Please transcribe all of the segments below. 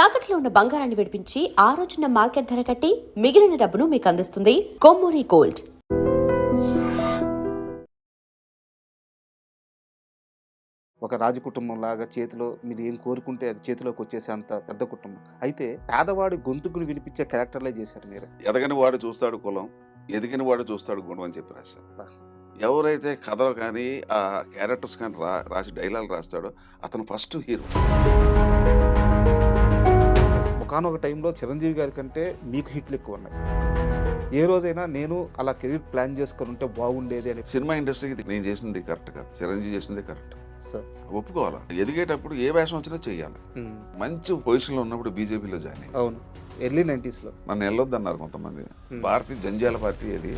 తాకట్లో ఉన్న బంగారాన్ని విడిపించి ఆ రోజున మార్కెట్ ధర కట్టి మిగిలిన డబ్బును మీకు అందిస్తుంది కొమ్మూరి గోల్డ్. ఒక రాజకుటుంబం లాగా చేతిలో మీరు ఏం కోరుకుంటే అది చేతిలోకి వచ్చేసే అంత పెద్ద కుటుంబం. అయితే పేదవాడి గొంతుకుని వినిపించే క్యారెక్టర్లే చేశారు మీరు. ఎదగని వాడు చూస్తాడు కులం, ఎదిగిన వాడు చూస్తాడు గుణం అని చెప్పి రాశారు. ఎవరైతే కథలు కానీ ఆ క్యారెక్టర్స్ కానీ రాసి డైలాగ్ రాస్తాడో అతను ఫస్ట్ హీరో. ఒకానొక టైంలో చిరంజీవి గారి కంటే మీకు హిట్లు ఎక్కువ ఉన్నాయి. ఏ రోజైనా నేను అలా కెరీర్ ప్లాన్ చేసుకొని ఉంటే బాగుండేది అని సినిమా ఇండస్ట్రీకి నేను చేసింది కరెక్ట్ కాదు, చిరంజీవి చేసింది కరెక్ట్. సార్ ఒప్పుకోవాలా, ఎదిగేటప్పుడు ఏ వేషం వచ్చినా చెయ్యాలి. మంచి పొజిషన్లో ఉన్నప్పుడు బీజేపీలో జాయిన్ అయ్యి అవును, ఎర్లీ 90sలో నన్ను వెళ్ళొద్దన్నారు కొంతమంది. భారతీయ జంజాల పార్టీ అది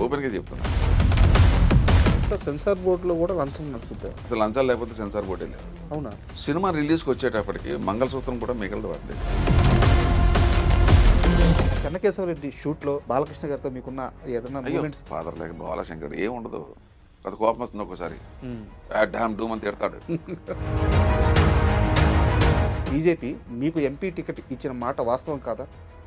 ఓపెన్గా చెప్తున్నా. సెన్సార్ బోర్డులో కూడా లంచం నడుపుతారు. అసలు లంచాలు లేకపోతే సెన్సార్ బోర్డే లేదు. అవునా? సినిమా రిలీజ్కి వచ్చేటప్పటికి మంగళసూత్రం కూడా మిగలదు వాడి. చెన్నకేశవరెడ్డి షూట్లో బాలకృష్ణ గారితో మీకున్న ఏదైనా మూమెంట్స్? ఫాదర్ లేక బాలశంకర్ ఏం ఉండదు, అది కోపం వస్తుంది ఒక్కోసారి. డ్యామ్ డూమ్ అని తిడతాడు. బీజేపీ మీకు ఎంపీ టికెట్ ఇచ్చిన మాట వాస్తవం కాదా?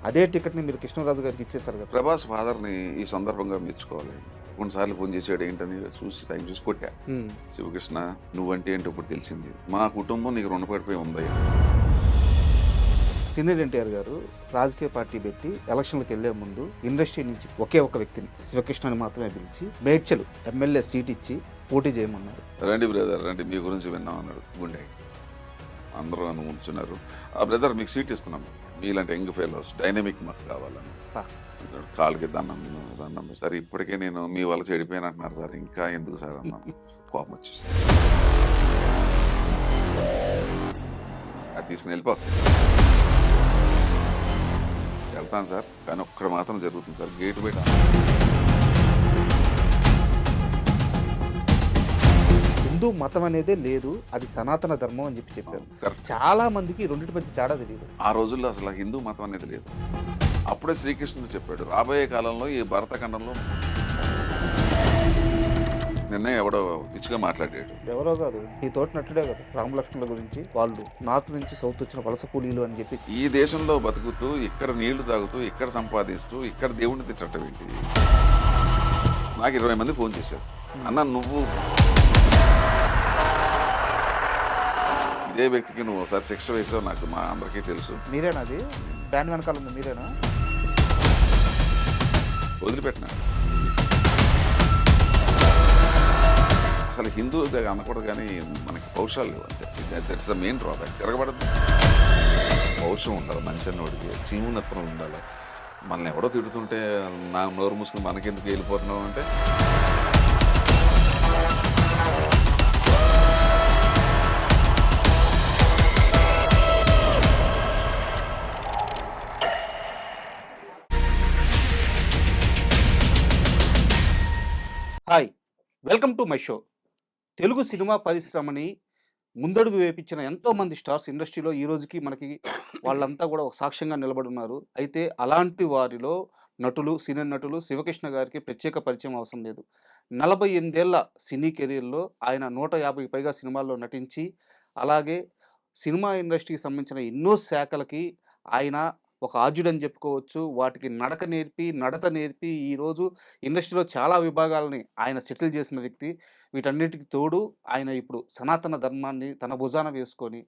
అదే టికెట్ని మీరు కృష్ణరాజు గారికి ఇచ్చేశారు కదా. ప్రభాస్ ఫాదర్ని ఈ సందర్భంగా మెచ్చుకోవాలి. కొన్నిసార్లు ఫోన్ చేసాడు ఏంటని చూసి టైం చూసి కొట్టా. శివకృష్ణ నువ్వంటే ఏంటో ఇప్పుడు తెలిసింది, మా కుటుంబం నీకు రుణపడిపోయి ఉంది. సీనియర్ ఎన్టీఆర్ గారు రాజకీయ పార్టీ పెట్టి ఎలక్షన్లకు వెళ్లే ముందు ఇండస్ట్రీ నుంచి ఒకే ఒక వ్యక్తిని, శివకృష్ణని మాత్రమే పిలిచి మేడ్చలు ఎమ్మెల్యే సీట్ ఇచ్చి పోటీ చేయమన్నారు. రండి బ్రదర్ రండి, మీ గురించి విన్నాం అన్నాడు. గుండె అందరూ నన్ను ఉంచున్నారు. ఆ బ్రదర్ మీకు సీట్ ఇస్తున్నాము, మీలాంటి యంగ్ ఫెలోస్ డైనమిక్ మాకు కావాలని. కాళ్ళకి దండం దండం. సరే ఇప్పటికే నేను మీ వల్ల చెడిపోయాను అంటున్నారు సార్, ఇంకా ఎందుకు సార్ అన్నాను. కోపం వచ్చేసి అది తీసుకుని వెళ్ళిపో. వెళ్తాను సార్, కానీ ఒక్కడ మాత్రం జరుగుతుంది సార్, గేటు బయట హిందూ మతం అనేదే లేదు, అది సనాతన ధర్మం అని చెప్పారు. చాలా మందికి రెండింటి మధ్య తేడా తెలియదు. ఆ రోజుల్లో అసలు హిందూ మతం అనేది లేదు. అప్పుడే శ్రీకృష్ణుడు చెప్పాడు, రాబోయే కాలంలో ఈ భరతఖండంలో నిన్నే ఎవడో పిచ్చిగా మాట్లాడాడు. ఎవరో కాదు, ఈ తోటి నట్టుడే కదా రామలక్ష్మణుల గురించి, వాళ్ళు నార్త్ నుంచి సౌత్ వచ్చిన వలస కూలీలు అని చెప్పి. ఈ దేశంలో బతుకుతూ ఇక్కడ నీళ్లు తాగుతూ ఇక్కడ సంపాదిస్తూ ఇక్కడ దేవుడిని తిట్టడం ఏంటి? నాకు 20 మంది ఫోన్ చేశారు, అన్న నువ్వు ఇదే వ్యక్తికి నువ్వు ఒకసారి శిక్ష వేసావు, నాకు మా అందరికీ తెలుసు. మీరేనా అది బ్యాన్ వెనకాల ఉంది? మీరేనా? వదిలిపెట్టినాడు. అసలు హిందూ అనకూడదు, కానీ మనకి పౌరుషాలు లేవు అంతే. That's the main drawback. తిరగబడదు, పౌరుషం ఉండాలి మనిషి అన్నోడికి, చీమునత్వం ఉండాలి. మనల్ని ఎవడో తిడుతుంటే నా నోరు మూసుకుని మనకెందుకు వెళ్ళిపోతున్నావు అంటే hi, welcome to my show. Telugu cinema పరిశ్రమని ముందడుగు వేపించిన ఎంతోమంది స్టార్స్ ఇండస్ట్రీలో ఈ రోజుకి మనకి వాళ్ళంతా కూడా ఒక సాక్ష్యంగా నిలబడి ఉన్నారు. అయితే అలాంటి వారిలో నటులు, సీనియర్ నటులు శివకృష్ణ గారికి ప్రత్యేక పరిచయం అవసరం లేదు. 48 ఏళ్ల సినీ కెరీర్లో ఆయన 150కి పైగా సినిమాల్లో నటించి, అలాగే సినిమా ఇండస్ట్రీకి సంబంధించిన ఎన్నో శాఖలకి ఆయన ఒక ఆద్యుడని చెప్పుకోవచ్చు. వాటికి నడత నేర్పి ఈరోజు ఇండస్ట్రీలో చాలా విభాగాలని ఆయన సెటిల్ చేసిన వ్యక్తి. వీటన్నిటికి తోడు ఆయన ఇప్పుడు సనాతన ధర్మాన్ని తన భుజాన వేసుకొని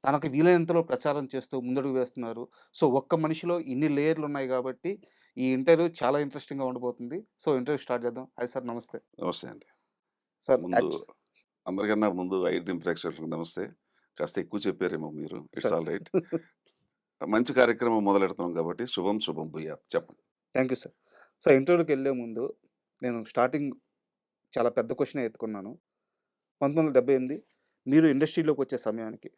తనకు వీలైనంతలో ప్రచారం చేస్తూ ముందడుగు వేస్తున్నారు. సో ఒక్క మనిషిలో ఇన్ని లేయర్లు ఉన్నాయి కాబట్టి ఈ ఇంటర్వ్యూ చాలా ఇంట్రెస్టింగ్గా ఉండబోతుంది. సో ఇంటర్వ్యూ స్టార్ట్ చేద్దాం. హాయ్ సార్, నమస్తే. నమస్తే అండి. సార్ ముందు అందరికన్నా ముందు ఐ ప్రేక్షకులకు నమస్తే. కాస్త ఎక్కువ చెప్పారేమో మీరు, ఇట్స్ ఆల్ రైట్. మంచి కార్యక్రమం మొదలెడుతున్నాం కాబట్టి శుభం శుభం భూయా. చెప్పండి. Thank you sir. సో ఇంటర్వ్యూకి వెళ్ళే ముందు నేను స్టార్టింగ్ చాలా పెద్ద క్వశ్చన్ ఎత్తుకున్నాను. 1978 మీరు ఇండస్ట్రీలోకి వచ్చే సమయానికి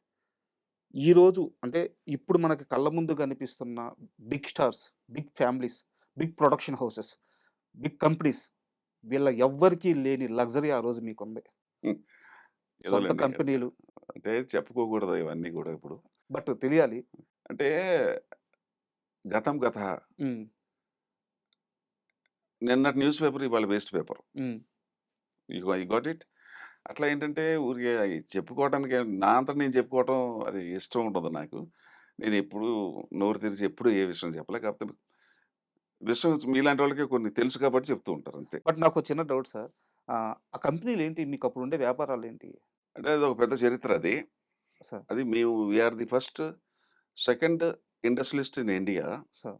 ఈరోజు అంటే ఇప్పుడు మనకి కళ్ళ ముందు కనిపిస్తున్న big stars, big families, big production houses, big companies వీళ్ళ ఎవ్వరికీ లేని లగ్జరీ ఆ రోజు మీకుంది. సొంత ఏదోలేండి, కంపెనీలు. అంటే చెప్పుకోకూడదు ఇవన్నీ కూడా ఇప్పుడు. బట్ తెలియాలి. అంటే గతం గత ఉమ్, నిన్నటి న్యూస్ పేపర్ ఇవాళ waste paper. Um, you got it. అట్లా ఏంటంటే ఊరికే అయి చెప్పుకోవటానికి నా అంతట నేను చెప్పుకోవటం అది ఇష్టం ఉండదు నాకు. నేనెప్పుడూ నోరు తెరిచి ఎప్పుడూ ఏ విషయం చెప్పలే. కాకపోతే విషయం మీలాంటి వాళ్ళకి కొన్ని తెలుసు కాబట్టి చెప్తూ ఉంటారు అంతే. బట్ నాకో చిన్న డౌట్ సార్. ఆ కంపెనీలేంటి? మీకప్పుడుండే వ్యాపారాలేంటి? అంటే అదొక పెద్ద చరిత్ర అది. సార్, అది మేము we are the first, second industrialist in India. Sir.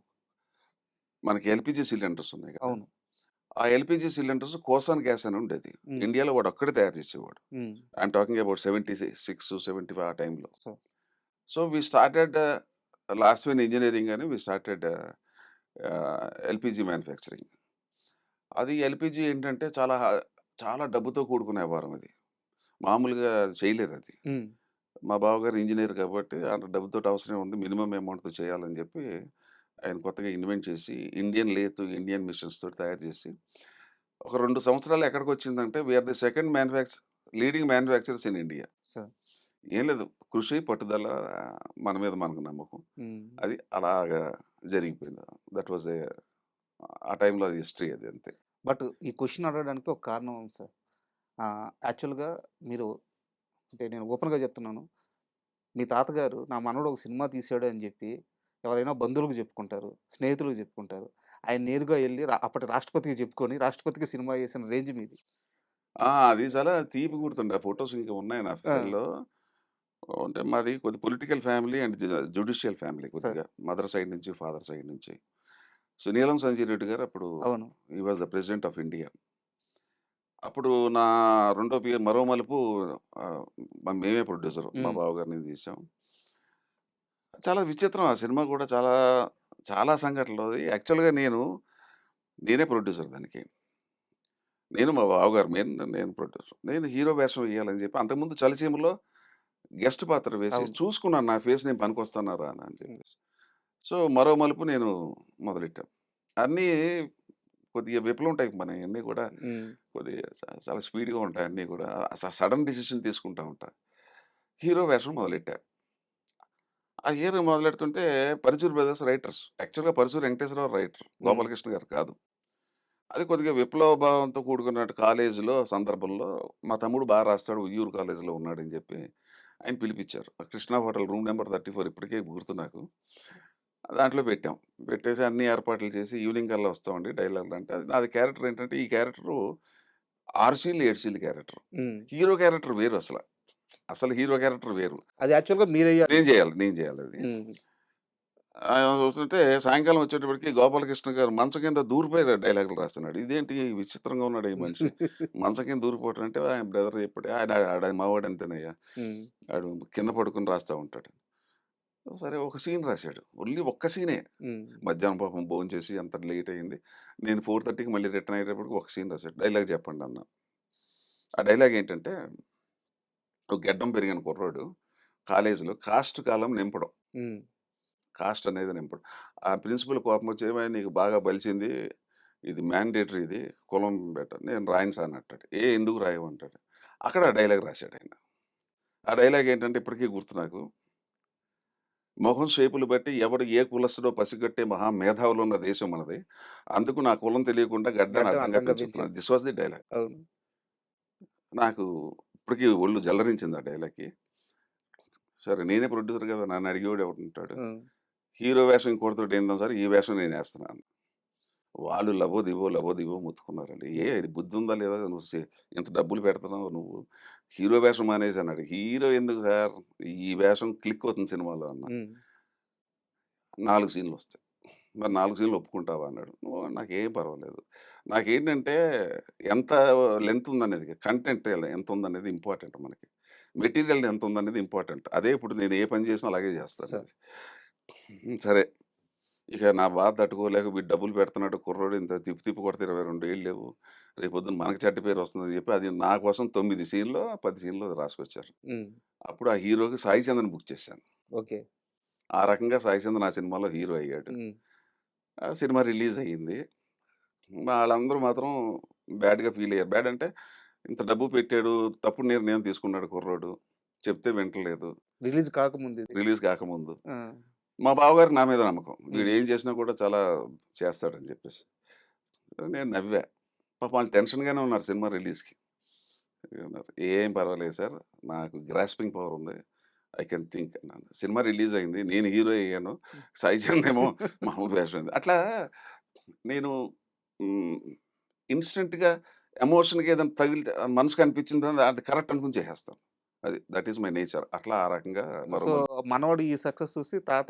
మనకి ఎల్‌పీజీ సిలిండర్స్ ఉన్నాయి కదా! అవును. ఆ ఎల్‌పీజీ సిలిండర్స్ కోసాన్ గ్యాస్ అని ఉండేది. హ్మ్. ఇండియాలో వాడొక్కడే తయారు చేసేవాడు. హ్మ్. ఐయామ్ టాకింగ్ అబౌట్ 76, 75 ఆ టైంలో. Sir. So, we started Lastmen engineering అని వి స్టార్టెడ్ ఎల్‌పీజీ మ్యానుఫ్యాక్చరింగ్. అది ఎల్‌పీజీ ఏంటంటే చాలా డబ్బుతో కూడుకున్న వ్యవహారం అది. మామూలుగా చేయలేరది. హ్మ్. మా బావగారు ఇంజినీర్ కాబట్టి అంత డబ్బుతోటి అవసరం ఉంది. మినిమమ్ అమౌంట్‌తో చేయాలని చెప్పి ఆయన కొత్తగా ఇన్వెంట్ చేసి ఇండియన్ లేత్, ఇండియన్ మిషన్స్ తోటి తయారు చేసి ఒక 2 సంవత్సరాలు ఎక్కడికొచ్చిందంటే we are the second leading manufacturers in India. Sir. ఏం లేదు. కృషి, పట్టుదల, మన మీద మనకు నమ్మకం. హ్మ్. అది అలాగా జరిగిపోయింది. దట్ వాస్ ఆ టైంలో అది హిస్టరీ అది అంతే. బట్ ఈ క్వెషన్ అడగడానికి ఒక కారణం ఉంది సార్. యాక్చువల్‌గా మీరు అంటే నేను ఓపెన్‌గా చెప్తున్నాను. మీ తాతగారు నా మనవడు ఒక సినిమా తీశాడు అని జెప్పి ఎవరైనా బంధువులకు జెప్పుకుంటారు. స్నేహితులకు జెప్పుకుంటారు. ఆయన నేరుగా ఎళ్లి అప్పటి రాష్ట్రపతికి జెప్పుకొని రాష్ట్రపతికి సినిమా చేసిన రేంజ్ మీది. అది చాలా తీపి గుర్తుండి. ఆ ఫోటోస్ ఇంకా ఉన్నాయి నా ఆ! ఫైల్‌లో. అంటే మాది కొద్ది political family and judicial family sir. కొద్దిగా. మదర్ సైడ్ నుంచి, ఫాదర్ సైడ్ నుంచి. సో, నీలం సంజయ్ రెడ్డి గారు అప్పుడు అవును. He was the president of India. అప్పుడు నా రెండో మరో మలుపు ఆహ్, మేమే ప్రొడ్యూసర్. మా హ్మ్. బావగారు నేను తీసాం. చాలా విచిత్రం ఆ సినిమా కూడా చాలా సంఘటనలు. యాక్చువల్‌గా నేనే ప్రొడ్యూసర్ దానికి. నేను మా బావగారు నేను ప్రొడ్యూసర్. నేను హీరో వేషం ఎయ్యాలని చెప్పి అంతకుముందు 'చలిచీమ'లో గెస్ట్ పాత్ర వేసి అవును. చూసుకున్నాను నా ఫేస్ నేను పనికొస్తానా రానా అని హ్మ్. చెప్పేసి. సో, మరో మలుపు నేను మొదలెట్టాం. అన్నీ కొద్దిగా విప్లవం టైప్ మనయన్నీ కూడా హ్మ్. కొద్దిగా చాలా స్పీడ్‌గా ఉంటాయి అన్నీ కూడా. సడెన్ డెసిషన్ తీసుకుంటా ఉంటా. హీరో వేషం మొదలెట్టా. ఆ హీరో మొదలెడుతుంటే 'పరుచూరి బ్రదర్స్' రైటర్స్. యాక్చువల్‌గా 'పరుచూరి వెంకటేశ్వరరావు' రైటర్. హ్మ్. 'గోపాలకృష్ణ' గారు కాదు. అది కొద్దిగా విప్లవ భావంతో కూడుకున్నట్టు కాలేజీలో సందర్భంలో మా తమ్ముడు రాస్తాడు ఉయ్యూరు కాలేజీలో ఉన్నాడని చెప్పి ఆయన పిలిపిచ్చారు. కృష్ణ హోటల్ రూమ్ నంబర్ 34 ఇప్పటికే గుర్తు నాకు. దాంట్లో పెట్టాం. పెట్టేసి అన్ని ఏర్పాట్లు చేసి ఈవినింగ్ కల్లా వస్తామండి డైలాగులు అంటే అది నాది క్యారెక్టర్ ఏంటంటే ఈ క్యారెక్టరు 6 సీన్‌లు, 7 సీన్‌ల క్యారెక్టర్. హ్మ్. హీరో క్యారెక్టర్ వేరు అసల. అసలు హీరో క్యారెక్టర్ వేరు. అది యాక్చువల్‌గా మీరెయ్యాలి. నేను చేయాలది. హ్మ్. వస్తుంటే సాయంకాలం వచ్చేటప్పటికి గోపాలకృష్ణ గారు మంచం కింద దూరిపోయి డైలాగులు రాస్తున్నాడు. ఇదేంటి విచిత్రంగా ఉన్నాడు ఈ మనిషి. మంచం కింద దూరిపోవటం అంటే ఆయన బ్రదర్ చెప్పాడు. ఆడ మావాడు అంతేనయ్యా. హ్మ్. ఆడు కింద పడుకొని రాస్తా ఉంటాడు. సరే ఒక సీన్ రాశాడు. ఓన్లీ ఒక్క సీనే. హ్మ్. మధ్యాహ్నం పాపం భోంచేసి అంత లేట్ అయింది. నేను 4:30కి మళ్ళీ రిటర్న్ అయ్యేటప్పటికి ఒక సీన్ రాశాడు. డైలాగ్ చెప్పండి అన్నా. ఆ డైలాగ్ ఏంటంటే ఒక గెడ్డం పెరిగిన కుర్రోడు కాలేజీలో కాస్ట్ కాలం నింపడం. హ్మ్. కాస్ట్ అనేది నింపడం. ఆ ప్రిన్సిపల్ కోపమొచ్చి "ఏమయ్య నీకు బాగా బలిసింది. ఇది మ్యాండేటరీ ఇది. కులం నేను రాయను సార్" అంటాడు. ఎందుకు రాయవు అంటాడు. అక్కడ ఆ డైలాగ్ రాశాడాయన. ఆ డైలాగ్ ఏంటంటే ఇప్పటికీ గుర్తు నాకు. మొహం షేపులు బట్టి ఎవడు ఏ కులస్తుడో పసిగట్టే మహా మేధావులున్న దేశం మనది. అందుకు నా కులం తెలియకుండా గడ్డాన్ని గడ్డం అడ్డంగా అడ్డంగా పెంచుతున్నాను. పెంచారు. This was the dialogue. అవును. నాకు ఇప్పటికి ఒళ్ళు జలరించింది ఆ డైలాగ్‌కి. సరే నేనే ప్రొడ్యూసర్ కదా! నన్ను అడిగేవాడు ఎవడుంటాడు. హ్మ్. హీరో వేషం ఇంకోడితోటి ఏందాం సార్ ఈ వేషం నేనేస్తున్నాను. వాళ్ళు లబోదిబో మొత్తుకున్నారండి. ఇది బుద్ధుందా లేదా? నువ్వు ఇంత డబ్బులు పెడుతున్నావు నువ్వు. హీరో వేషం మానేసి అన్నాడు. హీరో ఎందుకు సార్? ఈ వేషం క్లిక్ అవుతుంది సినిమాలో అన్నా. హ్మ్. 4 సీన్‌లొస్తాయి. మరి 4 సీన్‌లు ఒప్పుకుంటావా అన్నాడు. నాకేం పర్వాలేదు. నాకేంటంటే ఎంత లెంత్ ఉందనేది కంటెంట్ ఎంతుందనేది ఇంపార్టెంట్ మనకి. మెటీరియల్ ఎంతుందనేది ఇంపార్టెంట్. అదే ఇప్పుడు నేను ఏ పని చేసినా అలాగే సార్. చేస్తానది. సరే. ఇక నా బాధ తట్టుకోలేక వీడు డబ్బులు పెడుతున్నాడు కుర్రోడు ఇంత తిప్పి కొడితే 22 ఏళ్ళు లేవు. రేపొద్దున మనకు చెడ్డ పేరు వస్తుందని చెప్పి అది నా కోసం 9 సీన్‌లో, 10 సీన్‌లో రాసుకొచ్చారు. హ్మ్. అప్పుడు ఆ హీరోకి సాయి చంద్‌ని బుక్ చేశాను. ఓకే. ఆ రకంగా సాయి చంద్ ఆ సినిమాలో హీరో అయ్యాడు. హ్మ్. ఆ సినిమా రిలీజ్ అయ్యింది. వాళ్ళందరూ మాత్రం బ్యాడ్‌గా ఫీల్ అయ్యారు. బ్యాడ్ అంటే ఇంత డబ్బు పెట్టాడు, తప్పుడు నిర్ణయం తీసుకున్నాడు కుర్రోడు. చెప్తే వింటలేదు. రిలీజ్ కాకముందిది. రిలీజ్ కాకముందు. ఆ! మా బావగారికి నా మీద నమ్మకం. వీడు హ్మ్. ఏం చేసినా కూడా చాలా చేస్తాడని చెప్పేసి. నేను నవ్వా. పాపం వాళ్ళు టెన్షన్‌గానే ఉన్నారు సినిమా రిలీజ్‌కి. అన్నారు, "ఏం పర్వాలేదు సార్. నాకు గ్రాస్పింగ్ పవర్ ఉంది. ఐ కెన్ థింక్" అన్నాను. సినిమా రిలీజ్ అయింది. నేను హీరో అయ్యాను. సాయి చరణ్ ఏమో మామూలు వేషం అయింది. అట్లా నేను హ్మ్, ఇన్‌స్టంట్‌గా ఎమోషన్‌గా ఏదైనా తగిలితే మనసుకు అనిపించింది అది కరెక్ట్ అనుకుని చేసేస్తాను. అది దట్ ఈస్ మై నేచర్. అట్లా ఆ రకంగా సో, మరో మనవడు ఈ సక్సెస్ చూసి తాత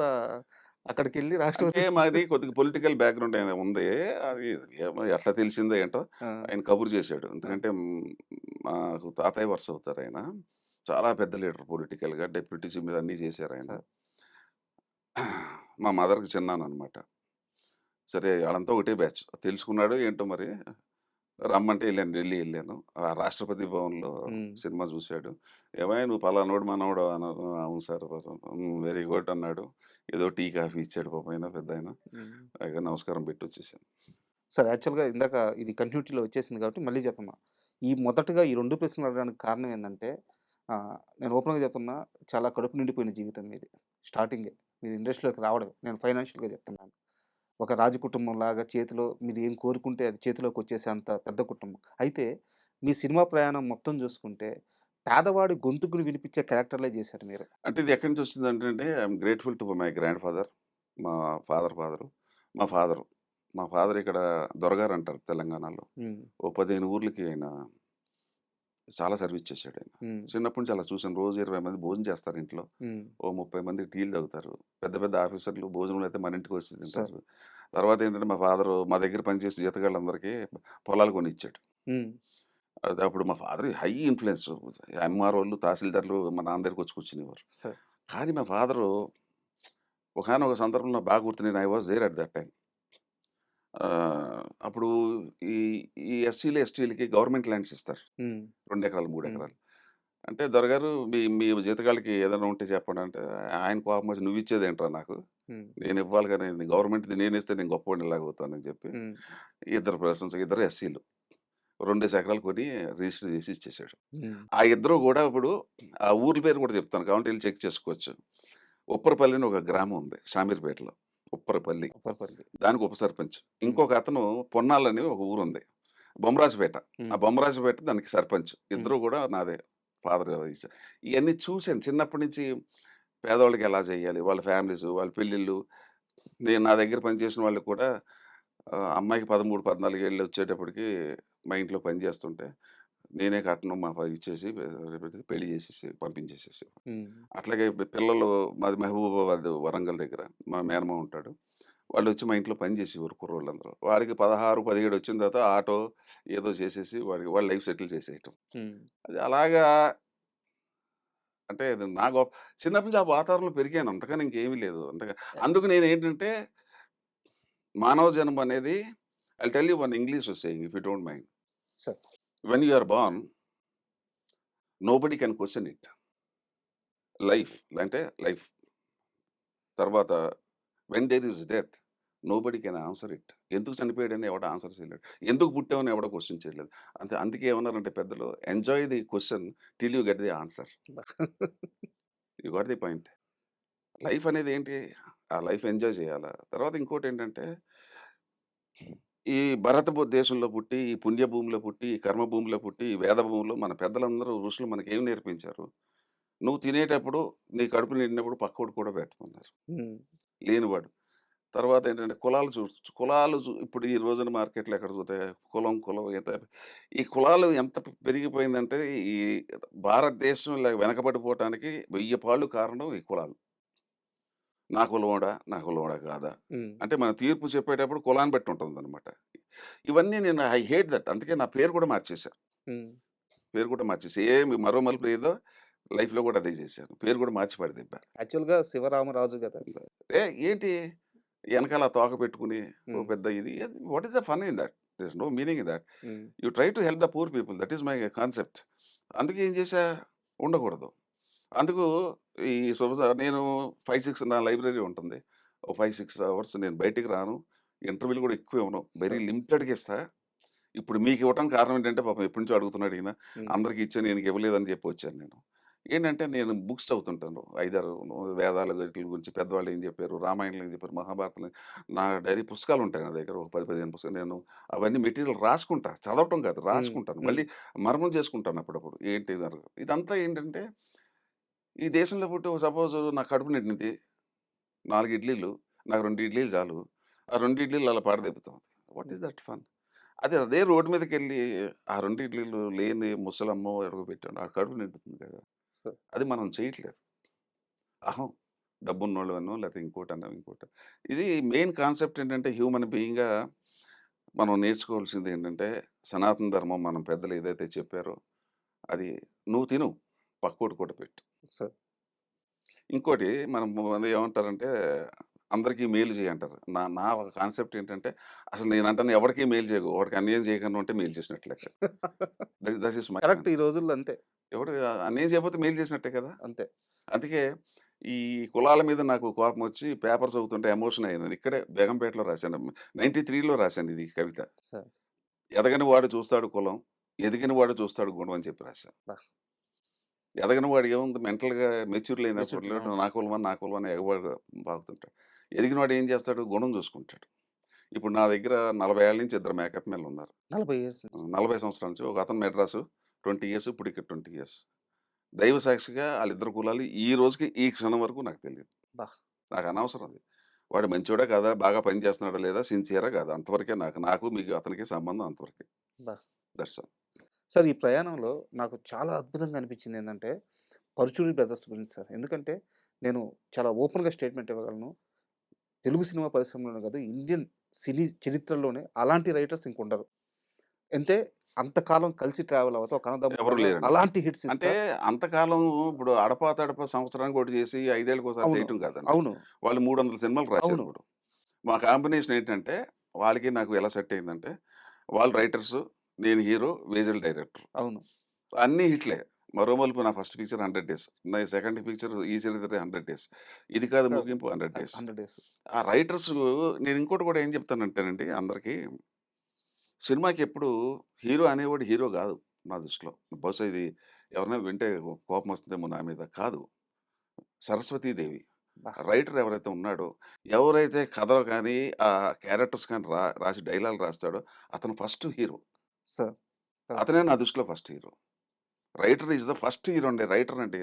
అక్కడికెళ్ళి అంటే రాష్ట్రపతి మాది కొద్దిగా పొలిటికల్ బ్యాక్‌గ్రౌండ్ ఉంది. అది ఏమో ఎట్లా తెలిసిందో ఏంటో ఆ! ఆయన కబురు చేసాడు. ఆ! ఎందుకంటే మాకు తాతయ్య వరుస అవుతారాయన. చాలా పెద్ద లీడర్ పొలిటికల్‌గా డెప్యూటీసీ మీద అన్నీ చేశారాయన. సరే. మా మదర్‌కి చిన్నాన్ననమాట. సరే ఆళ్ళంతా ఒకటే బ్యాచ్. తెలుసుకున్నాడో ఏంటో మరి రమ్మంటే ఎళ్ళాను. ఢిల్లీ ఎళ్ళాను. ఆ రాష్ట్రపతి భవన్‌లో హ్మ్. సినిమా చూసాడు. "ఏమయ్య నువ్వు పలానోడు మనవడా" అన్నారు. "అవును సార్." వెరీ గుడ్" అన్నాడు. ఏదో టీ, కాఫీ ఇచ్చాడు పాపం ఆయన పెద్దాయన. హ్మ్. పైగా నమస్కారం పెట్టొచ్చేసాను. సరే, యాక్చువల్‌గా ఇందాక ఇది కంటిన్యూటీలో వచ్చేసింది కాబట్టి మళ్ళీ చెప్తున్నా. ఈ మొదటగా ఈ 2 ప్రశ్నలు అడగడానికి కారణం ఏందంటే నేను ఓపెన్‌గా చెప్తున్నా, చాలా కడుపు నిండిపోయిన జీవితం మీది. స్టార్టింగే మీరు ఇండస్ట్రీలోకి రావడమే. నేను ఫైనాన్షియల్‌గా చెప్తున్నాను. ఒక రాజకుటుంబంలాగా చేతిలో మీరు ఏం కోరుకుంటే అది చేతిలోకొచ్చేసే అంత పెద్ద కుటుంబం. అయితే మీ సినిమా ప్రయాణం మొత్తం చూసుకుంటే పేదవాడి గొంతుకుని వినిపించే క్యారెక్టర్‌లే చేశారు మీరు. అంటే ఇది ఎక్కడి నుంచి వచ్చిందంటే I'm grateful to my grand father. మా ఫాదరు. మా ఫాదరు. మా ఫాదర్ ఇక్కడ దొరగారు అంటారు తెలంగాణలో. హ్మ్. ఓ 15 ఊర్లకి ఆయన చాలా సర్వీస్ చేశాడాయన. హ్మ్. చిన్నప్పటి నుంచి అలా చూసాను. రోజు 20 మంది భోజనం చేస్తారు ఇంట్లో. హ్మ్. ఓ 30 మంది టీలు తాగుతారు. పెద్ద పెద్ద ఆఫీసర్‌లు భోజనాలైతే మన ఇంటికొచ్చి సార్. తింటారు. తర్వాతేంటంటే మా ఫాదరు మా దగ్గర పనిచేసే జీతగాళ్ళందరికీ పొలాలు కొనిచ్చాడు. హ్మ్. అది అప్పుడు మా ఫాదర్ హై ఇన్‌ఫ్లూయెన్స్. ఎంఆర్‌ఓలు, తహసీల్దార్‌లు మా నాన్న దగ్గరకొచ్చి కూర్చునేవారు. సార్. కానీ మా ఫాదరు ఒకానొక సందర్భంలో నాకు బాగా గుర్తు నేను I was there at that time. అప్పుడు ఈ ఈ ఎస్సీలు, ఎస్టీలకి గవర్నమెంట్ ల్యాండ్స్ ఇస్తారు. హ్మ్. 2 ఎకరాలు, 3 హ్మ్. ఎకరాలు. అంటే దొరగారు మీ జీతగాళ్ళకి ఏదైనా ఉంటే చెప్పండి అంటే, ఆయన కోపమొచ్చి "నువ్విచ్చేదేంట్రా నాకు? హ్మ్. నేనివ్వాలి గాని గవర్నమెంట్‌ది నేనిస్తే నేను గొప్పోడిని ఎలాగవుతానని" చెప్పి హ్మ్. ఇద్దరు పర్సన్స్ ఇద్దరు ఎస్సీలు. 2 ఎకరాలు కొని రిజిస్టర్ చేసి ఇచ్చేసాడు. హ్మ్. ఆ ఇద్దరు గూడా ఇప్పుడు ఆ ఊర్ల పేరు కూడా చెప్తాను. కావాలంటే ఎళ్లి చెక్ చేసుకోవచ్చు. ఉప్పరపల్లి అని ఒక గ్రామం ఉంది షామీర్పేటలో. ఉప్పరపల్లి. ఉప్పరపల్లి. దానికి ఉప సర్పంచ్. హ్మ్. ఇంకొక అతను పొన్నాలని ఒక ఊరుంది. బొమ్మరాజుపేట. ఆ హ్మ్. బొమ్మరాజుపేట దానికి సర్పంచ్. హ్మ్. ఇద్దరు గూడా నాదే ఫాదర్ ఇచ్చారు. ఇయన్నీ చూసాను చిన్నప్పటి నుంచి పేదవాళ్ళకి ఎలా చేయాలి? వాళ్ళ ఫ్యామిలీసు, వాళ్ళ పెళ్ళిళ్ళు. నేను నా దగ్గర పనిచేసిన వాళ్ళు కూడా అమ్మాయికి 13, 14 ఏళ్ళు వచ్చేటప్పటికి మా ఇంట్లో పని చేస్తుంటే, నేనే కట్నం ఇచ్చేసి పెళ్లి చేసేసి పంపించేసేసి. హ్మ్. అట్లాగే పిల్లలు మాది మహబూబాబాద్ వరంగల్ దగ్గర. మా మేనమామ ఉంటాడు. వాళ్ళొచ్చి మా ఇంట్లో పని చేసేవారు కుర్రోళ్ళందరూ. వాడికి 16, 17 వచ్చిన తర్వాత ఆటో ఏదో చేసేసి వాడి లైఫ్ సెటిల్ చేసేయటం. హ్మ్. అది అలాగా అంటే అది నా చిన్నప్పటి నుంచి ఆ వాతావరణంలో పెరిగాను. అంతకని ఇంకేమీ లేదు. అందుకు నేనేంటంటే మానవ జన్మ అనేది I'll tell you one English saying if you don't mind. Sir. When you are born nobody can question it. Life అంటే లైఫ్. తర్వాత when there is death nobody can answer it. ఎందుకు చనిపోయాడని ఎవడు ఆన్సర్ చేయలేడు. ఎందుకు పుట్టామని ఎవడో క్వెషన్ చేయలేదు. అందుకే ఏమన్నారంటే పెద్దలు enjoy the question till you get the answer. You got the point. Life అనేది ఏంటి? ఆ లైఫ్ ఎంజాయ్ చేయాలా. తర్వాత ఇంకోటేంటంటే ఈ దేశంలో పుట్టి, ఈ పుణ్యభూమిలో పుట్టి, ఈ కర్మభూమిలో పుట్టి, ఈ వేద భూమిలో మన పెద్దలందరూ ఋషులు మనకేం నేర్పించారు? నువ్వు తినేటప్పుడు నీ కడుపు నిండినప్పుడు పక్కోడికి కూడా పెట్టమన్నారు. హ్మ్. లేనివాడు. తర్వాతేంటంటే కులాలు ఇప్పుడు ఈ రోజున మార్కెట్‌లో ఎక్కడ చూతే కులం ఈ కులాలు ఎంత పెరిగిపోయిందంటే ఈ భారతదేశం ఇలా వెనకబడిపోవటానికి 1000 పాళ్ళు కారణం ఈ కులాలు. నా కులమోడా కాదా? హ్మ్. అంటే మన తీర్పు చెప్పేటప్పుడు కులాన్ని బట్టి ఉంటుందనమాట. ఇవన్నీ నేను ఐ హేట్ దట్. అందుకే నా పేరు కూడా మార్చేశా. హ్మ్. పేరు కూడా మార్చేసి మరో మలుపు ఏదో లైఫ్‌లో కూడా అదే చేశాను. పేరు కూడా మార్చి పడదిబ్బా. యాక్చువల్‌గా శివరామరాజు గదా! ఏంటి ఎనకాల తోక పెట్టుకొని ఓ హ్మ్. పెద్ద ఇది what is the fun in that? There is no meaning in that. Hmm. You try to help the poor people. That is my concept. అందుకే ఏం చేశా ఉండకూడదు. అందుకు ఈ నేను 5, 6 నా లైబ్రరీ ఉంటుంది. ఓ 5, 6 అవర్స్ నేను బయటికి రాను. ఇంటర్వ్యూలు కూడా ఎక్కువ ఇవ్వను. Very sir. లిమిటెడ్‌గా ఇస్తా. ఇప్పుడు మీకివ్వటానికి కారణం ఏంటంటే పాపం ఎప్పటి నుంచో అడుగుతున్నాడు ఈయన. హ్మ్. అందరికి ఇచ్చాను ఈయనకి ఇవ్వలేదని చెప్పి వచ్చాను నేను. ఏంటంటే నేను బుక్స్ చదువుతుంటాను. 5, 6 వేదాల వీటిల గురించి పెద్దవాళ్ళు ఏం చెప్పారు, రామాయణంలో ఏం చెప్పారు, మహాభారతంలో నా డైరీ పుస్తకాలుంటాయి నా దగ్గర. ఒక 10, 15 పుస్తకాలు. నేను అవన్నీ మెటీరియల్ రాసుకుంటా. చదవటం కాదు, హ్మ్. రాసుకుంటాను. హ్మ్. మళ్ళీ మరణం చేసుకుంటాను అప్పుడప్పుడు. ఏంటి ఇది ఇదంతా ఏంటంటే, ఈ దేశంలో పుట్టి సపోజ్ నాకు కడుపు నిండింది. 4 ఇడ్లీలు. నాకు 2 ఇడ్లీలు చాలు. ఆ 2 ఇడ్లీలు అలా పారదెబ్బుతాం. వాట్ హ్మ్. Is that fun? అదే రోడ్డు మీదకెళ్ళి ఆ 2 ఇడ్లీలు లేని ముసలమ్మో ఎవరికో పెట్టాను. ఆ కడుపు నిండుతుంది కదా! సో అది మనం చేయట్లేదు. అహం. డబ్బున్నోళ్ళనో లేకపోతే ఇంకోటనో ఇంకోటో. ఇది మెయిన్ కాన్సెప్ట్ ఏంటంటే హ్యూమన్ బీయింగ్‌గా మనం నేర్చుకోవాల్సిందేంటంటే సనాతన ధర్మం మన పెద్దలు ఏదైతే చెప్పారో అది నువ్వు తిను. పక్కోడికి కూడా పెట్టు. సో ఇంకోటి మనం అది ఏమంటారంటే అందరికీ మేలు చేయంటారు. నా నా కాన్సెప్ట్ ఏంటంటే అసలు నేనంటాను ఎవరికీ మేలు చేయకు. ఒకడికి అన్యాయం చేయకుండా ఉంటే మేలు చేసినట్టు లెక్క. దట్ ఈస్ మై కరెక్ట్ ఈ కాన్సెప్ట్. రోజుల్లో అంతే. ఎవడు అన్యాయం చేయకపోతే మేలు చేసినట్టే కదా! అంతే. అందుకే ఈ కులాల మీద నాకు కోపమొచ్చి పేపర్ చదువుతుంటే ఎమోషన్ అయ్యాను. ఇక్కడే బేగంపేటలో రాశాను. 93లో రాశాను ఇది కవిత. సో ఎదగని వాడు చూస్తాడు కులం, ఎదిగిన వాడు చూస్తాడు గుణం అని చెప్పి రాశాను. అబ్బా! ఎదగని వాడు ఏముంది మెంటల్‌గా మెచ్యూర్ మెచ్యూరిటీ లేనప్పుడు అవును. నా కులమని, నా కులమని ఎగబడి బాగుతుంటాడు. ఎదిగినవాడు ఏం చేస్తాడు? గుణం చూసుకుంటాడు. ఇప్పుడు నా దగ్గర 40 ఏళ్ల నుంచి ఇద్దరు మేకప్ మెన్‌లున్నారు. 40 ఇయర్స్ నుంచి. 40 సంవత్సరాల నుంచి. ఒక అతను మెడ్రాసు 20 ఇయర్స్, ఇప్పుడు ఇక్కడ 20 ఇయర్స్. దైవ సాక్షిగా ఆళ్ళిద్దరి కులాలు ఈ రోజుకి, ఈ క్షణం వరకు నాకు తెలీదు. అబ్బా! నాకు అనవసరం అది. వాడు మంచోడా కాదా? బాగా పని చేస్తున్నాడా లేదా? సిన్సియరా కాదా? అంతవరకే నాకు. నాకు మీకు అతనికి సంబంధం అంతవరకే. అబ్బా! That's all. సార్ ఈ ప్రయాణంలో నాకు చాలా అద్భుతంగా అనిపించిందేందంటే, 'పరుచూరి బ్రదర్స్' గురించి సార్. ఎందుకంటే, నేను చాలా ఓపెన్‌గా స్టేట్‌మెంట్ ఇవ్వగలను. తెలుగు సినిమా పరిశ్రమలోనే కాదు, ఇండియన్ సినీ చరిత్రలోనే అలాంటి రైటర్స్ ఇంకుండరు. అంటే అంతకాలం కలిసి ట్రావెల్ అవుతా ఒక ఎవరు అన్నదమ్ముల్లాగా లేరండి. అలాంటి హిట్స్ అంటే ఇస్తా అంతకాలం ఇప్పుడు అడపా తడపా సంవత్సరానికి ఒకటి చేసి 5 ఏళ్ళకోసారి అవును. చేయటం కాదండి. అవును. వాళ్ళు 300 సినిమాలు అవును. రాశారిప్పుడు. మా కాంబినేషన్ ఏంటంటే వాళ్ళకి నాకు ఎలా సెట్ అయిందంటే వాళ్ళు రైటర్సు, నేను హీరో, వేజల్ డైరెక్టర్. అవును. అన్నీ హిట్లే. 'మరోమలుపు' నా ఫస్ట్ పిక్చర్ 100 డేస్. నా సెకండ్ పిక్చర్ 'ఈ చరిత్ర' 100 డేస్. 'ఇది కాదు కాదు. ముగింపు' 100 డేస్. 100 డేస్. ఆ రైటర్సు నేను ఇంకోటి కూడా ఏం చెప్తానంటేనండి అందరికి, సినిమాకి ఎప్పుడు హీరో అనేవాడు హీరో గాదు నా దృష్టిలో. బహుశా ఇది ఎవరైనా వింటే కోపం వస్తుందేమో నా మీద. కాదు. సరస్వతీదేవి. అబ్బా! రైటర్ ఎవరైతే ఉన్నాడో, ఎవరైతే కథలు కానీ, క్యారెక్టర్స్ కానీ రాసి డైలాగులు రాస్తాడో అతను ఫస్ట్ హీరో. సార్. సార్. అతనే నా దృష్టిలో first hero. Writer is the first hero అండి. రైటర్ అండి.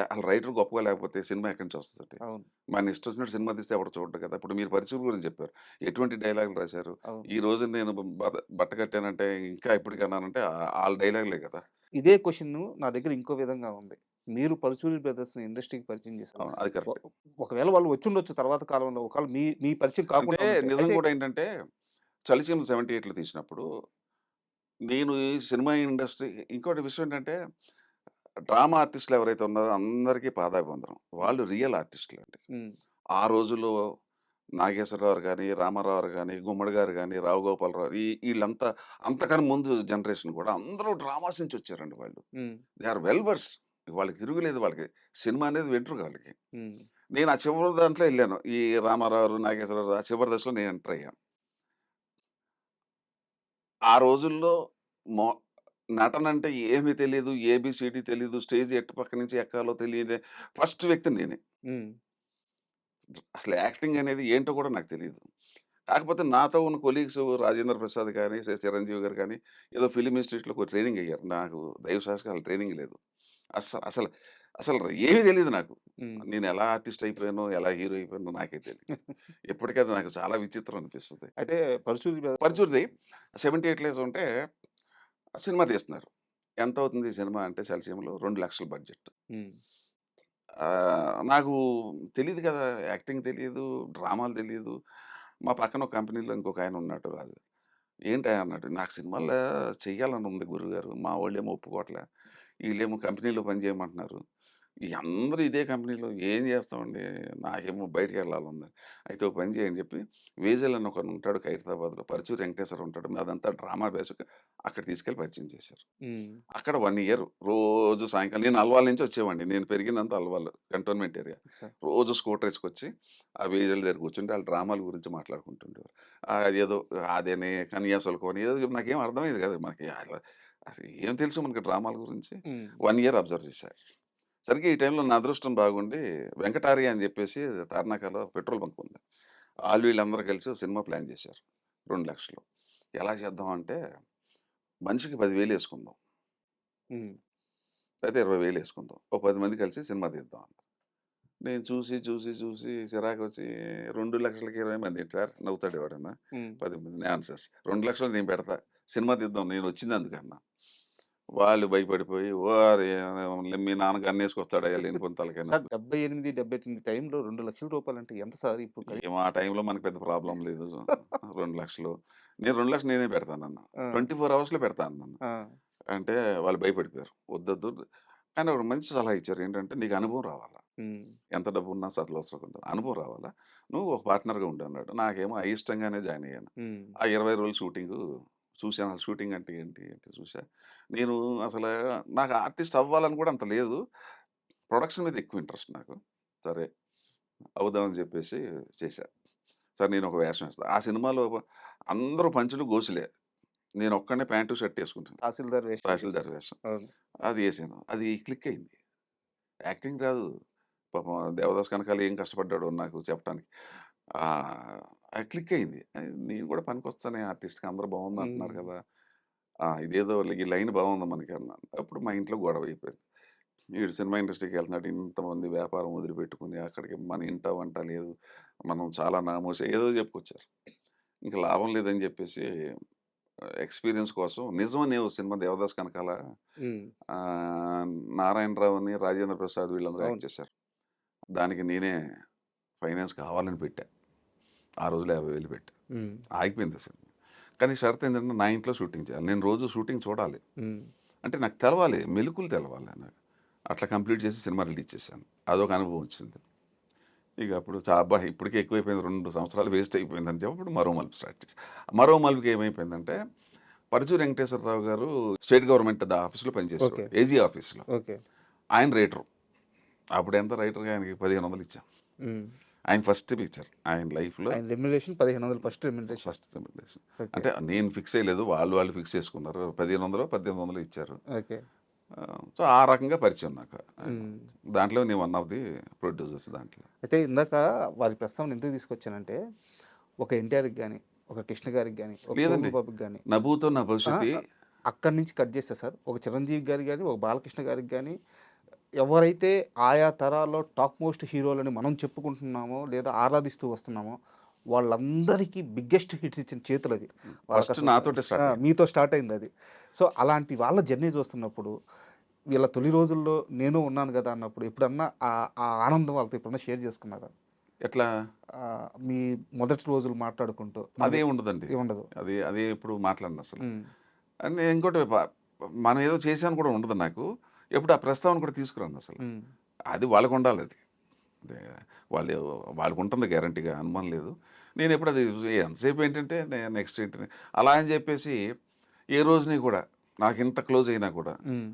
అసలు రైటర్ గొప్పగా లేకపోతే సినిమా ఎక్కడి నుంచి వస్తదండి? అవును. మన ఇష్టం వచ్చినట్టు సినిమా తీస్తే ఎవడు చూడడు కదా! ఇప్పుడు మీరు 'పరిచయం' గురించి చెప్పారు. ఎటువంటి డైలాగులు రాశారు? అవును. ఈ రోజు నేను బట్ట కట్టానంటే ఇంకా ఇప్పటికన్నానంటే ఆళ్ళ డైలాగులే కదా! ఇదే క్వెషను నా దగ్గర ఇంకో విధంగా ఉంది. మీరు 'పరుచూరి బ్రదర్స్‌ని' ఇండస్ట్రీకి పరిచయం చేశారు. అవును. అది ఒ కరెక్టే. ఒకవేళ వాళ్ళు వచ్చుండొచ్చు తర్వాత కాలంలో. ఒకవేళ మీ మీ పరిచయం అంటే కాకుండా ఉంటే. నిజం అయితే కూడా ఏంటంటే 'చలిచీమలు' 78లో తీసినప్పుడు నేను ఈ సినిమా ఇండస్ట్రీ ఇంకోటి విషయం ఏంటంటే డ్రామా ఆర్టిస్టులు ఎవరైతే ఉన్నారో అందరికీ పాదాభివందనం. వాళ్ళు రియల్ ఆర్టిస్టులండి. హ్మ్. ఆ రోజుల్లో నాగేశ్వరరావు గాని, రామారావు గాని, గుమ్మడి గారు గాని, రావు గోపాలరావు ఈళ్ళంతా అంతకన్నా ముందు జనరేషన్ కూడా అందరూ డ్రామాస్ నుంచి వచ్చారండి వాళ్ళు. Hmm. They are well versed. వాళ్ళకి తిరుగులేదు వాళ్ళకి. సినిమా అనేది వెంట్రుక వాళ్ళకి. హ్మ్. నేను ఆ చివరి దాంట్లో ఎళ్ళాను. ఈ రామారావు, నాగేశ్వరరావు ఆ చివరి దశలో నేను ఎంటర్ అయ్యాను. ఆ రోజుల్లో మొ నటనంటే ఏమి తెలీదు. ఏబీసీడీ తెలీదు. స్టేజ్ ఎటు పక్క నుంచి ఎక్కాలో తెలియని ఫస్ట్ వ్యక్తి నేనే. హ్మ్. అసలు యాక్టింగ్ అనేది ఏంటో కూడా నాకు తెలీదు. కాకపోతే నాతో ఉన్న కొలీగ్స్ రాజేంద్ర ప్రసాద్ గాని, చిరంజీవి గారు కానీ, ఏదో ఫిల్మ్ ఇన్‌స్టిట్యూట్‌లో ట్రైనింగ్ అయ్యారు. నాకు దైవ సాక్షిగా ట్రైనింగ్ లేదు. అస్స అసలు అసలు ఏమీ తెలీదు నాకు. హ్మ్. నేను ఎలా ఆర్టిస్ట్ అయిపోయానో, ఎలా హీరో అయిపోయానో నాకే తెలీదు. ఇప్పటికి అది నాకు చాలా విచిత్రం అనిపిస్తది. అయితే 'పరుచూరి బ్రదర్స్' పరుచూరిది 78 ఉంటే సినిమా తీస్తున్నారు. ఎంతవుతుంది సినిమా అంటే చలసీమలో 2,00,000 బడ్జెట్. హ్మ్. నాకు తెలీదు కదా! యాక్టింగ్ తెలీదు, డ్రామాలు తెలీదు. మా పక్కన ఒక కంపెనీలో ఇంకొకాయన ఉన్నాడు రాజు. ఏంటయ్యా అన్నాడు. నాకు సినిమాల్లో చెయ్యాలని ఉంది గురువుగారు. మా వోళ్ళేమో ఒప్పుకోవట్లే. ఈళ్ళేమో కంపెనీలో పని చేయమంటున్నారు. ఈ అందరూ ఇదే కంపెనీలో ఏం చేస్తామండి? నాకేమో బయటికెళ్ళాలని. అయితే ఒక పని చేయండి చెప్పి వేజల్ అని ఒకడు ఉంటాడు ఖైరతాబాద్‌లో. పరుచూరి వెంకటేశ్వర ఉంటాడు. అదంతా డ్రామా బేస్. అక్కడ తీసుకెళ్ళి పరిచయం చేశారు. హ్మ్. అక్కడ 1 ఇయర్ రోజు సాయంకాలం నేను అల్వాల్ నుంచి వచ్చేవాడిని. నేను పెరిగిందంతా అల్వాల్ కంటోన్మెంట్ ఏరియా. సార్. రోజు స్కూటర్ ఏసుకొచ్చి ఆ వేజల దగ్గర కూర్చుంటే ఆళ్ళు డ్రామాల గురించి మాట్లాడుకుంటుండేవారు. అదేదో అదని, కన్యాశుల్కం అని ఏదో నాకేం అర్థమయ్యేది కాదు. మనకి అట్లా అసలు ఏం తెలుసు మనకి డ్రామాల గురించి. హ్మ్. 1 ఇయర్ అబ్జర్వ్ చేశా. సరిగ్గా ఈ టైంలో నా అదృష్టం బాగుండి వెంకటార్య అని చెప్పేసి తార్నాకలో పెట్రోల్ బంక్ ఉంది. ఆళ్ళు వీళ్ళందరూ కలిసి ఓ సినిమా ప్లాన్ చేశారు. 2,00,000 ఎలా చేద్దాం అంటే మనిషికి 10,000 యేసుకుందాం. హ్మ్. అయితే 20,000 యేసుకుందాం. ఓ 10 మంది కలిసి సినిమా తీద్దాం అన్నారు. నేను చూసి చిరాకొచ్చి 2,00,000కి 20 మంది ఏంటి సార్ నవ్వుతాడు ఎవడన్నా. హ్మ్. 10 మంది నాన్‌సెన్స్. 2,00,000 నేను పెడతా. సినిమా తీద్దాం నేను వచ్చిందందుకన్నా. వాళ్ళు భయపడిపోయి ఓరి మీ నాన్న గన్నేసుకొస్తాడయ్యా లేనిపోని తలకాయ సార్ నొప్పి. 78, 79 టైంలో రూ. 2,00,000 అంటే ఎంత సార్ ఇప్పుడు ఏమో ఆ టైంలో మనకు పెద్ద ప్రాబ్లమ్ లేదు. 2,00,000 నేను 2,00,000 నేనే పెడతానన్నా. ఆ! 24 అవర్స్‌లో పెడతా అన్నాను. ఆ! అంటే వాళ్ళు భయపడిపోయారు. వద్దొద్దు కానీ ఒక మంచి సలహా ఇచ్చారు. ఏంటంటే నీకు అనుభవం రావాలా. హ్మ్. ఎంత డబ్బున్నా అసలు అవసరం ఉండదు. అనుభవం రావాలా. నువ్వు ఒక పార్ట్నర్‌గా ఉండు అన్నాడు. నాకేమో అయిష్టంగానే జాయిన్ అయ్యాను. హ్మ్. ఆ 20 రోజులు షూటింగు చూసాను. అసలు షూటింగ్ అంటే ఏంటి? ఏంటి చూసా. నేను అసలు నాకు ఆర్టిస్ట్ అవ్వాలని కూడా అంత లేదు. ప్రొడక్షన్ మీద ఎక్కువ ఇంట్రెస్ట్ నాకు. సరే అవుదామని చెప్పేసి చేశా. సరే నేను ఒక వేషం ఏస్తా. ఆ సినిమాలో అందరూ పంచులు, గోసులే. నేనొక్కడినే ప్యాంటు, షర్ట్ యేసుకుంటాను. తహసీల్దార్ వేషం తహసీల్దార్ చేశారు. వేషం. అవును. అది యేసాను. అది క్లిక్ అయింది. యాక్టింగ్ రాదు. పాపం 'దేవదాస్ కనకాల' ఏం కష్టపడ్డాడో నాకు చెప్పటానికి. అది క్లిక్ అయింది. నేను కూడా పనికొస్తానే ఆర్టిస్ట్‌గా అందరూ బావుందంటున్నారు హ్మ్. కదా! ఇదేదో ఈ లైన్ బావుంది మనకి అన్నాను. అప్పుడు మా ఇంట్లో గొడవ అయిపోయింది. ఈడు సినిమా ఇండస్ట్రీకెళ్తున్నాడు. ఇంతమంది వ్యాపారం వదిలిపెట్టుకొని అక్కడికి మన ఇంట వంట లేదు. మనం చాలా నామోషి ఏదో చెప్పుకొచ్చారు. ఇంక లాభం లేదని చెప్పేసి ఎక్స్‌పీరియన్స్ కోసం 'నిజం' అనే ఓ సినిమా 'దేవదాస్ కనకాల' హ్మ్. ఆహ్, నారాయణరావుని, రాజేంద్ర ప్రసాద్ వీళ్ళందరూ అవును. యాక్ట్ చేశారు. దానికి నేనే ఫైనాన్స్ కావాలని పెట్టా. ఆ రోజులో 50,000 పెట్టా. హ్మ్. ఆగిపోయింది ఆ సినిమా. కానీ షరత్ ఏంటంటే నా ఇంట్లో షూటింగ్ చేయాలి. నేను రోజు షూటింగ్ చూడాలి. హ్మ్. అంటే నాకు తెలవాలి. మెలుకువలు తెలవాలి నాకు. అట్లా కంప్లీట్ చేసి సినిమా రిలీజ్ చేశాను. అదొక అనుభవం వచ్చింది. ఇక అప్పుడు అబ్బా! ఇప్పటికే ఎక్కువైపోయింది 2 సంవత్సరాలు వేస్ట్ అయిపోయిందని చెప్పి అప్పుడు మరో మలుపు స్టార్ట్ చేశా. మరో మలుపుకి ఏమైపోయిందంటే పరుచూరి వెంకటేశ్వరరావు గారు స్టేట్ గవర్నమెంట్ ఆఫీస్‌లో పనిచేసేవారు. ఓకే. ఏజీ ఆఫీస్‌లో. ఓకే. ఆయన రైటరు. అప్పుడు ఎంత రైటర్‌గా ఆయనకి 1,500 ఇచ్చాం. హ్మ్. ఆయన ఫస్ట్ పిక్చర్. ఆయన లైఫ్‌లో ఆయన remuneration 1,500 first remuneration. First remuneration. Okay. అంటే నేను ఫిక్స్ చేయలేదు. వాళ్ళు ఫిక్స్ చేసుకున్నారు. 1,500 1800 ఇచ్చారు. ఓకే. సో, ఆ రకంగా పరిచయం నాకు ఆయన. హ్మ్. దాంట్లో నేను వన్ ఆఫ్ ది ప్రొడ్యూసర్స్ దాంట్లో. అయితే ఇందాక వారి ప్రస్తావన ఎందుకు తీసుకొచ్చానంటే, ఒక ఎన్టీఆర్‌కి గాని, ఒక కృష్ణ గారికి గాని, ఒక లేదండి. శోభన్ బాబుకి గాని 'నభూతో నా ఆ! భవిష్యత్తి' అక్కడి నుంచి కట్ చేస్తే సార్, ఒక చిరంజీవి గారికి గాని, ఒక బాలకృష్ణ గారికి గాని, ఎవరైతే ఆయా తరాల్లో టాప్ మోస్ట్ హీరోలని మనం చెప్పుకుంటున్నామో, లేదా ఆరాధిస్తూ వస్తున్నామో, వాళ్ళందరికీ బిగ్గెస్ట్ హిట్స్ ఇచ్చిన చేతులవి. ఫస్ట్ వాళ్ళకసలు నాతోటే స్టార్ట్ అయింది. మీతో స్టార్ట్ అయిందది. సో, అలాంటి వాళ్ళ జర్నీ చూస్తున్నప్పుడు, వీళ్ళ తొలి రోజుల్లో నేను ఉన్నాను గదా! అన్నప్పుడు ఎప్పుడన్నా ఆ ఆనందం వాళ్ళతో ఎప్పుడన్నా షేర్ చేసుకున్నారా? ఎట్లా? మీ మొదటి రోజులు మాట్లాడుకుంటూ అదేం ఉండదండి. ఉండదు. అది ఎప్పుడు మాట్లాడనసలు. హ్మ్. అండ్ ఇంకోటి మనం ఏదో చేశాను కూడా ఉండదు నాకు. ఎప్పుడు ఆ ప్రస్తావన కూడా తీసుకురానసలు. హ్మ్. అది వాళ్ళకుండాలది. అదే వాళ్ళు వాళ్ళకుంటుంది గ్యారంటీగా అనుమానం లేదు. నేనెప్పుడు అది ఎంతసేపు ఏంటంటే నెక్స్ట్ ఏంటి అలా అని చెప్పేసి ఏ రోజుని కూడా నాకింత క్లోజ్ అయినా కూడా హ్మ్.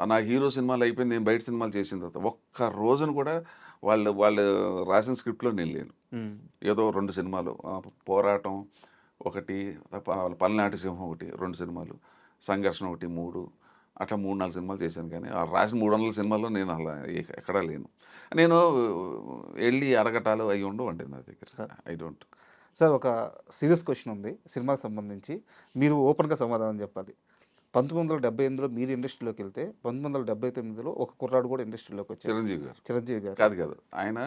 నా హీరో సినిమాలు అయిపోయింది. నేను బయట సినిమాలు చేసిన తర్వాత ఒక్క రోజున కూడా వాళ్ళు రాసిన స్క్రిప్ట్‌లో నేను లేను. హ్మ్. ఏదో 2 సినిమాలు 'పోరాటం' ఒకటి, 'పల్నాటి సింహం' ఒకటి 2 సినిమాలు, 'సంఘర్షణ' ఒకటి 3 అట్లా 3, 4 సినిమాలు చేశాను కానీ ఆ రాసిన 300 సినిమాల్లో నేను అలా ఎక్కడా లేను. నేను ఎళ్లి అడగటాలు అయి ఉండవండి నా దగ్గర. Sir I don't. సార్ ఒక సీరియస్ క్వెషన్ ఉంది సినిమాకి సంబంధించి. మీరు ఓపెన్‌గా సమాధానం చెప్పాలి. 1978లో మీరు ఇండస్ట్రీలోకెళ్తే, 1979లో ఒక కుర్రాడు కూడా ఇండస్ట్రీలోకొచ్చారు. చిరంజీవి గారు. చిరంజీవి గారు. కాదు. ఆయన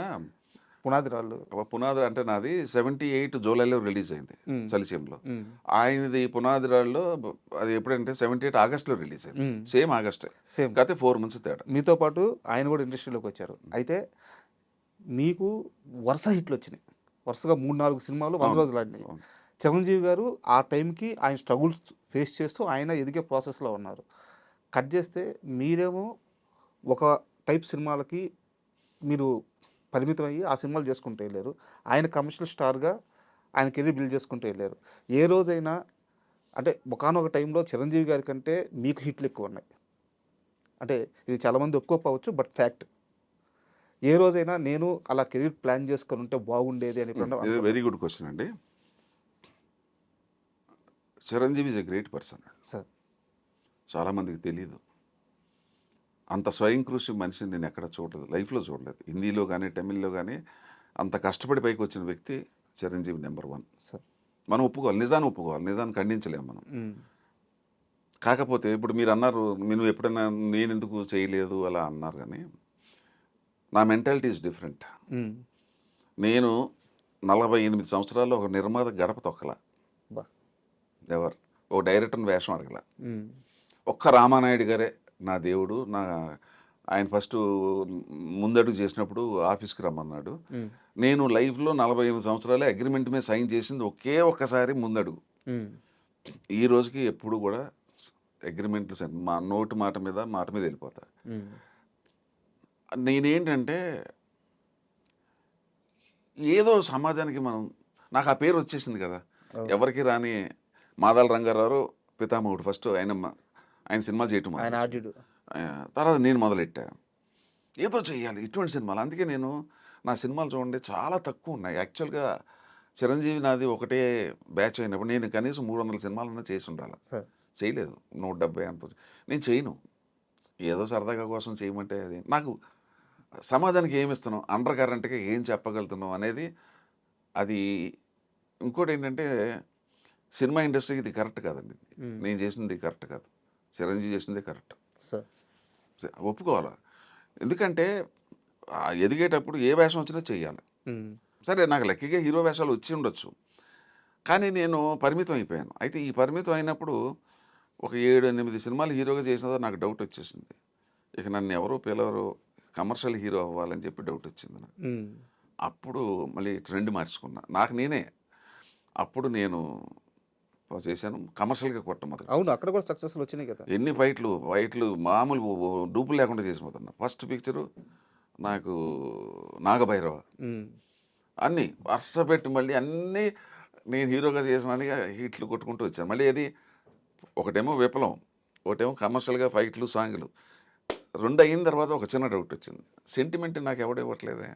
పునాది రాళ్ళు. పునాది అంటే నాది 78 జూలైలో రిలీజ్ అయింది హ్మ్. 'చలిసీమలో'. హ్మ్. ఆయనది 'పునాది రాళ్ళలో' అది ఎప్పుడంటే 78 ఆగస్ట్‌లో రిలీజ్ అయింది. హ్మ్. సేమ్ ఆగస్టే. సేమ్. కాకపోతే 4 మంత్స్ తేడా. మీతో పాటు ఆయన కూడా ఇండస్ట్రీలోకొచ్చారు. అయితే మీకు వరుస హిట్‌లొచ్చినాయి. వరుసగా 3, 4 సినిమాలు 100 అవును. రోజులు ఆడినాయి. అవును. చిరంజీవి గారు ఆ టైంకి ఆయన స్ట్రగుల్స్ ఫేస్ చేస్తూ ఆయన ఎదిగే ప్రాసెస్‌లో ఉన్నారు. కట్ చేస్తే మీరేమో ఒక టైప్ సినిమాలకి మీరు పరిమితం అయ్యి ఆ సినిమాలు చేసుకుంటూ ఎళ్లారు. ఆయన కమర్షియల్ స్టార్‌గా ఆయన కెరీర్ బిల్డ్ చేసుకుంటూ ఎళ్లారు. ఏ రోజైనా అంటే ఒకానొక టైంలో చిరంజీవి గారి కంటే మీకు హిట్‌లు ఎక్కువున్నాయి. అంటే ఇది చాలామంది ఒప్పుకోకపోవచ్చు. But fact. ఏ రోజైనా నేను అలా కెరీర్ ప్లాన్ చేసుకొనుంటే బాగుండేది అని ఎప్పుడన్నా ఇది అనుకున్నారా? వెరీ గుడ్ క్వెషన్ అండి. Chiranjeevi is a great person. Sir. చాలామందికి తెలియదు. అంత స్వయం కృషి మనిషిని నేను ఎక్కడ చూడలేదు, లైఫ్లో చూడలేదు. హిందీలో కానీ తమిళ్లో కానీ అంత కష్టపడి పైకి వచ్చిన వ్యక్తి చిరంజీవి నెంబర్ 1. సార్. మనం ఒప్పుకోవాలి, నిజాన్ని ఒప్పుకోవాలి, నిజాన్ని ఖండించలేము మనం. కాకపోతే ఇప్పుడు మీరు అన్నారు, నేను ఎప్పుడైనా నేను ఎందుకు చేయలేదు అలా అన్నారు, కానీ నా మెంటాలిటీ ఈజ్ డిఫరెంట్. నేను 48 సంవత్సరాల్లో ఒక నిర్మాత గడప తొక్కల, బా. ఎవరు ఓ డైరెక్టర్ని వేషం అడగల. ఒక్క రామానాయుడు గారే నా దేవుడు. ఆయన ఫస్ట్ ముందడుగు చేసినప్పుడు ఆఫీస్కి రమ్మన్నాడు. నేను లైఫ్లో 48 సంవత్సరాలే అగ్రిమెంట్ మీద సైన్ చేసింది ఒకే ఒక్కసారి ముందడుగు. ఈ రోజుకి ఎప్పుడు కూడా అగ్రిమెంట్లు మా నోటి మాట మీద వెళ్ళిపోతా. నేనేంటంటే ఏదో సమాజానికి నాకు ఆ పేరు వచ్చేసింది కదా, ఎవరికి రాని మాదాల రంగారావు పితామహుడు. ఫస్ట్ ఆయన సినిమా చేయటం, తర్వాత నేను మొదలెట్టా ఏదో చెయ్యాలి ఇటువంటి సినిమాలు. అందుకే నా సినిమాలు చూడండి చాలా తక్కువ ఉన్నాయి. యాక్చువల్గా చిరంజీవి నాది ఒకటే బ్యాచ్ అయినప్పుడు నేను కనీసం 300 సినిమాలన్నా చేసి ఉండాలి. చేయలేదు, 170 అనుకోవచ్చు. నేను చేయను, ఏదో సరదాగా కోసం చేయమంటే అది నాకు సమాజానికి ఏమి ఇస్తున్నాం, అండర్ కరెంట్గా ఏం చెప్పగలుగుతున్నాం అనేది. అది ఇంకోటి ఏంటంటే సినిమా ఇండస్ట్రీకి ఇది కరెక్ట్ కాదండి. నేను చేసింది కరెక్ట్ కాదు, చిరంజీవి చేసింది కరెక్ట్, ఒప్పుకోవాలి. ఎందుకంటే ఎదిగేటప్పుడు ఏ వేషం వచ్చినా చెయ్యాలి. సరే, నాకు లక్కీగా హీరో వేషాలు వచ్చి ఉండొచ్చు, కానీ నేను పరిమితం అయిపోయాను. అయితే ఈ పరిమితం అయినప్పుడు ఒక 7-8 సినిమాలు హీరోగా చేసినా నాకు డౌట్ వచ్చేసింది. ఇక నన్ను ఎవరో పిలవరు, కమర్షియల్ హీరో అవ్వాలని చెప్పి డౌట్ వచ్చింది నాకు. అప్పుడు మళ్ళీ ట్రెండ్ మార్చుకున్నా నాకు నేనే. అప్పుడు నేను చేశాను కమర్షియల్గా కొట్టమొదలు. అవును, అక్కడ కూడా సక్సెస్ఫుల్ వచ్చినాయి కదా. ఎన్ని ఫైట్లు మామూలు డూపులు లేకుండా చేసిపోతున్నా. ఫస్ట్ పిక్చరు నాకు నాగభైరవ, అన్నీ వరుస పెట్టి మళ్ళీ అన్నీ నేను హీరోగా చేసినానిగా హిట్లు కొట్టుకుంటూ వచ్చాను. మళ్ళీ అది ఒకటేమో విప్లవం, ఒకటేమో కమర్షియల్గా ఫైట్లు సాంగ్లు. 2 అయిన తర్వాత ఒక చిన్న డౌట్ వచ్చింది, సెంటిమెంట్ నాకు ఎవడు ఇవ్వట్లేదే.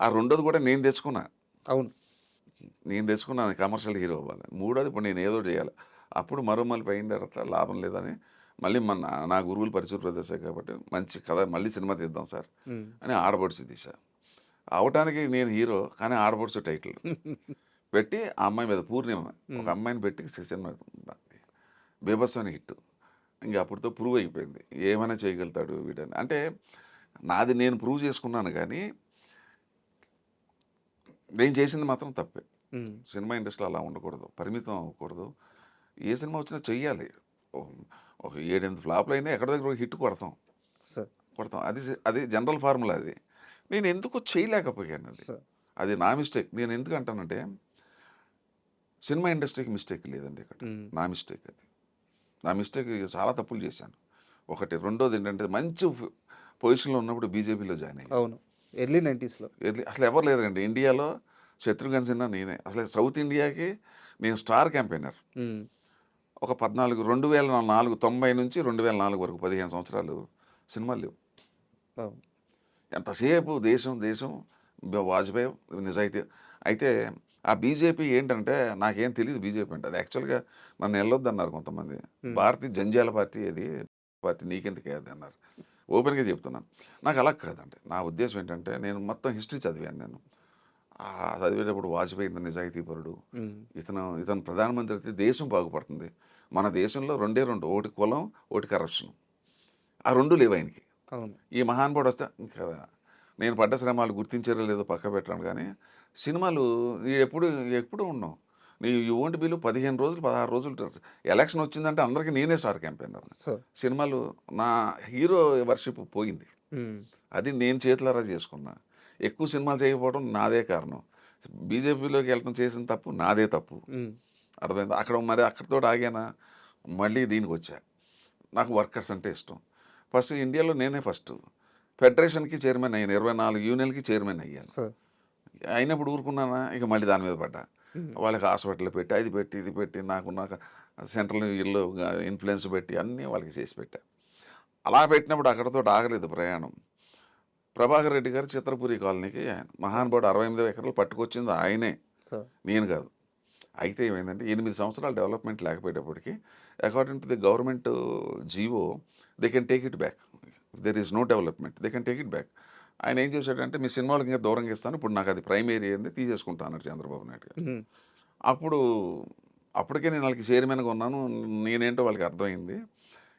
ఆ రెండోది కూడా నేను తెచ్చుకున్నా. అవును, నేను తెచ్చుకున్నాను కమర్షియల్ హీరో అవ్వాలి. మూడోది ఇప్పుడు నేను ఏదో చేయాలి. అప్పుడు మళ్ళీ అయిన తర్వాత లాభం లేదని మళ్ళీ నా గురువులు పరిచయ ప్రదేశం కాబట్టి మంచి కథ మళ్ళీ సినిమా తీద్దాం సార్ అని ఆడపడుచు తీశా. అవటానికి నేను హీరో, కానీ ఆడపడుచు టైటిల్ పెట్టి ఆ అమ్మాయి మీద పూర్ణిమ ఒక అమ్మాయిని పెట్టి సినిమా బీభత్సమైన హిట్. ఇంకా అప్పటితో ప్రూవ్ అయిపోయింది ఏమైనా చేయగలుగుతాడు వీడని. అంటే నాది నేను ప్రూవ్ చేసుకున్నాను, కానీ నేను చేసింది మాత్రం తప్పే. సినిమా ఇండస్ట్రీలో అలా ఉండకూడదు, పరిమితం అవ్వకూడదు. ఏ సినిమా వచ్చినా చెయ్యాలి. ఒక 7-8 ఫ్లాప్లు అయినా ఎక్కడ దగ్గర హిట్ కొడతాం. అది జనరల్ ఫార్ములా. అది నేను ఎందుకో చేయలేకపోయాను. అది నా మిస్టేక్. నేను ఎందుకు అంటానంటే సినిమా ఇండస్ట్రీకి మిస్టేక్ లేదండి ఇక్కడ, నా మిస్టేక్. అది నా మిస్టేక్. చాలా తప్పులు చేశాను. ఒకటి. రెండోది ఏంటంటే మంచి పొజిషన్లో ఉన్నప్పుడు బీజేపీలో జాయిన్ అయ్యాను. అవును, ఎర్లీ 90sలో. అసలు ఎవరు లేరండి ఇండియాలో. శత్రుఘ్న సిన్హా నేనే. అసలు సౌత్ ఇండియాకి నేను స్టార్ క్యాంపెయినర్. ఒక 2090 నుంచి 2004 వరకు 15 సంవత్సరాలు సినిమాలు లేవు. ఎంతసేపు దేశం వాజ్పేయి నిజాయితీ. అయితే ఆ బీజేపీ ఏంటంటే నాకేం తెలియదు బీజేపీ అంటే. అది యాక్చువల్గా నన్ను వెళ్ళొద్దన్నారు కొంతమంది. భారతీయ జంజాల పార్టీ, అది పార్టీ నీకెందుకు అది అన్నారు. ఓపెన్గా చెప్తున్నాను. నాకు అలా కాదండి. నా ఉద్దేశం ఏంటంటే నేను మొత్తం హిస్టరీ చదివాను. నేను చదివేటప్పుడు వాజ్పేయి ఇంత నిజాయితీపరుడు, ఇతను ప్రధానమంత్రి అయితే దేశం బాగుపడుతుంది. మన దేశంలో 2 ఒకటి కులం, ఒకటి కరప్షన్. ఆ 2 లేవు ఆయనకి. ఈ మహానుభావుడు వస్తే ఇంకా నేను పడ్డ శ్రమాలు గుర్తించారో లేదో పక్క పెట్టాను, కానీ సినిమాలు ఎప్పుడు ఉన్నాం. యూ వోంట్ బిలీవ్ 15 రోజులు 16 రోజులు ఎలక్షన్ వచ్చిందంటే అందరికీ నేనే స్టార్ క్యాంపెయినర్. సినిమాలు నా హీరో వర్షిప్ పోయింది. అది నేను చేతులారా చేసుకున్నా. ఎక్కువ సినిమాలు చేయకపోవడం నాదే కారణం. బీజేపీలోకి వెళ్ళడం చేసిన తప్పు నాదే తప్పు. అర్థమైంది. అక్కడితో ఆగానా, మళ్ళీ దీనికి వచ్చా. నాకు వర్కర్స్ అంటే ఇష్టం. ఫస్ట్ ఇండియాలో నేనే ఫస్ట్ ఫెడరేషన్కి చైర్మన్ అయ్యాను. 24 యూనియన్కి చైర్మన్ అయ్యాను. అయినప్పుడు ఊరుకున్నానా, ఇక మళ్ళీ దాని మీద పడ్డా. వాళ్ళకి హాస్పిటల్ పెట్టి అది పెట్టి ఇది పెట్టి నాకు సెంట్రల్ ఇల్లు ఇన్ఫ్లుయెన్స్ పెట్టి అన్నీ వాళ్ళకి చేసి పెట్టా. అలా పెట్టినప్పుడు అక్కడితో ఆగలేదు ప్రయాణం. ప్రభాకర్ రెడ్డి గారు చిత్రపురి కాలనీకి మహానుభావుడు 68 ఎకరాలు పట్టుకొచ్చింది ఆయనే, నేను కాదు. అయితే ఏమైందంటే 8 సంవత్సరాలు డెవలప్మెంట్ లేకపోయేటప్పటికి according to the government GO they can take it back. There is no development they can take it back. ఆయన ఏం చేశాడంటే మీ సినిమాలకు ఇంకా దూరంగా ఇస్తాను, ఇప్పుడు నాకు అది ప్రైమ్ ఏరియా ఏంది తీసేసుకుంటా అన్నాడు చంద్రబాబు నాయుడు గారు. అప్పుడు అప్పటికే నేను వాళ్ళకి చైర్మన్గా ఉన్నాను, నేనేంటో వాళ్ళకి అర్థమైంది.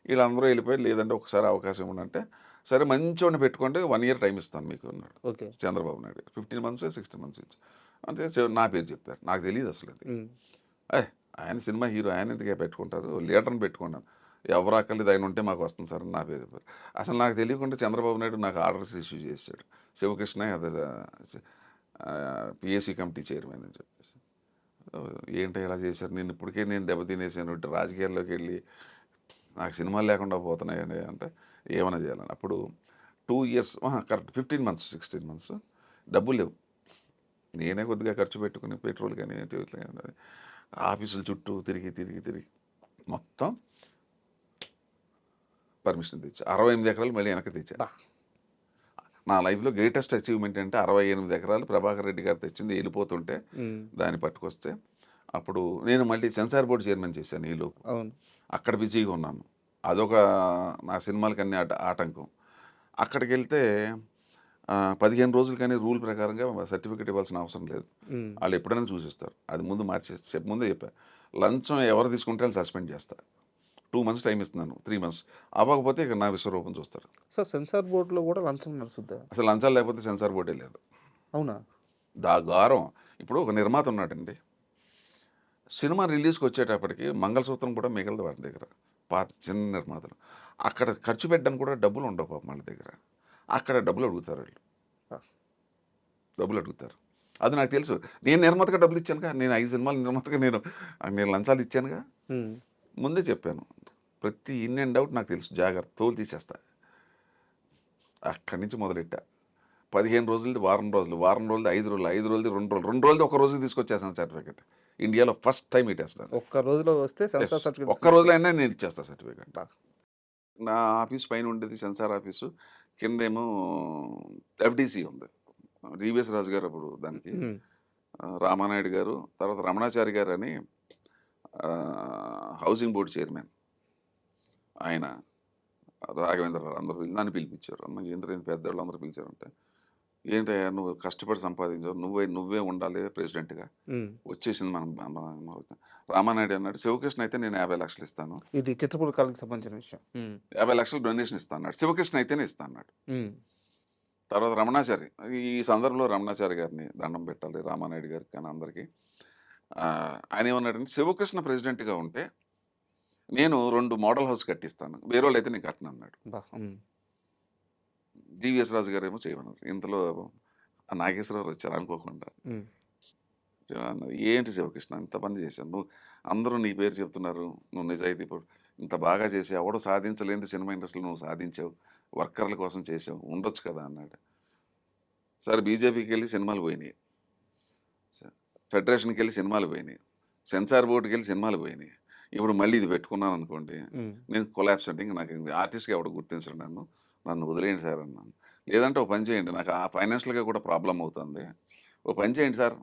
వీళ్ళందరూ వెళ్ళిపోయి లేదంటే ఒకసారి అవకాశం ఇవ్వండి, సరే మంచివాడిని పెట్టుకోండి 1 year టైం ఇస్తాను మీకు అన్నాడు ఓకే. చంద్రబాబు నాయుడు గారు. 15 months 16 months ఇచ్చి అంటే నా పేరు చెప్పారు. నాకు తెలియదు అసలు అది. ఆయన సినిమా హీరో, ఆయన ఎందుకే పెట్టుకుంటారు, లీడర్ని పెట్టుకున్నాను, ఎవరు అక్కర్లేదు ఆయన ఉంటే మాకు వస్తుంది సార్ అని నా పేరు చెప్పారు. అసలు నాకు తెలియకుండా చంద్రబాబు నాయుడు నాకు ఆర్డర్స్ ఇష్యూ చేశాడు. శివకృష్ణ అదే పిఎస్సి కమిటీ చైర్మన్ అని చెప్పేసి. ఏంటో ఇలా చేశారు, నేను ఇప్పటికే నేను దెబ్బతినేసాను, రాజకీయాల్లోకి వెళ్ళి నాకు సినిమాలు లేకుండా పోతున్నాయని అంటే ఏమైనా చేయాలని. అప్పుడు 2 years కరెక్ట్ 15 months 16 months డబ్బులు లేవు. నేనే కొద్దిగా ఖర్చు పెట్టుకుని పెట్రోల్ కానీ ఆఫీసుల చుట్టూ తిరిగి మొత్తం పర్మిషన్ తెచ్చా. 68 ఎకరాలు మళ్ళీ వెనక్కి తెచ్చా. నా లైఫ్లో గ్రేటెస్ట్ అచీవ్మెంట్ అంటే 68 ఎకరాలు ప్రభాకర్ రెడ్డి గారు తెచ్చింది వెళ్ళిపోతుంటే దాన్ని పట్టుకొస్తే అప్పుడు నేను మళ్ళీ సెన్సార్ బోర్డు చైర్మన్ చేశాను ఈలోపు. అక్కడ బిజీగా ఉన్నాను, అదొక నా సినిమాలకి అన్ని ఆటంకం. అక్కడికి వెళ్తే 15 రోజులు కానీ రూల్ ప్రకారంగా సర్టిఫికేట్ ఇవ్వాల్సిన అవసరం లేదు, వాళ్ళు ఎప్పుడైనా చూసిస్తారు. అది ముందు ముందే చెప్పారు, లంచం ఎవరు తీసుకుంటే వాళ్ళు సస్పెండ్ చేస్తారు. 2 months టైం ఇస్తున్నాను, 3 months అవ్వకపోతే ఇక నా విశ్వరూపం చూస్తారు. సార్ సెన్సార్ బోర్డులో కూడా లంచం నడుస్తుందా? అసలు లంచాలు లేకపోతే సెన్సార్ బోర్డే లేదు. అవునా? గారం. ఇప్పుడు ఒక నిర్మాత ఉన్నాడండి, సినిమా రిలీజ్కి వచ్చేటప్పటికి మంగళసూత్రం కూడా మిగలదు వాడి దగ్గర, పాత చిన్న నిర్మాతలు. అక్కడ ఖర్చు పెట్టడానికి కూడా డబ్బులు ఉండవు పాపం వాళ్ళ దగ్గర. అక్కడ డబ్బులు అడుగుతారు వాళ్ళు, డబ్బులు అడుగుతారు. అది నాకు తెలుసు, నేను నిర్మాతగా డబ్బులు ఇచ్చానుగా, నేను 5 సినిమాలు నిర్మాతగా నేను లంచాలు ఇచ్చానుగా, ముందే చెప్పాను. ప్రతి ఇన్ అండ్ అవుట్ నాకు తెలుసు, జాగ్రత్త తోలు తీసేస్తా. అక్కడి నుంచి మొదలెట్టా. 15 రోజులది వారం రోజులు, వారం రోజులది 5 రోజులు, 5 రోజులది 2 రోజులు, 2 రోజులది ఒక రోజు తీసుకొచ్చేసాను సర్టిఫికేట్. ఇండియాలో ఫస్ట్ టైం ఈ టెస్ట్. ఒక్క రోజులో వస్తే సెన్సార్ సర్టిఫికేట్ ఒక్క రోజులో అయినా నేను ఇచ్చేస్తా సర్టిఫికేట్. నా ఆఫీస్ పైన ఉండేది సెన్సార్ ఆఫీసు, కిందేమో ఎఫ్డిసి ఉంది. డివిఎస్ రాజు గారు అప్పుడు దానికి, రామానాయుడు గారు, తర్వాత రమణాచారి గారు అని హౌసింగ్ బోర్డు చైర్మన్ ఆయన, రాఘవేంద్రరావు, అందరూ నన్ను పిలిపించారు. అమ్మ ఏంద్ర పెద్దవాళ్ళు అందరూ పిలిచారంటే, ఏంటయ్యా నువ్వు కష్టపడి సంపాదించావు, నువ్వే ఉండాలి ప్రెసిడెంట్గా, వచ్చేసింది మనం. రామానాయుడు అన్నాడు, శివకృష్ణ అయితే నేను 50 లక్షలు ఇస్తాను, ఇది చిత్రపూర్ కాలకి సంబంధించిన విషయం, 50 లక్షలు డొనేషన్ ఇస్తాను అన్నాడు. శివకృష్ణ అయితేనే ఇస్తా అన్నాడు. తర్వాత రమణాచారి, ఈ సందర్భంలో రమణాచారి గారిని దండం పెట్టాలి, రామానాయుడు గారికి కానీ అందరికీ. ఆయన ఏమన్నాడంటే, శివకృష్ణ ప్రెసిడెంట్గా ఉంటే నేను 2 మోడల్ హౌస్ కట్టిస్తాను, వేరే వాళ్ళు అయితే నేను కట్టను అన్నాడు. డివిఎస్ రాజు గారు ఏమో చేయమన్నారు. ఇంతలో నాగేశ్వరరావు వచ్చారు అనుకోకుండా. ఏంటి శివకృష్ణ ఇంత పని చేశాను, నువ్వు అందరూ నీ పేరు చెప్తున్నారు, నువ్వు నిజాయితీ ఇంత బాగా చేసి ఎవడో సాధించలేని సినిమా ఇండస్ట్రీలో నువ్వు సాధించావు, వర్కర్ల కోసం చేసావు, ఉండొచ్చు కదా అన్నాడు. సరే బీజేపీకి వెళ్ళి సినిమాలు పోయినాయి, ఫెడరేషన్కి వెళ్ళి సినిమాలు పోయినాయి, సెన్సార్ బోర్డుకి వెళ్ళి సినిమాలు పోయినాయి. ఇప్పుడు మళ్ళీ ఇది పెట్టుకున్నాను అనుకోండి, నేను కొలాప్స్ అంటే ఇంకా నాకు ఆర్టిస్ట్గా ఎవడు గుర్తించండి, నన్ను వదిలేయండి సార్ అన్నాను. లేదంటే ఓ పని చేయండి, నాకు ఆ ఫైనాన్షియల్గా కూడా ప్రాబ్లం అవుతుంది, ఓ పని చేయండి సార్,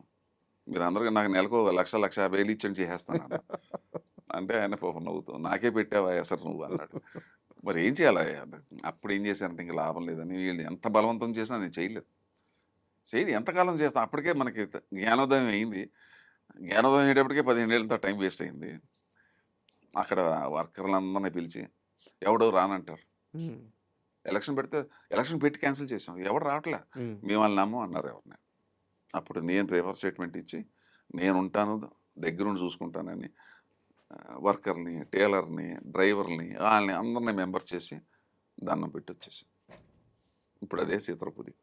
మీరు అందరికీ నాకు నెలకు 1,50,000 ఇచ్చని చేసేస్తాను అంటే ఆయన పాపం నవ్వుతావు, నాకే పెట్టావా సార్ నువ్వు అన్నాడు. మరి ఏం చేయాలి, అప్పుడు ఏం చేశానంటే ఇంకా లాభం లేదని, వీళ్ళు ఎంత బలవంతం చేసినా నేను చేయలేదు. ఎంతకాలం చేస్తాను, అప్పటికే మనకి జ్ఞానోదయం అయింది. జ్ఞానోదయం అయ్యేటప్పటికే 15 ఏళ్ళతో టైం వేస్ట్ అయింది. అక్కడ వర్కర్లందరినీ పిలిచి ఎవడో రానంటారు, ఎలక్షన్ పెట్టి క్యాన్సిల్ చేసాం, ఎవడు రావట్లే, మేము వాళ్ళని నమ్మం అన్నారు ఎవరిని. అప్పుడు నేను పేపర్ స్టేట్మెంట్ ఇచ్చి నేను ఉంటాను దగ్గరుండి చూసుకుంటానని వర్కర్ని, టైలర్ని, డ్రైవర్ని, వాళ్ళని అందరినీ మెంబర్ చేసి దండం పెట్టి వచ్చేసి ఇప్పుడు అదే చిత్రపూరి.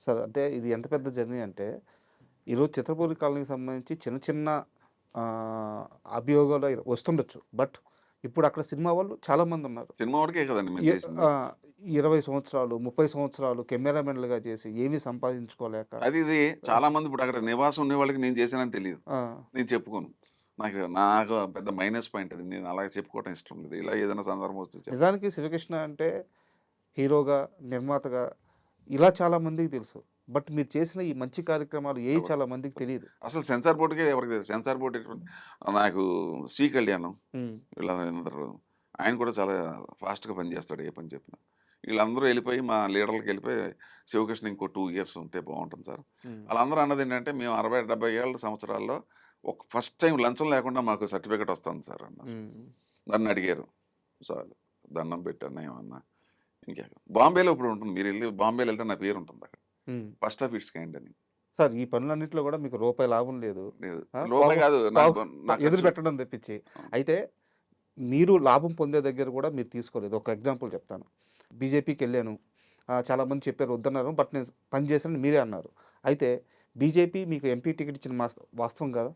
సార్ అంటే ఇది ఎంత పెద్ద జర్నీ అంటే, ఈరోజు చిత్రపూరి కాలనీకి సంబంధించి చిన్న చిన్న అభియోగాలు వస్తుండొచ్చు, బట్ ఇప్పుడు అక్కడ సినిమా వాళ్ళు చాలామంది ఉన్నారు. సినిమా వాడికే కదండి 20 సంవత్సరాలు 30 సంవత్సరాలు కెమెరామెన్లుగా చేసి ఏమీ సంపాదించుకోలేక, అది ఇది చాలా మంది ఇప్పుడు అక్కడ నివాసం ఉండే వాళ్ళకి నేను చేశానని తెలియదు, నేను చెప్పుకోను. నాకు పెద్ద మైనస్ పాయింట్ అది, నేను అలాగే చెప్పుకోవటం ఇష్టం లేదు. ఇలా ఏదైనా సందర్భం వస్తే నిజానికి శివకృష్ణ అంటే హీరోగా, నిర్మాతగా ఇలా చాలా మందికి తెలుసు. బట్ మీరు చేసిన ఈ మంచి కార్యక్రమాలు ఏ చాలా మందికి తెలియదు. అసలు సెన్సార్ బోర్డుకే ఎవరికి తెలియదు. సెన్సార్ బోర్డు నాకు సి కళ్యాణం వీళ్ళందరూ ఆయన కూడా చాలా ఫాస్ట్గా పనిచేస్తాడు ఏ పని చెప్పినా. వీళ్ళందరూ వెళ్ళిపోయి మా లీడర్లకు వెళ్ళిపోయి శివకృష్ణ ఇంకో 2 ఇయర్స్ ఉంటే బాగుంటుంది సార్. వాళ్ళందరూ అన్నది ఏంటంటే మేము 60-70 ఏళ్ళ సంవత్సరాల్లో ఫస్ట్ టైం లంచం లేకుండా మాకు సర్టిఫికేట్ వస్తుంది సార్ అన్న. నన్ను అడిగారు సార్ దండం పెట్టాను ఏమన్నా ఇంకే బాంబేలో ఇప్పుడు ఉంటుంది. మీరు వెళ్ళి బాంబేలో వెళ్తే నా పేరు ఉంటుంది అక్కడ ఫస్ట్ ఆఫ్ ఇట్స్ కైండ్ అని. సార్ ఈ పనులన్నింటిలో కూడా మీకు రూపాయి లాభం లేదు. లోపే కాదు ఎదురు పెట్టడం తెప్పించి. అయితే మీరు లాభం పొందే దగ్గర కూడా మీరు తీసుకోలేదు. ఒక ఎగ్జాంపుల్ చెప్తాను. బీజేపీకి వెళ్ళాను, చాలామంది చెప్పారు వద్దన్నారు, బట్ నేను పని చేశాను మీరే అన్నారు. అయితే బీజేపీ మీకు ఎంపీ టికెట్ ఇచ్చిన వాస్తవం కాదా?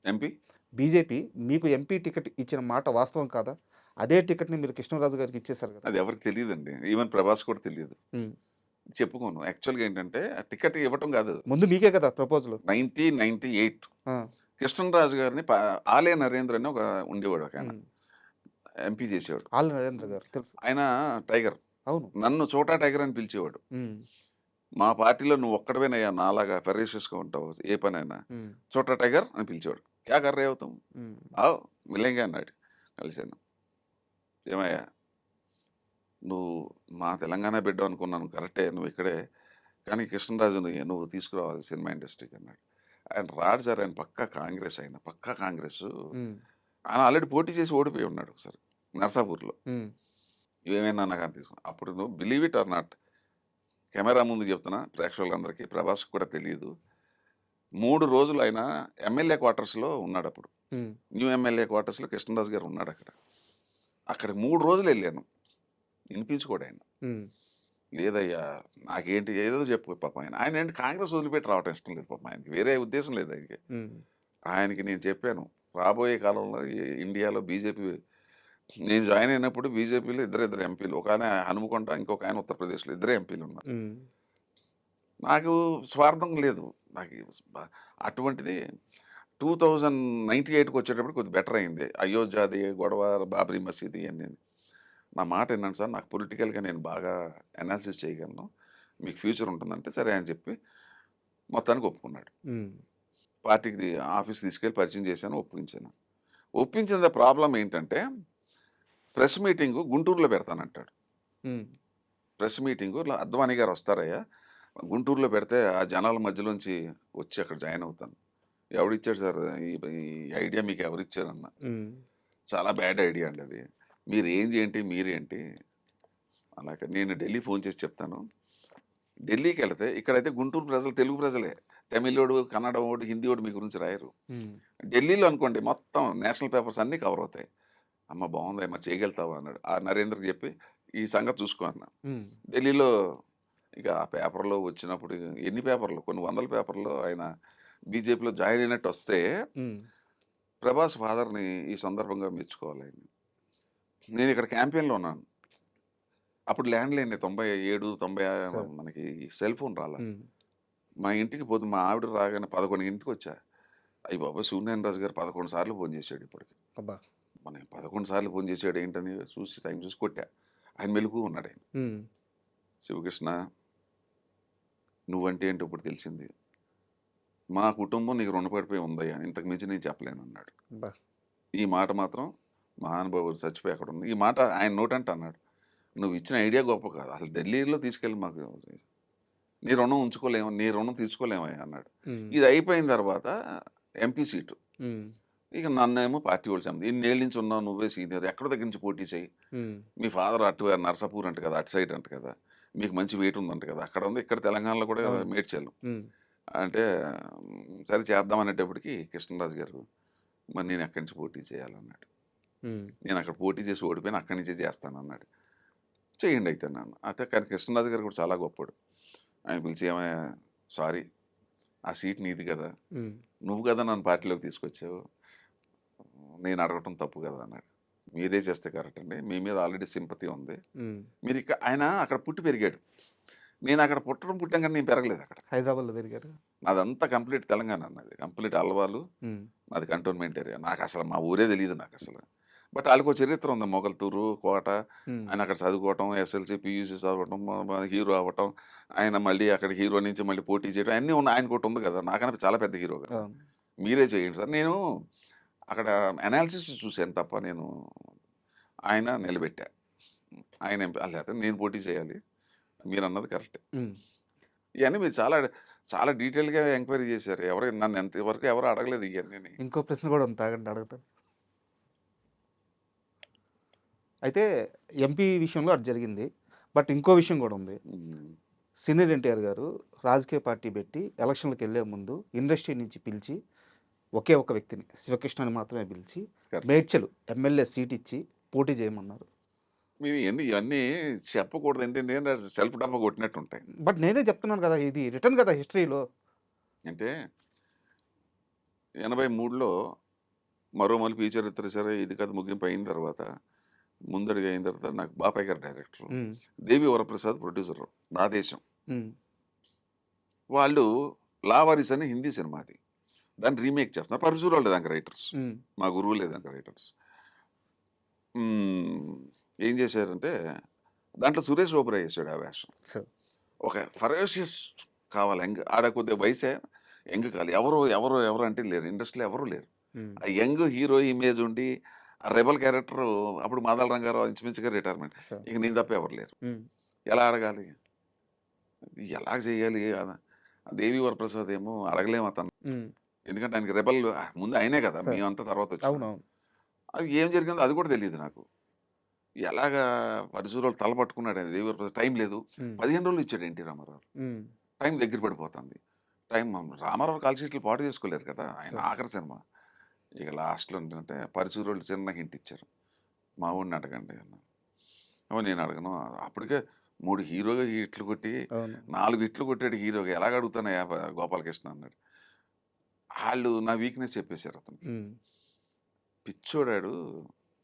ఎంపీ బీజేపీ మీకు ఎంపీ టికెట్ ఇచ్చిన మాట వాస్తవం కాదా? అదే టికెట్ని మీరు కృష్ణరాజు గారికి ఇచ్చేశారు కదా. అది ఎవరికి తెలియదండి. ఈవెన్ ప్రభాస్ కూడా తెలియదు. చెప్పుకోను. యాక్చువల్గా ఏంటంటే ఆ టికెట్ ఇవ్వటం కాదు, ముందు మీకే కదా ప్రపోజల్. 1998 కృష్ణరాజు గారిని ఆలయ నరేంద్ర అని ఒక ఉండేవాడు, ఒక ఆయన ఎంపీ చేసేవాడు. ఆల్ నరేంద్ర గారు తెలుసు. ఆయన టైగర్, అవును. నన్ను చోటా టైగర్ అని పిలిచేవాడు. మా పార్టీలో నువ్వు ఒక్కడవేనయ్యా నాలాగా ఫెర్రేషియస్గా ఉంటావు ఏ పనైనా, చోటా టైగర్ అని పిలిచేవాడు. క్యా కర్రే అవుతాం మిలేంగా అన్నాడు. కలిశాను, ఏమయ్యా నువ్వు మా తెలంగాణ బిడ్డ అనుకున్నాను, కరెక్టే నువ్వు ఇక్కడే, కానీ కృష్ణరాజుని నువ్వు తీసుకురావాలి సినిమా ఇండస్ట్రీకి అన్నాడు. ఆయన రాడు సార్, ఆయన పక్కా కాంగ్రెస్, ఆయన పక్కా కాంగ్రెస్. ఆయన ఆల్రెడీ పోటీ చేసి ఓడిపోయి ఉన్నాడు ఒకసారి నర్సాపూర్లో. ఏమైనా నాకు అనిపిస్తుంది. అప్పుడు నువ్వు believe it or not, camera ముందు చెప్తున్నా ప్రేక్షకులందరికీ, ప్రభాస్కి కూడా తెలియదు, 3 రోజులు ఆయన ఎమ్మెల్యే క్వార్టర్స్లో ఉన్నాడు. అప్పుడు న్యూ ఎమ్మెల్యే క్వార్టర్స్లో కృష్ణరాజు గారు ఉన్నాడు. అక్కడికి 3 రోజులు వెళ్ళాను, వినిపించుకోడు ఆయన. లేదయ్యా నాకేంటి ఏదో చెప్పు పాపం. ఆయన ఏంటి కాంగ్రెస్ వదిలిపెట్టి రావటం ఇష్టం లేదు పాపం, ఆయనకి వేరే ఉద్దేశం లేదు ఆయనకి. ఆయనకి నేను చెప్పాను, రాబోయే కాలంలో ఇండియాలో బీజేపీ, నేను జాయిన్ అయినప్పుడు బీజేపీలో ఇద్దరు ఎంపీలు, ఒక ఆయన హనుమకొండ, ఇంకొక ఆయన ఉత్తరప్రదేశ్లో, ఇద్దరే ఎంపీలు ఉన్నారు. నాకు స్వార్థం లేదు నాకు. అటువంటిది 2098కి వచ్చేటప్పుడు కొద్దిగా బెటర్ అయింది. అయోధ్యది గొడవ, బాబ్రీ మసీదు ఇవన్నీ. నా మాట ఏంటంటే సార్, నాకు పొలిటికల్గా నేను బాగా అనాలిసిస్ చేయగలను, మీకు ఫ్యూచర్ ఉంటుందంటే సరే అని చెప్పి మొత్తానికి ఒప్పుకున్నాడు. పార్టీకి ఆఫీస్కి తీసుకెళ్ళి పరిచయం చేశాను, ఒప్పించిన ప్రాబ్లం ఏంటంటే ప్రెస్ మీటింగు గుంటూరులో పెడతానంటాడు. ప్రెస్ మీటింగు అద్వానీ గారు వస్తారయ్యా, గుంటూరులో పెడితే ఆ జనాల మధ్యలోంచి వచ్చి అక్కడ జాయిన్ అవుతాను. ఎవడిచ్చాడు సార్ ఈ ఐడియా, మీకు ఎవరిచ్చారన్న? చాలా బ్యాడ్ ఐడియా అండి అది. మీరు ఏం చేయండి, మీరేంటి అలాగే. నేను ఢిల్లీ ఫోన్ చేసి చెప్తాను. ఢిల్లీకి వెళితే ఇక్కడైతే గుంటూరు ప్రజలు తెలుగు ప్రజలే, తమిళోడు, కన్నడ వాడు, హిందీ వాడు మీ గురించి రాయరు. ఢిల్లీలో అనుకోండి మొత్తం నేషనల్ పేపర్స్ అన్నీ కవర్ అవుతాయి. అమ్మ బాగుంది అమ్మ చేయగలుగుతావా అన్నాడు. ఆ నరేంద్రకి చెప్పి ఈ సంగతి చూసుకో అన్నా. ఢిల్లీలో ఇక ఆ పేపర్లో వచ్చినప్పుడు ఎన్ని పేపర్లు, కొన్ని 100 పేపర్లో ఆయన బీజేపీలో జాయిన్ అయినట్టు వస్తే ప్రభాస్ ఫాదర్ని ఈ సందర్భంగా మెచ్చుకోవాలి. నేను ఇక్కడ క్యాంపెయిన్లో ఉన్నాను. అప్పుడు ల్యాండ్ లైన్ 97, 90 మనకి సెల్ ఫోన్ రాలా. మా ఇంటికి పోతే మా ఆవిడ రాగానే 11 గంటలకు వచ్చా. అయ్యి బాబా సూర్యనారాయణ రాజు గారు 11 సార్లు ఫోన్ చేశాడు ఇప్పటికి. మన 11 సార్లు ఫోన్ చేశాడు ఏంటని చూసి టైం చూసి కొట్టా. ఆయన మెలుగు ఉన్నాడు. ఆయన శివకృష్ణ నువ్వంటే ఏంటో ఇప్పుడు తెలిసింది, మా కుటుంబం నీకు రుణపడిపోయి ఉందయ్యా, ఇంతకు మించి నేను చెప్పలేను అన్నాడు. ఈ మాట మాత్రం మహానుభావుడు చచ్చిపోయి అక్కడ ఉంది. ఈ మాట ఆయన నోటంటే అన్నాడు. నువ్వు ఇచ్చిన ఐడియా గొప్ప కాదు, అసలు ఢిల్లీలో తీసుకెళ్ళి మాకు నీ రుణం ఉంచుకోలేము, నీ రుణం తీసుకోలేమయ్యా అన్నాడు. ఇది అయిపోయిన తర్వాత ఎంపీ సీటు ఇక నన్నేమో పార్టీ వాళ్ళు చెప్పింది, ఇన్నేళ్ళ నుంచి ఉన్నావు నువ్వే సీనియర్, ఎక్కడ దగ్గర నుంచి పోటీ చేయి, మీ ఫాదర్ అటు నర్సాపూర్ అంట కదా, అటు సైడ్ అంట కదా, మీకు మంచి వెయిట్ ఉందంట కదా, అక్కడ ఉంది, ఇక్కడ తెలంగాణలో కూడా మేడ్చల్లు అంటే సరే చేద్దాం అనేటప్పటికి కృష్ణరాజు గారు మరి నేను ఎక్కడి నుంచి పోటీ చేయాలన్నాడు. నేను అక్కడ పోటీ చేసి ఓడిపోయిన అక్కడి నుంచే చేస్తానన్నాడు. చేయండి అయితే నన్ను అయితే. కానీ కృష్ణరాజు గారు కూడా చాలా గొప్పడు. ఆయన పిలిచి ఏమయ్యా సారీ, ఆ సీట్ నీది కదా, నువ్వు కదా నన్ను పార్టీలోకి తీసుకొచ్చావు, నేను అడగటం తప్పు కదా అన్నాడు. మీరే చేస్తే కరెక్ట్ అండి, మీ మీద ఆల్రెడీ సింపతి ఉంది, మీరు ఇక్కడ. ఆయన అక్కడ పుట్టి పెరిగాడు, నేను అక్కడ పుట్టాం కానీ నేను పెరగలేదు అక్కడ, హైదరాబాద్లో పెరిగారు. నాదంతా కంప్లీట్ తెలంగాణ అన్నది, కంప్లీట్ అల్వాలు, నాది కంటోన్మెంట్ ఏరియా. నాకు అసలు మా ఊరే తెలియదు, నాకు అసలు బట్ వాళ్ళకో చరిత్ర ఉంది. మొగల్తూరు, కోట, హ్మ్. ఆయన అక్కడ చదువుకోవటం, ఎస్ఎల్సీ, పీయూసీ చదవటం, హీరో అవ్వటం, ఆయన మళ్ళీ అక్కడ హీరో నుంచి మళ్ళీ పోటీ చేయడం అన్నీ ఉన్నాయి. ఆయనకోటి ఉంది కదా! నాకన్నా చాలా పెద్ద హీరో కదా! అవును. మీరే చేయండి సార్. నేను అక్కడ అనాలిసిస్ చూసాను తప్ప నేను ఆయన నిలబెట్టా. ఆయన లేకపోతే నేను పోటీ చేయాలి. మీరన్నది కరెక్టే. హ్మ్. ఇయన్నీ మీరు చాలా చాలా డీటెయిల్‌గా ఎంక్వైరీ చేశారు. నన్ను ఇంతవరకు ఎవరు అడగలేదు ఇయన్నీని. ఇంకో ప్రశ్న కూడా ఉంది ఆగండి అడుగుతాను. అయితే ఎంపీ విషయంలో అది జరిగింది. బట్ ఇంకో విషయం కూడా ఉంది. హ్మ్. సీనియర్ ఎన్టీఆర్ గారు రాజకీయ పార్టీ పెట్టి ఎలక్షన్‌లకెళ్ళే ముందు ఇండస్ట్రీ నుంచి పిలిచి ఒకే ఒక వ్యక్తిని శివకృష్ణని మాత్రమే పిలిచి కరెక్ట్. మేడ్చల్ ఎమ్మెల్యే సీట్ ఇచ్చి పోటీ చేయమన్నారు. మీరు ఇవన్నీ చెప్పకూడదు. ఏంటంటే సెల్ఫ్ డబ్బా కొట్టినట్టుంటాయి. బట్ నేనే చెప్తున్నాను కదా! ఇది రిటర్న్ కదా హిస్టరీలో. అంటే 83లో మరో మలుపు ఈ చరిత్ర సరే ఇది కథ ముగింపు అయిన తర్వాత ముందడుగు అయిన తర్వాత నాకు బాపయ్య గారు డైరెక్టర్, హ్మ్. దేవి వరప్రసాద్ ప్రొడ్యూసర్, నా దేశం. హ్మ్. వాళ్ళు లావారీస్ అని హిందీ సినిమాది. దాన్ని రీమేక్ చేస్తున్నారు. పరశురాళ్ళు దానికి రైటర్స్. హ్మ్. మా గురువు లేదానికి రైటర్స్. ఏం చేశారంటే దాంట్లో సురేష్ ఓబెరాయ్ చేశాడు ఆ వేషం. సో ఒక ఫెరోషియస్ కావాలి యంగ్. ఆడ కొద్దిగా వయసే యంగ్ కావాలి. ఎవరు ఎవరు ఎవరు అంటే లేరు. ఇండస్ట్రీలో ఎవరు లేరు. హ్మ్. ఆ యంగ్ హీరో ఇమేజ్ ఉండి ఆ రెబల్ క్యారెక్టర్ అప్పుడు మాదాల రంగారావు ఇంచుమించుగా రిటైర్మెంట్. సో ఇక నేను తప్ప ఎవరు లేరు. హ్మ్. ఎలా అడగాలి? ఎలా చేయాలి? దేవి వరప్రసాద్ ఏమో అడగలేము అతను. హ్మ్. ఎందుకంటే ఆయనకి రెబల్ ముందు ఆయనే కదా! సో మేమంతా తర్వాత వచ్చాం. అవునవును. అది ఏం జరిగిందో అది కూడా తెలీదు నాకు. ఎలాగా పరిశురాలు తల పట్టుకున్నాడు ఆయన దేవి వరప్రసాద్. టైం లేదు. హ్మ్. 15 రోజులు ఇచ్చాడు ఎన్టీ రామారావు. హ్మ్. టైం దగ్గర పడిపోతుంది. రామారావు కాల్ షీట్లు పాటు చేసుకోలేరు కదా! ఆయన సో ఆఖరి సినిమా. ఇక లాస్ట్‌లో ఏంటంటే పరిచూరోళ్ళు చిన్న హింట్ ఇచ్చారు. మా వోడిని అడగండి అన్నారు. నేను అడగను. అప్పటికే 3 హీరో హిట్లు కొట్టి అవును. 4 హిట్లు కొట్టాడు హీరోగా. ఎలాగ అడుగుతానయ్యా గోపాలకృష్ణ అన్నాడు. ఆళ్ళు నా వీక్‌నెస్ చెప్పేసారు అతనికి. హ్మ్. పిచ్చోడాడు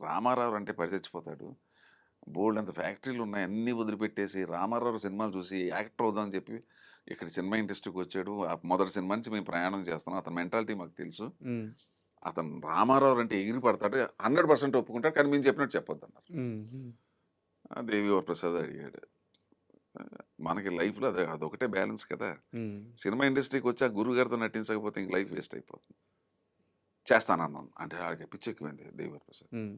రామారావు అంటే పడి చచ్చిపోతాడు. బోలెడంత ఫ్యాక్టరీలు ఉన్నాయి. అన్నీ వదిలిపెట్టేసి రామారావు సినిమాలు చూసి యాక్టర్ అవుదామని చెప్పి ఇక్కడ సినిమా ఇండస్ట్రీకి వచ్చాడు. ఆ మొదటి సినిమా నుంచి మేము ప్రయాణం చేస్తున్నాం. అతని మెంటాలిటీ మాకు తెలుసు. హ్మ్. అతను రామారావు అంటే ఎగిరి పడతాడు. 100% ఒప్పుకుంటాడు. కానీ మేము చెప్పినట్టు చెప్పొద్దన్నారు. హ్మ్. హ్మ్. దేవి వరప్రసాద్ అడిగాడు. మనకి లైఫ్‌లో అదొకటే బ్యాలెన్స్ కదా! హ్మ్. సినిమా ఇండస్ట్రీకి వచ్చి ఆ గురువుగారితో నటించకపోతే ఇంక లైఫ్ వేస్ట్ అయిపోతుంది. చేస్తానన్నాను. అంటే ఆడికి పిచ్చెక్కిపోయింది దేవి వరప్రసాద్. హ్మ్.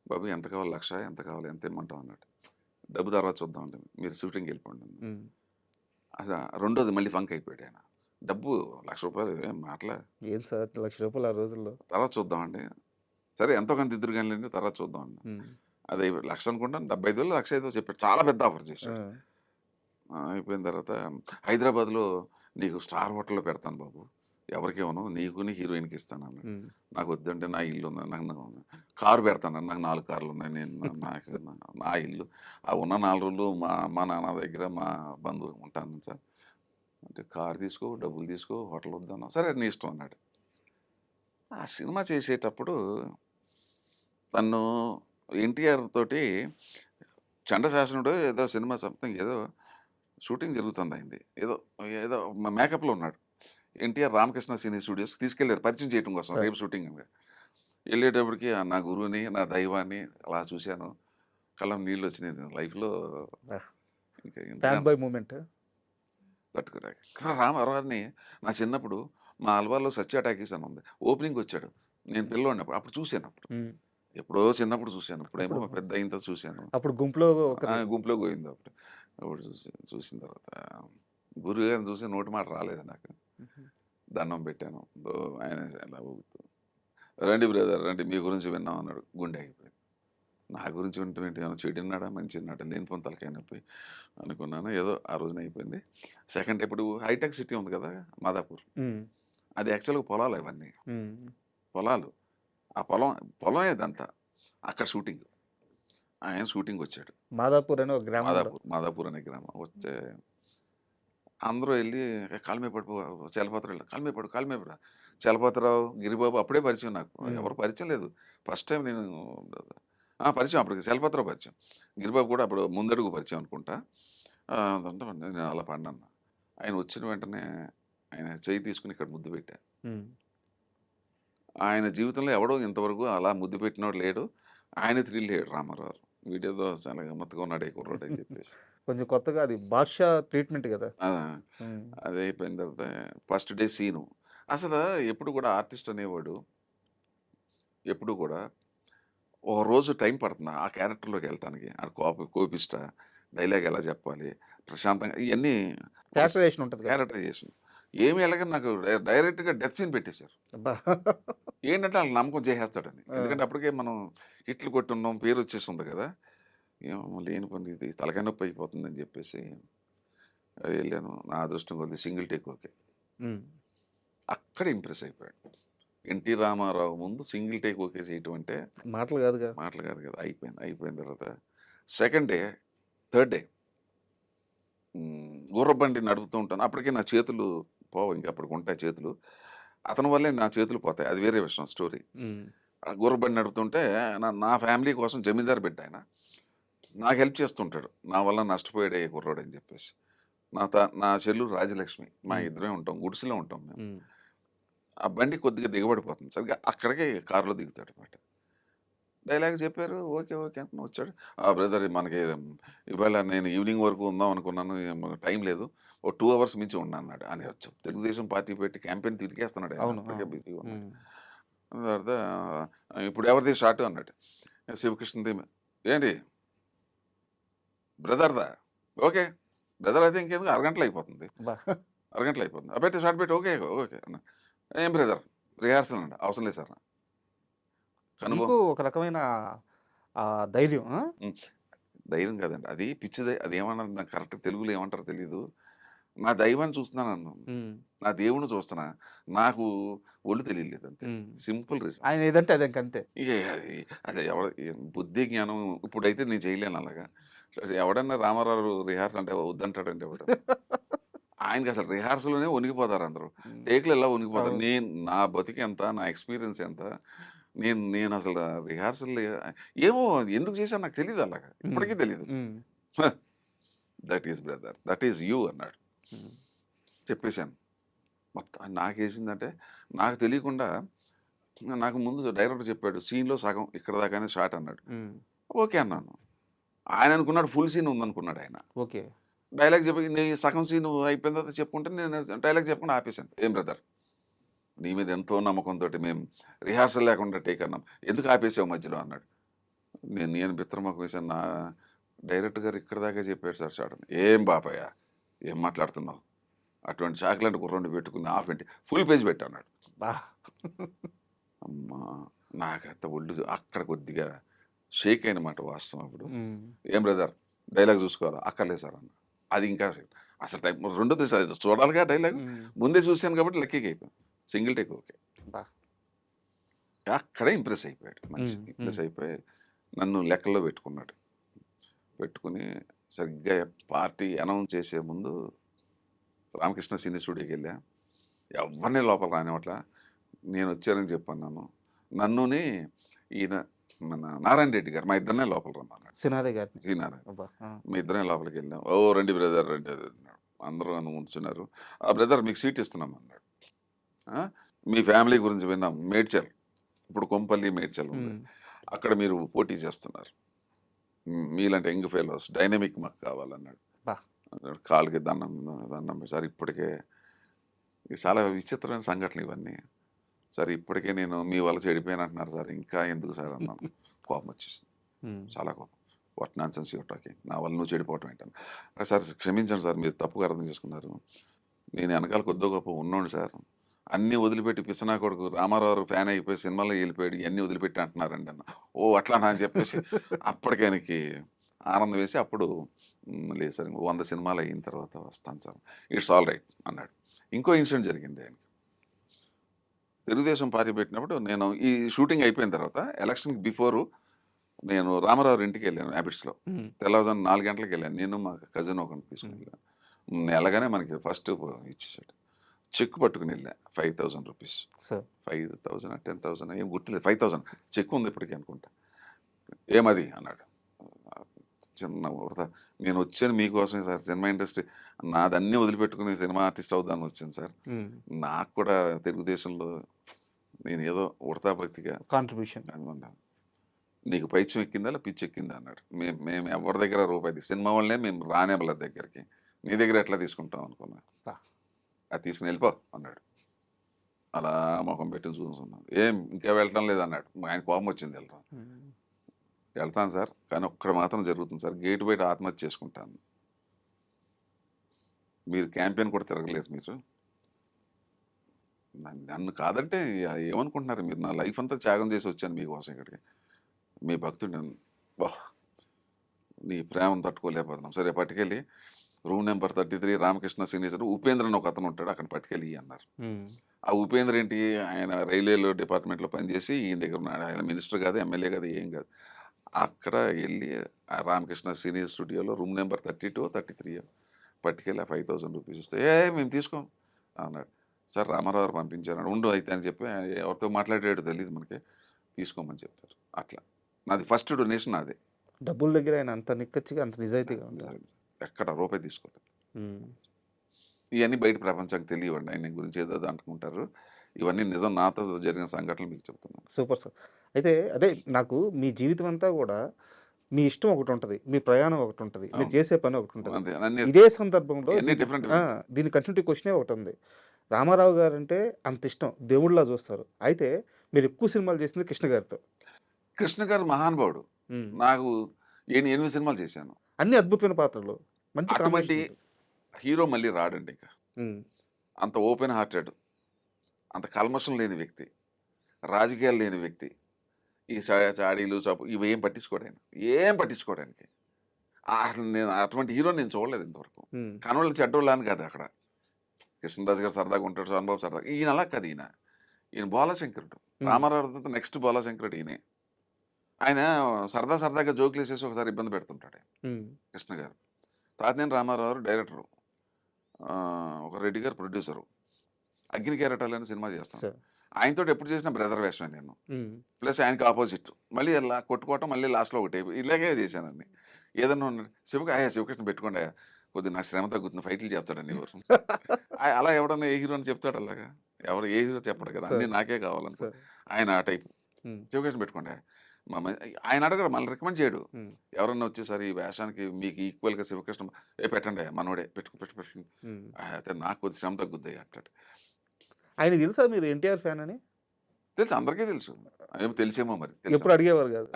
బాబు ఎంత కావాలి 1,00,000 ఎంత కావాలి ఎంత ఇమ్మంటావు అన్నాడు. డబ్బు తర్వాత చూద్దామండి. మీరు షూటింగ్‌కెళ్ళిపోండి అన్నాను. హ్మ్. రెండోది మళ్ళీ ఫంక్ అయిపోయాడు ఆయన. డబ్బు రూ. 1,00,000 ఏం మాటలా? ఏం సార్ రూ. 1,00,000 ఆ రోజుల్లో. తర్వాత చూద్దామండి. సరే ఎంతో కొంత ఇద్దురు గానిలెండి తర్వాత చూద్దాం అన్నా. హ్మ్. అదే 1,00,000 అనుకుంటాను 75,000 1,05,000 చెప్పాడు. చాలా పెద్ద ఆఫర్ ఆ! చేశాడు. అయిపోయిన తర్వాత హైదరాబాద్‌లో నీకు స్టార్ హోటల్‌లో పెడతాను బాబు. ఎవరికీ ఇవ్వను. నీకుని హీరోయిన్‌కి ఇస్తానన్నాడు. హ్మ్. నాకు వద్దంటే నా ఇల్లు ఉంది. కారు పెడతానన్నాను. నాకు 4 కార్లున్నాయి. నాకు నా ఇల్లు. ఆ ఉన్న 4 రోజులు మా అమ్మ, నాన్న దగ్గర మా బంధువు ఉంటాను సార్. అంటే కారు తీసుకో, డబ్బులు తీసుకో, హోటల్ వద్దన్నావు. సరే నీ ఇష్టం అన్నాడు. ఆ సినిమా చేసేటప్పుడు తను ఎన్టీఆర్ తోటి చండశాసనుడో ఏదో సినిమా సంథింగ్ ఏదో షూటింగ్ జరుగుతుంది అయింది. ఏదో ఏదో మేకప్‌లో ఉన్నాడు. ఎన్టీఆర్ రామకృష్ణ సినీ స్టూడియోస్‌కి తీసుకెళ్లారు పరిచయం చేయటం కోసం. సార్. రేపు షూటింగ్ అని. ఎళ్ళేటప్పటికి నా గురువుని, నా దైవాన్ని అలా చూశాను. కళ్ళలో నీళ్లొచ్చినాయి. లైఫ్‌లో ఆహ్! ఇంకా ఫ్యాన్ ఎందుకని బాయ్ మూమెంట్. తట్టుకోలేక. రామారావుని నా చిన్నప్పుడు మా అల్వార్‌లో 'సత్య టాకీస్' అని ఉంది. ఓపెనింగ్‌కొచ్చాడు. నేను పిల్లోడినప్పుడు. అప్పుడు చూసానప్పుడు. హ్మ్. ఎప్పుడో చిన్నప్పుడు చూశాను. ఇప్పుడేమో అప్పుడు పెద్ద అయిన తర్వాత చూశాను. అప్పుడు గుంపులో ఒకరు. గుంపులో గోవిందా అప్పుడు. అప్పుడు చూసిన తర్వాత గురువుగారిని చూసి నోటి మాట రాలేదు నాకు. హుహు. దండం పెట్టాను. ఆయన అలా ఊగుతూ, "రండి బ్రదర్ రండి మీ గురించి విన్నాం" అన్నాడు. గుండె ఆగిపోయింది. నా గురించి వినటం ఏంటి? ఏమైనా చెడున్నాడా? మంచిగున్నాడా? లేనిపోని తలకాయ నొప్పి అనుకున్నాను. ఏదో ఆ రోజున అయిపోయింది. సెకండ్ ఇప్పుడు హైటెక్ సిటీ ఉంది కదా! మాదాపూర్. హ్మ్. అది యాక్చువల్‌గా పొలాలు అవన్నీ. హ్మ్. పొలాలు. ఆ పొలమే ఇదంతా. అక్కడ షూటింగ్. ఆయన షూటింగ్‌కొచ్చాడు. మాదాపూర్ అని ఒక గ్రామంలో. మాదాపూర్ అనే గ్రామం. వస్తే అందరూ ఎళ్లి కాళ్ళ మీద పడిపో చలపతిరావు కాళ్ళ మీద పడు. చలపతిరావు, గిరిబాబు అప్పుడే పరిచయం నాకు. హ్మ్. ఎవరు పరిచయం లేదు. ఫస్ట్ టైమ్ నేను పరిచయం అప్పటికి చలపతిరావు పరిచయం. గిరిబాబు కూడా అప్పుడు ముందడుగు పరిచయం అనుకుంటా. అంటే నేను అలా పడినాను. ఆయన వచ్చిన వెంటనే ఆయన చెయ్యి తీసుకొని ఇక్కడ ముద్దు పెట్టా. హ్మ్. ఆయన జీవితంలో ఎవడో ఇంతవరకు అలా ముద్దు పెట్టినోడు లేడు. ఆయన థ్రిల్ అయ్యాడు రామారావు. వీడేదో చాలా గమ్మత్తుగా ఉన్నాడు ఈ కుర్రాడు అని చెప్పేసి. కొంచెం కొత్తగా అది బాద్‌షా ట్రీట్‌మెంట్ గదా! ఆ! హ్మ్. అది అయిపోయిన తర్వాత ఫస్ట్ డే సీను. అసలు ఎప్పుడు కూడా ఆర్టిస్ట్ అనేవాడు ఎప్పుడు కూడా ఒక రోజు టైం పడుతుంది ఆ క్యారెక్టర్‌లోకి ఎళ్ళటానికి. ఆ కోపిష్ట, డైలాగ్ ఎలా చెప్పాలి, ప్రశాంతంగా ఇయన్నీ ఒక క్యారెక్టరైజేషన్ ఉంటది కదా! క్యారెక్టరైజేషన్. ఏమి ఎలాగని నాకు డైరెక్ట్‌గా డెత్ సీన్ పెట్టేశారు. అబ్బా! ఏంటంటే ఆళ్ళకి నమ్మకం చేసేస్తాడని. ఆ! ఎందుకంటే అప్పటికే మనం హిట్లు కొట్టున్నాం, పేరొచ్చేసుంది కదా! ఏమో లేని పని ఇది తలకాయ నొప్పి అయిపోతుందని చెప్పేసి ఎళ్ళాను. నా అదృష్టం కొద్దీ సింగిల్ టేక్ ఓకే. హ్మ్. అక్కడ ఇంప్రెస్ అయిపోయాడు. 'ఎన్టీ రామారావు' ముందు సింగిల్ టేక్ ఓకే చేయటం అంటే మాటలు గాదుగా. మాటలు కాదు కదా! అయిపోయింది. అయిపోయిన తర్వాత సెకండ్ డే, థర్డ్ డే గుర్రబండి నడుపుతూ ఉంటాను. అప్పటికే నా చేతులు పోవు. ఇంక అప్పటికుంటాయి చేతులు. అతని వల్లే నా చేతులు పోతాయి. అది వేరే విషయం స్టోరీ. హ్మ్. ఆ గుర్రబండి నడుపుతుంటే నా ఫ్యామిలీ కోసం జమీందారు బిడ్డ ఆయన. నాకు హెల్ప్ చేస్తుంటాడు. నా వల్ల నష్టపోయాడే ఈ కుర్రోడని చెప్పేసి. నా చెల్లెలు రాజలక్ష్మి. మా హ్మ్. ఇద్దరమే ఉంటాం. గుడిసెలో ఉంటాం మేము. హ్మ్. ఆ బండి కొద్దిగా దిగబడిపోతుంది. సరిగ్గా అక్కడికే కారులో దిగుతాడనమాట. డైలాగ్ చెప్పారు. ఓకే. ఓకే. అంటున్నా వచ్చాడు. బ్రదర్ మనకి ఇవాళ నేను ఈవినింగ్ వరకు ఉందాం అనుకున్నాను. టైం లేదు. ఓ 2 అవర్స్ మించి ఉండనన్నాడు. అని వచ్చాం. తెలుగుదేశం పార్టీ పెట్టి క్యాంపెయిన్ తిరిగేస్తున్నాడు ఆయన. అవును. అప్పటికే అవును. బిజీగా ఉన్నాడు. హ్మ్. తర్వాత ఇప్పుడు ఎవరిది షాటు అన్నాడు. శివకృష్ణది. ఏంటి బ్రదర్‌దా? ఓకే. బ్రదర్ అయితే ఇంకెందుకు అరగంటలో అయిపోతుంది. అబ్బా! అరగంటలో అయిపోతుంది. పెట్టు షాట్ పెట్టు. ఓకే. ఓకే అన్నా. ఏం బ్రదర్ రిహార్సల్ అండి. అవసరం లేదు సార్. మీకు కనుబొ ఒక రకమైన ధైర్యం. ఆ! హ్మ్. ధైర్యం కాదండి. అది పిచ్చిదే. అదేమన్నారు నాకు కరెక్ట్ తెలుగులో ఏమంటారో తెలీదు. నా దైవాన్ని చూస్తున్నానన్నాను. హ్మ్. నా దేవుడిని చూస్తున్నా. నాకు ఒళ్ళు తెలియలేదు అంతే. హ్మ్. Simple reason. ఆయన ఏదంటే అది ఇంకంతే. ఇగ అది అది బుద్ధి, జ్ఞానం ఇప్పుడైతే నేను చేయలేను అలాగా. ఎవడన్నా రామారావు రిహార్సల్ అంటే వద్దంటాడండి ఎవడు. ఆయనకసలు రిహార్సల్‌లోనే వణికిపోతారు అందరూ. హ్మ్. టేక్‌లో ఎలా వణికిపోతారు. అవును. నా బతుకెంత, నా ఎక్స్‌పీరియన్స్ ఎంత, నేనసలు రిహార్సల్ ఏమో ఎందుకు చేశానో నాకు తెలీదు అలాగా. హ్మ్. ఇప్పటికీ తెలీదు. హ్మ్. That is brother. That is you అన్నాడు. హ్మ్. చెప్పేసాను. మొత్తం నాకేసిందంటే నాకు తెలియకుండా నాకు ముందు డైరెక్టర్ చెప్పాడు. సీన్‌లో సగం ఇక్కడి దాకానే షాట్ అన్నాడు. హ్మ్. ఓకే అన్నాను. ఆయన అనుకున్నాడు ఫుల్ సీన్ ఉందనుకున్నాడు ఆయన. ఓకే. డైలాగ్ చెప్పి నీ సగం సీన్ అయిపోయిన తర్వాత చెప్పుకుంటే నేను డైలాగ్ చెప్పకుండా ఆపేసాను. ఏం బ్రదర్ నీ మీద ఎంతో నమ్మకంతోటి మేము రిహార్సల్ లేకుండా టేక్ అన్నాం. ఎందుకు ఆపేసావు మధ్యలో అన్నాడు. నేను బిత్తరమొఖం వేసాను. డైరెక్టర్ గారు ఇక్కడి దాకా చెప్పాడు సార్ షాట్ అని. ఏం బాపయ్య ఏం మాట్లాడుతున్నావు? అటువంటి చాక్లెట్ కుర్రోడిని పెట్టుకుని హాఫ్ ఏంటి ఫుల్ పేజ్ పెట్టు అన్నాడు. అబ్బా! అమ్మా! నాకంత ఒళ్ళు అక్కడ కొద్దిగా షేక్ అయినమాట వాస్తవం అప్పుడు. హ్మ్. ఏం బ్రదర్ డైలాగ్ చూసుకోవాలా? అక్కర్లేదు సార్ అన్నా. అది ఇంకా అసలు టైం రెండోది చూడాలిగా డైలాగు. హ్మ్. ముందే చూసాను కాబట్టి లక్కీగా అయిపోయాను. Single take okay. అబ్బా! అక్కడే ఇంప్రెస్ అయిపోయాడు మనిషి. హ్మ్. హ్మ్. ఇంప్రెస్ అయిపోయి నన్ను లెక్కల్లో పెట్టుకున్నాడు. పెట్టుకొని సరిగ్గా పార్టీ అనౌన్స్ చేసే ముందు రామకృష్ణ సినీ స్టూడియోకెళ్ళా. ఎవ్వరిని లోపల రానివ్వట్ల. నేనొచ్చానని చెప్పన్నాను. నన్నుని ఈయన మన నారాయణ రెడ్డి గారు మా ఇద్దరినే లోపల రమ్మన్నాడు. సినారే గారిని. సి నారాయణ. అబ్బా! ఆ! మీ ఇద్దరం లోపలికెళ్ళాం. "ఓ రండి బ్రదర్ రండి" అది అన్నాడు. అందరూ నన్ను ముంచున్నారు. బ్రదర్ మీకు సీట్ ఇస్తున్నాం" అన్నాడు. ఆ! "మీ ఫ్యామిలీ గురించి విన్నాం. మేడ్చల్ ఇప్పుడు కొంపల్లి, మేడ్చల్ ఉంది. హ్మ్. అక్కడ మీరు పోటీ చేస్తున్నారు. మీలాంటి యంగ్ ఫెలోస్ డైనమిక్ మాకు కావాలన్నాడు. అబ్బా! అన్నాడు. కాళ్ళకి దండం దండం సార్ ఇప్పటికే ఇది చాలా విచిత్రమైన సంఘటనలు ఇవన్నీ. సార్ ఇప్పటికే నేను మీ వల్ల చెడిపోయాను అంటున్నారు సార్. ఇంకా ఎందుకు సార్ అన్నాను. కోపం వచ్చేసింది. హ్మ్. చాలా కోపం. What nonsense you're talking. నా వల్ల నువ్వు చెడిపోవటం ఏంటని. సార్ క్షమించండి సార్ మీరు తప్పుగా అర్థం చేసుకున్నారు. నేను వెనకాల కొద్దో గొప్పో ఉన్నోడిని సార్. అన్నీ వదిలిపెట్టి పిచ్చనా కొడుకు రామారావు ఫ్యాన్ అయిపోయి సినిమాలో వెళ్ళిపోయాడు. ఇయన్నీ వదిలిపెట్టి అంటున్నారండి అన్న. ఓహ్! అట్లానా అని చెప్పేసి అప్పటికి ఆయనకి ఆనందం వేసి అప్పుడు లేదు సార్ ఇంకో 100 సినిమాలు అయిన తర్వాత వస్తాను సార్. ఇట్స్ ఆల్ రైట్ అన్నాడు. ఇంకో ఇన్సిడెంట్ జరిగింది ఆయనకి. తెలుగుదేశం పార్టీ పెట్టినప్పుడు నేను ఈ షూటింగ్ అయిపోయిన తర్వాత ఎలక్షన్‌కి బిఫోరు నేను రామారావు ఇంటికెళ్ళాను హ్యాబిట్స్‌లో. హ్మ్. తెల్లవారుజామున 4 గంటలకెళ్ళాను. నేను మా కజిన్ ఒకడిని తీసుకొని హ్మ్. వెళ్ళాను. ఎళ్ళగానే మనకి ఫస్ట్ ఇచ్చేసాడు. చెక్ పట్టుకొని వెళ్ళా. ₹5000 సార్. 5000 10,000 ఏం గుర్తులేదు. 5000 చెక్ ఉంది ఇప్పటికి అనుకుంటా. "ఏమది?" అన్నాడు. చిన్న ఉడత నేనొచ్చాను మీకోసమే సార్ సినిమా ఇండస్ట్రీ నాదన్నీ వదిలిపెట్టుకొని సినిమా ఆర్టిస్ట్ అవుదామని వచ్చాను సార్. హ్మ్. నాకు కూడా తెలుగుదేశంలో నేనేదో ఉడతా భక్తిగా కాంట్రిబ్యూషన్. అనుకున్నాను. నీకు పైచ్యం ఎక్కిందా లేదా పిచ్చి ఎక్కిందా అన్నాడు. మేము ఎవరి దగ్గర రూపాయి సినిమా వాళ్ళనే మేము రానేబల దగ్గరికి, నీ దగ్గర ఎట్లా తీసుకుంటాం అనుకున్నా. పా. అది తీసుకుని వెళ్ళిపో అన్నాడు. అలా మొఖం పెట్టి చూసుకున్నాను. ఏం ఇంకా వెళ్ళటం లేదన్నాడు. ఆయన కోపం వచ్చింది. వెళ్తాను సార్, కానీ ఒక్కడ మాత్రం జరుగుతుంది సార్, గేటు బయట ఆత్మహత్య చేసుకుంటాను. మీరు క్యాంపెయిన్ కూడా తిరగలేరు మీరు, నన్ను కాదంటే ఏమనుకుంటున్నారు మీరు, నా లైఫ్ అంతా త్యాగం చేసి వచ్చాను మీకోసం ఇక్కడికి, మీ భక్తుడు వా నీ ప్రేమను తట్టుకోలేకపోతున్నాం. సరే పట్టుకెళ్ళి room number 33 Ramakrishna signature Upendra అని ఒక అతను ఉంటాడు, అక్కడ పట్టుకెళ్ళి అన్నారు. ఆ ఉపేంద్ర ఏంటి, ఆయన రైల్వేలో డిపార్ట్మెంట్లో పనిచేసి ఈయన దగ్గర ఉన్నాడు. ఆయన మినిస్టర్ కాదు, ఎమ్మెల్యే కాదు, ఏం కాదు. అక్కడ వెళ్ళి ఆ రామకృష్ణ సీనియర్ స్టూడియోలో రూమ్ నెంబర్ 32 33 పట్టుకెళ్ళి ఆ 5000 రూపీస్ ఇస్తే మేము తీసుకోం అన్నాడు. సార్ రామారావు గారు పంపించారు, ఉండు అయితే అని చెప్పి ఎవరితో మాట్లాడేటో తెలియదు మనకి, తీసుకోమని చెప్పారు. అట్లా నాది ఫస్ట్ డొనేషన్ నాదే. డబ్బుల దగ్గర ఆయన అంత నిక్కచ్చిగా అంత నిజాయితీగా ఉంటారు. ఎక్కడ రూపాయి తీసుకోలేదు. ఇవన్నీ బయట ప్రపంచానికి తెలియవండి, ఆయన గురించి ఏదో అనుకుంటారు. ఇవన్నీ నిజం, నాతో జరిగిన సంఘటనలు మీకు చెప్తున్నాను. Super sir. అయితే అదే నాకు మీ జీవితం అంతా కూడా మీ ఇష్టం ఒకటి ఉంటుంది, మీ ప్రయాణం ఒకటి ఉంటుంది, మీరు చేసే పని ఒకటి ఉంటుంది. ఇదే సందర్భంలో డిఫరెంట్ దీని కంటిన్యూటీ క్వశ్చనే ఒకటి ఉంది. రామారావు గారు అంటే అంత ఇష్టం, దేవుళ్ళలా చూస్తారు. అయితే మీరు ఎక్కువ సినిమాలు చేసింది కృష్ణ గారితో. కృష్ణ గారు మహానుభావుడు. నాకు 8 సినిమాలు చేశాను, అన్ని అద్భుతమైన పాత్రలు, మంచి అటువంటి కాంబినేషన్. హీరో మళ్ళీ రాడండి ఇంకా. అంత ఓపెన్ హార్టెడ్, అంత కల్మషం లేని వ్యక్తి, రాజకీయాలు లేని వ్యక్తి, ఈ చాడీలు చప్పు ఇవి ఏం పట్టించుకోవడానికి అసలు నేను అటువంటి హీరో నేను చూడలేదు ఇంతవరకు. కనవాళ్ళు చెడ్డోళ్ళు అని కాదు, అక్కడ కృష్ణరాజు గారు సరదాగా ఉంటాడు, సోనబాబు సరదాగా, ఈయన అలా కాదు. ఈయన బాలశంకరుడు, రామారావు నెక్స్ట్ బాలశంకరుడు ఈయనే. ఆయన సరదాగా జోకులు వేసేసి ఒకసారి ఇబ్బంది పెడుతుంటాడు కృష్ణ గారు. తాతినేని రామారావు గారు డైరెక్టరు, ఒక రెడ్డి గారు ప్రొడ్యూసరు, అగ్ని కెరటాలు అని సినిమా చేస్తాను. ఆయనతో ఎప్పుడు చేసిన బ్రదర్ వేషమే నేను, ప్లస్ ఆయనకి ఆపోజిట్, మళ్ళీ ఇలా కొట్టుకోవటం, మళ్ళీ లాస్ట్లో ఒకటి ఇలాగే చేశానండి. ఏదన్నా ఉన్నాడు శివకృష్ణ పెట్టుకోండి, కొద్దిగా నాకు శ్రమ తగ్గుతుంది, ఫైట్లు చేస్తాడని ఎవరు అలా ఎవడన్నా ఏ హీరో అని చెప్తాడు, అలాగా ఎవరు ఏ హీరో చెప్పడు కదా, అన్నీ నాకే కావాలనుకో. ఆయన ఆ టైప్, శివకృష్ణ పెట్టుకోండి. ఆయన అడగడు, మళ్ళీ రికమెండ్ చేయడు. ఎవరన్నా వచ్చేసరి ఈ వేషానికి మీకు ఈక్వల్గా శివకృష్ణ పెట్టండి, మనోడే పెట్టండి, అయితే నాకు కొద్ది శ్రమ తగ్గుద్ది అట్లా. ఆయన తెలుసా మీరు ఎన్టీఆర్ ఫ్యాన్ అని? తెలుసు, అందరికీ తెలుసు. ఏమో తెలిసేమో మరి, ఎప్పుడు అడిగేవారు కాదు?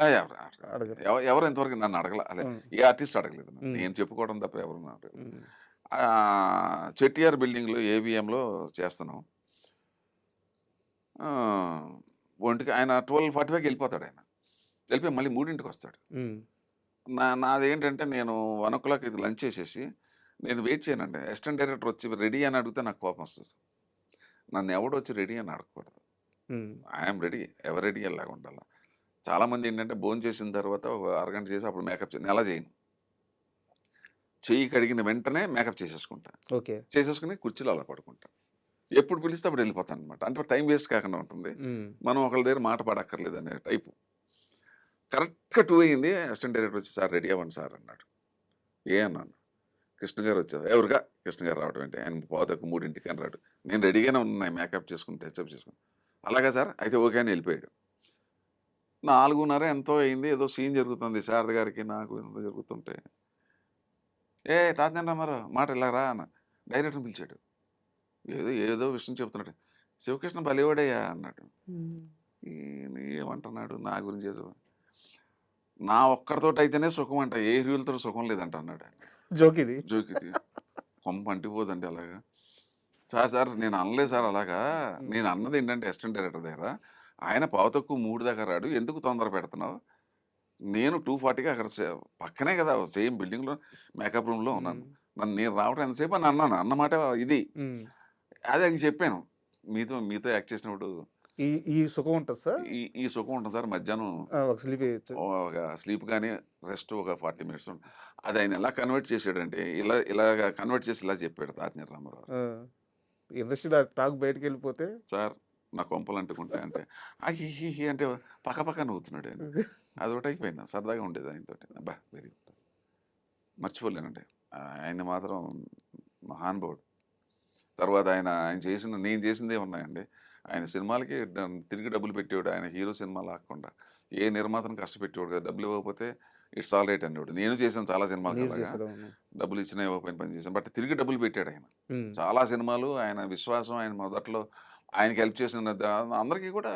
ఎవరు ఎంతవరకు నన్ను అడగల, అదే ఏ ఆర్టిస్ట్ అడగలేదు, నేను చెప్పుకోవడం తప్ప ఎవరు అడగలేదు. చెట్టిఆర్ బిల్డింగ్లో ఏబిఎంలో చేస్తున్నాం. ఒంటికి ఆయన 12:45 వెళ్ళిపోతాడు. ఆయన వెళ్ళిపోయి మళ్ళీ 3ంటికి వస్తాడు. నాదేంటంటే నేను 1 o'clock ఇది లంచ్ చేసేసి నేను వెయిట్ చేయనండి. అసిస్టెంట్ డైరెక్టర్ వచ్చి రెడీ అని అడిగితే నాకు కోపం వస్తుంది. నన్ను ఎవడు వచ్చి రెడీ అని అడగకూడదు. ఐఎమ్ రెడీ, ఎవరు రెడీ అలాగా ఉండాలి. చాలామంది ఏంటంటే భోజనం చేసిన తర్వాత ఒక అరగంట చేసి అప్పుడు మేకప్ నేను అలా చేయను. చెయ్యి కడిగిన వెంటనే మేకప్ చేసేసుకుంటా, చేసేసుకుని కుర్చీలో అలా పడుకుంటా. ఎప్పుడు పిలిస్తే అప్పుడు వెళ్ళిపోతాను అనమాట. అంటే టైం వేస్ట్ కాకుండా ఉంటుంది, మనం ఒకళ్ళ దగ్గర మాట పడక్కర్లేదు అనే టైపు. కరెక్ట్గా 2 అయింది. అసిస్టెంట్ డైరెక్టర్ వచ్చి సార్ రెడీ అవ్వండి సార్ అన్నాడు. అన్నాను. కృష్ణ గారు వచ్చారు. ఎవరుగా కృష్ణ గారు రావడం అంటే ఆయన పోతకు 3ంటికి అని రాడు. నేను రెడీగానే ఉన్నాయి, మేకప్ చేసుకుని టెస్టప్ చేసుకుని. అలాగా సార్ అయితే ఓకే అని వెళ్ళిపోయాడు. 4:30 ఎంతో అయింది, ఏదో సీన్ జరుగుతుంది శారద గారికి నాకు ఎంత జరుగుతుంటే, తాతనేని రామారావు మాట ఇలా రా అన్న. డైరెక్టర్ని పిలిచాడు, ఏదో విషయం చెప్తున్నాడు. శివకృష్ణ బలివాడయ్యా అన్నాడు. ఏమంటున్నాడు నా గురించి, నా ఒక్కరితో అయితేనే సుఖం అంట, ఏ హీరోలతో సుఖం లేదంట అన్నాడు. జోకిది కొంప అంటిపోదండి అలాగా. సార్ నేను అనలేదు సార్ అలాగా, నేను అన్నది ఏంటంటే అసిస్టెంట్ డైరెక్టర్ దగ్గర ఆయన పావుతక్కువ 3 దాకా రాడు, ఎందుకు తొందర పెడుతున్నావు, నేను 2:40కి అక్కడ పక్కనే కదా సేమ్ బిల్డింగ్లో మేకప్ రూమ్లో ఉన్నాను, నేను రావడం ఎంతసేపు అని అన్నాను. అన్నమాట ఇది, అదే ఇంక చెప్పాను. మీతో యాక్ట్ చేసినప్పుడు ఈ సుఖం ఉంటుంది సార్, ఈ సుఖం ఉంటుంది సార్. మధ్యాహ్నం ఒక స్లీప్ కానీ రెస్ట్ ఒక 40 minutes అది ఆయన ఎలా కన్వర్ట్ చేసాడంటే, ఇలాగా కన్వర్ట్ చేసి ఇలా చెప్పాడు తాతినేని రామారావు. ఇండస్ట్రీ టాక్ బయటకు వెళ్ళిపోతే సార్ నా కొంపలు అంటుకుంటాయంటే హీ అంటే పక్క నవ్వుతున్నాడు ఆయన. అదొకటి అయిపోయింది, సరదాగా ఉండేది ఆయనతో. అబ్బా వెరీ గుడ్, మర్చిపోలేనండి. ఆయన మాత్రం మహానుభావుడు. తర్వాత నేను చేసిందే ఉన్నాయండి. ఆయన సినిమాలకి తిరిగి డబ్బులు పెట్టేవాడు, ఆయన హీరో సినిమా లాక్కుండా ఏ నిర్మాతను కష్టపెట్టేవాడు కదా, డబ్బులు ఇవ్వకపోతే ఇట్స్ ఆల్ రైట్ అనేవాడు. నేను చేశాను చాలా సినిమాలకు మీరు అలాగా. చేశారు. అవును. డబ్బులు ఇచ్చినా ఇవ్వకపోయిన పని చేశాను. బట్ తిరిగి డబ్బులు పెట్టాడు ఆయన. ఉమ్. చాలా సినిమాలు ఆయన విశ్వాసం, ఆయన మొదట్లో ఆయనకి హెల్ప్ చేసిన అందరికీ కూడా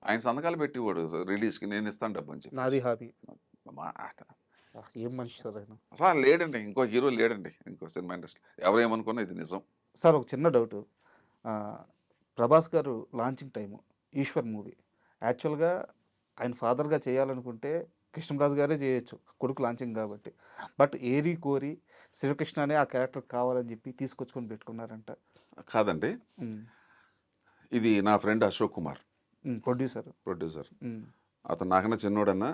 ఆయన సంతకాలు పెట్టేవాడు రిలీజ్‌కి, నేను ఇస్తాను డబ్బు అని నాది చెప్పేసి. హాబీ. మా ఏం మనిషి సార్ ఆయన. అసలు ఆయన లేడండి. ఇంకో హీరో లేడండి. ఇంకో సినిమా ఇండస్ట్రీ. ఎవరేమనుకున్నా ఇది నిజం. సార్ ఒక చిన్న డౌట్. ప్రభాస్ గారు లాంచింగ్ టైము ఈశ్వర్ మూవీ యాక్చువల్గా ఆయన ఫాదర్గా చేయాలనుకుంటే కృష్ణరాజు గారే చేయొచ్చు, కొడుకు లాంచింగ్ కాబట్టి. బట్ ఏరి కోరి శ్రీకృష్ణ అనే ఆ క్యారెక్టర్ కావాలని చెప్పి తీసుకొచ్చుకొని పెట్టుకున్నారంట. కాదండి. ఇది నా friend Ashok Kumar producer. Producer. అతను నాకన్నా చిన్నోడన్నా,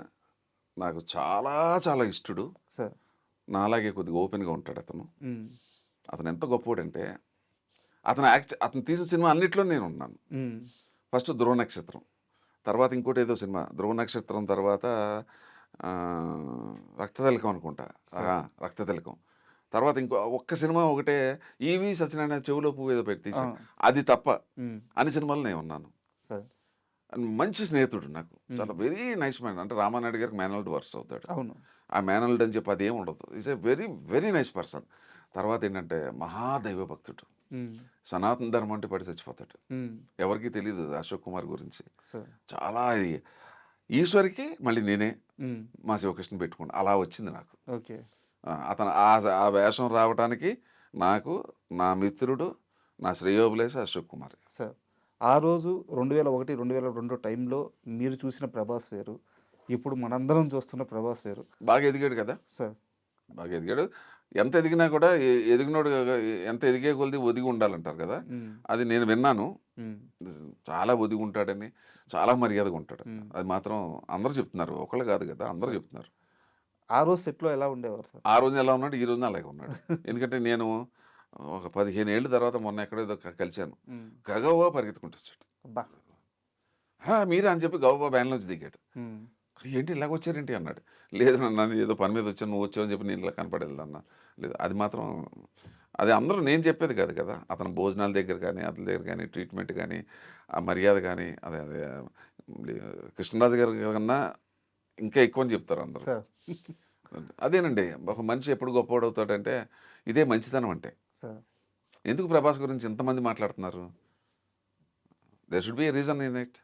నాకు చాలా చాలా ఇష్టడు. సార్. నాలాగే కొద్దిగా ఓపెన్గా ఉంటాడు అతను. అతను ఎంత గొప్పోడంటే, అతను తీసిన సినిమా అన్నిట్లో నేను ఉన్నాను. ఫస్ట్ ధ్రువ నక్షత్రం, తర్వాత ఇంకోటి ఏదో సినిమా, ధ్రువ నక్షత్రం తర్వాత రక్తతిలకం అనుకుంటా. రక్తతిలకం తర్వాత ఇంకో ఒక్క సినిమా ఒకటే, ఈవి సత్యనారాయణ చెవులో పువ్వు ఏదో పెట్టి తీసాను, అది తప్ప అన్ని సినిమాలు నేను ఉన్నాను. మంచి స్నేహితుడు నాకు, చాలా వెరీ నైస్ మ్యాన్. అంటే రామానాయుడు గారికి మేనల్డ్ వర్క్స్ అవుతాడు. అవును. ఆ మేనల్డ్ అని చెప్పి అదేం ఉండదు. Is a very very nice person. తర్వాత ఏంటంటే మహాదైవ భక్తుడు, సనాతన ధర్మం అంటే పడి చచ్చిపోతాడు. ఎవరికి తెలియదు అశోక్ కుమార్ గురించి. చాలా ఇది ఈశ్వరికి మళ్ళీ నేనే మా శివకృష్ణ పెట్టుకున్నాను. అలా వచ్చింది నాకు. ఓకే. అతను ఆ వేషం రావడానికి నాకు నా మిత్రుడు, నా శ్రేయోభిలాషి అశోక్ కుమార్. సార్, ఆ రోజు 2001, 2002 టైంలో మీరు చూసిన ప్రభాస్ వేరు, ఇప్పుడు మనందరం చూస్తున్న ప్రభాస్ వేరు. బాగా ఎదిగాడు కదా సార్. బాగా ఎదిగాడు. ఎంత ఎదిగినా కూడా ఎదిగినోడు ఎంత ఎదిగే కొలిది ఒదిగి ఉండాలంటారు కదా, అది నేను విన్నాను. చాలా ఒదిగి ఉంటాడని, చాలా మర్యాదగా ఉంటాడు. అది మాత్రం అందరూ చెప్తున్నారు, ఒకళ్ళు కాదు కదా, అందరూ చెప్తున్నారు. ఆ రోజు సెట్లో ఎలా ఉండేవారు సార్? ఆ రోజున ఎలా ఉన్నాడు, ఈ రోజున అలాగే ఉన్నాడు. ఎందుకంటే నేను ఒక 15 ఏళ్ళ తర్వాత మొన్న ఎక్కడో ఏదో కలిశాను, గగవా పరిగెత్తుకుంటూ వచ్చాడు. మీరే అని చెప్పి గవబా బ్యాన్ నుంచి దిగాడు. ఏంటి ఇలాగ వచ్చారేంటి అన్నాడు. లేదు నన్ను ఏదో పని మీద వచ్చాను, నువ్వు వచ్చావు అని చెప్పి నేను ఇలా కనపడేది అన్న. లేదు, అది మాత్రం అది అందరూ నేను చెప్పేది కాదు కదా, అతను భోజనాల దగ్గర కానీ, అతని దగ్గర కానీ, ట్రీట్మెంట్ కానీ, ఆ మర్యాద కానీ, అదే అదే కృష్ణరాజు గారి కన్నా ఇంకా ఎక్కువ అని చెప్తారు అందరూ. అదేనండి, ఒక మనిషి ఎప్పుడు గొప్పవాడవుతాడంటే ఇదే మంచితనం అంటే. ఎందుకు ప్రభాస్ గురించి ఇంతమంది మాట్లాడుతున్నారు? There should be a reason in it.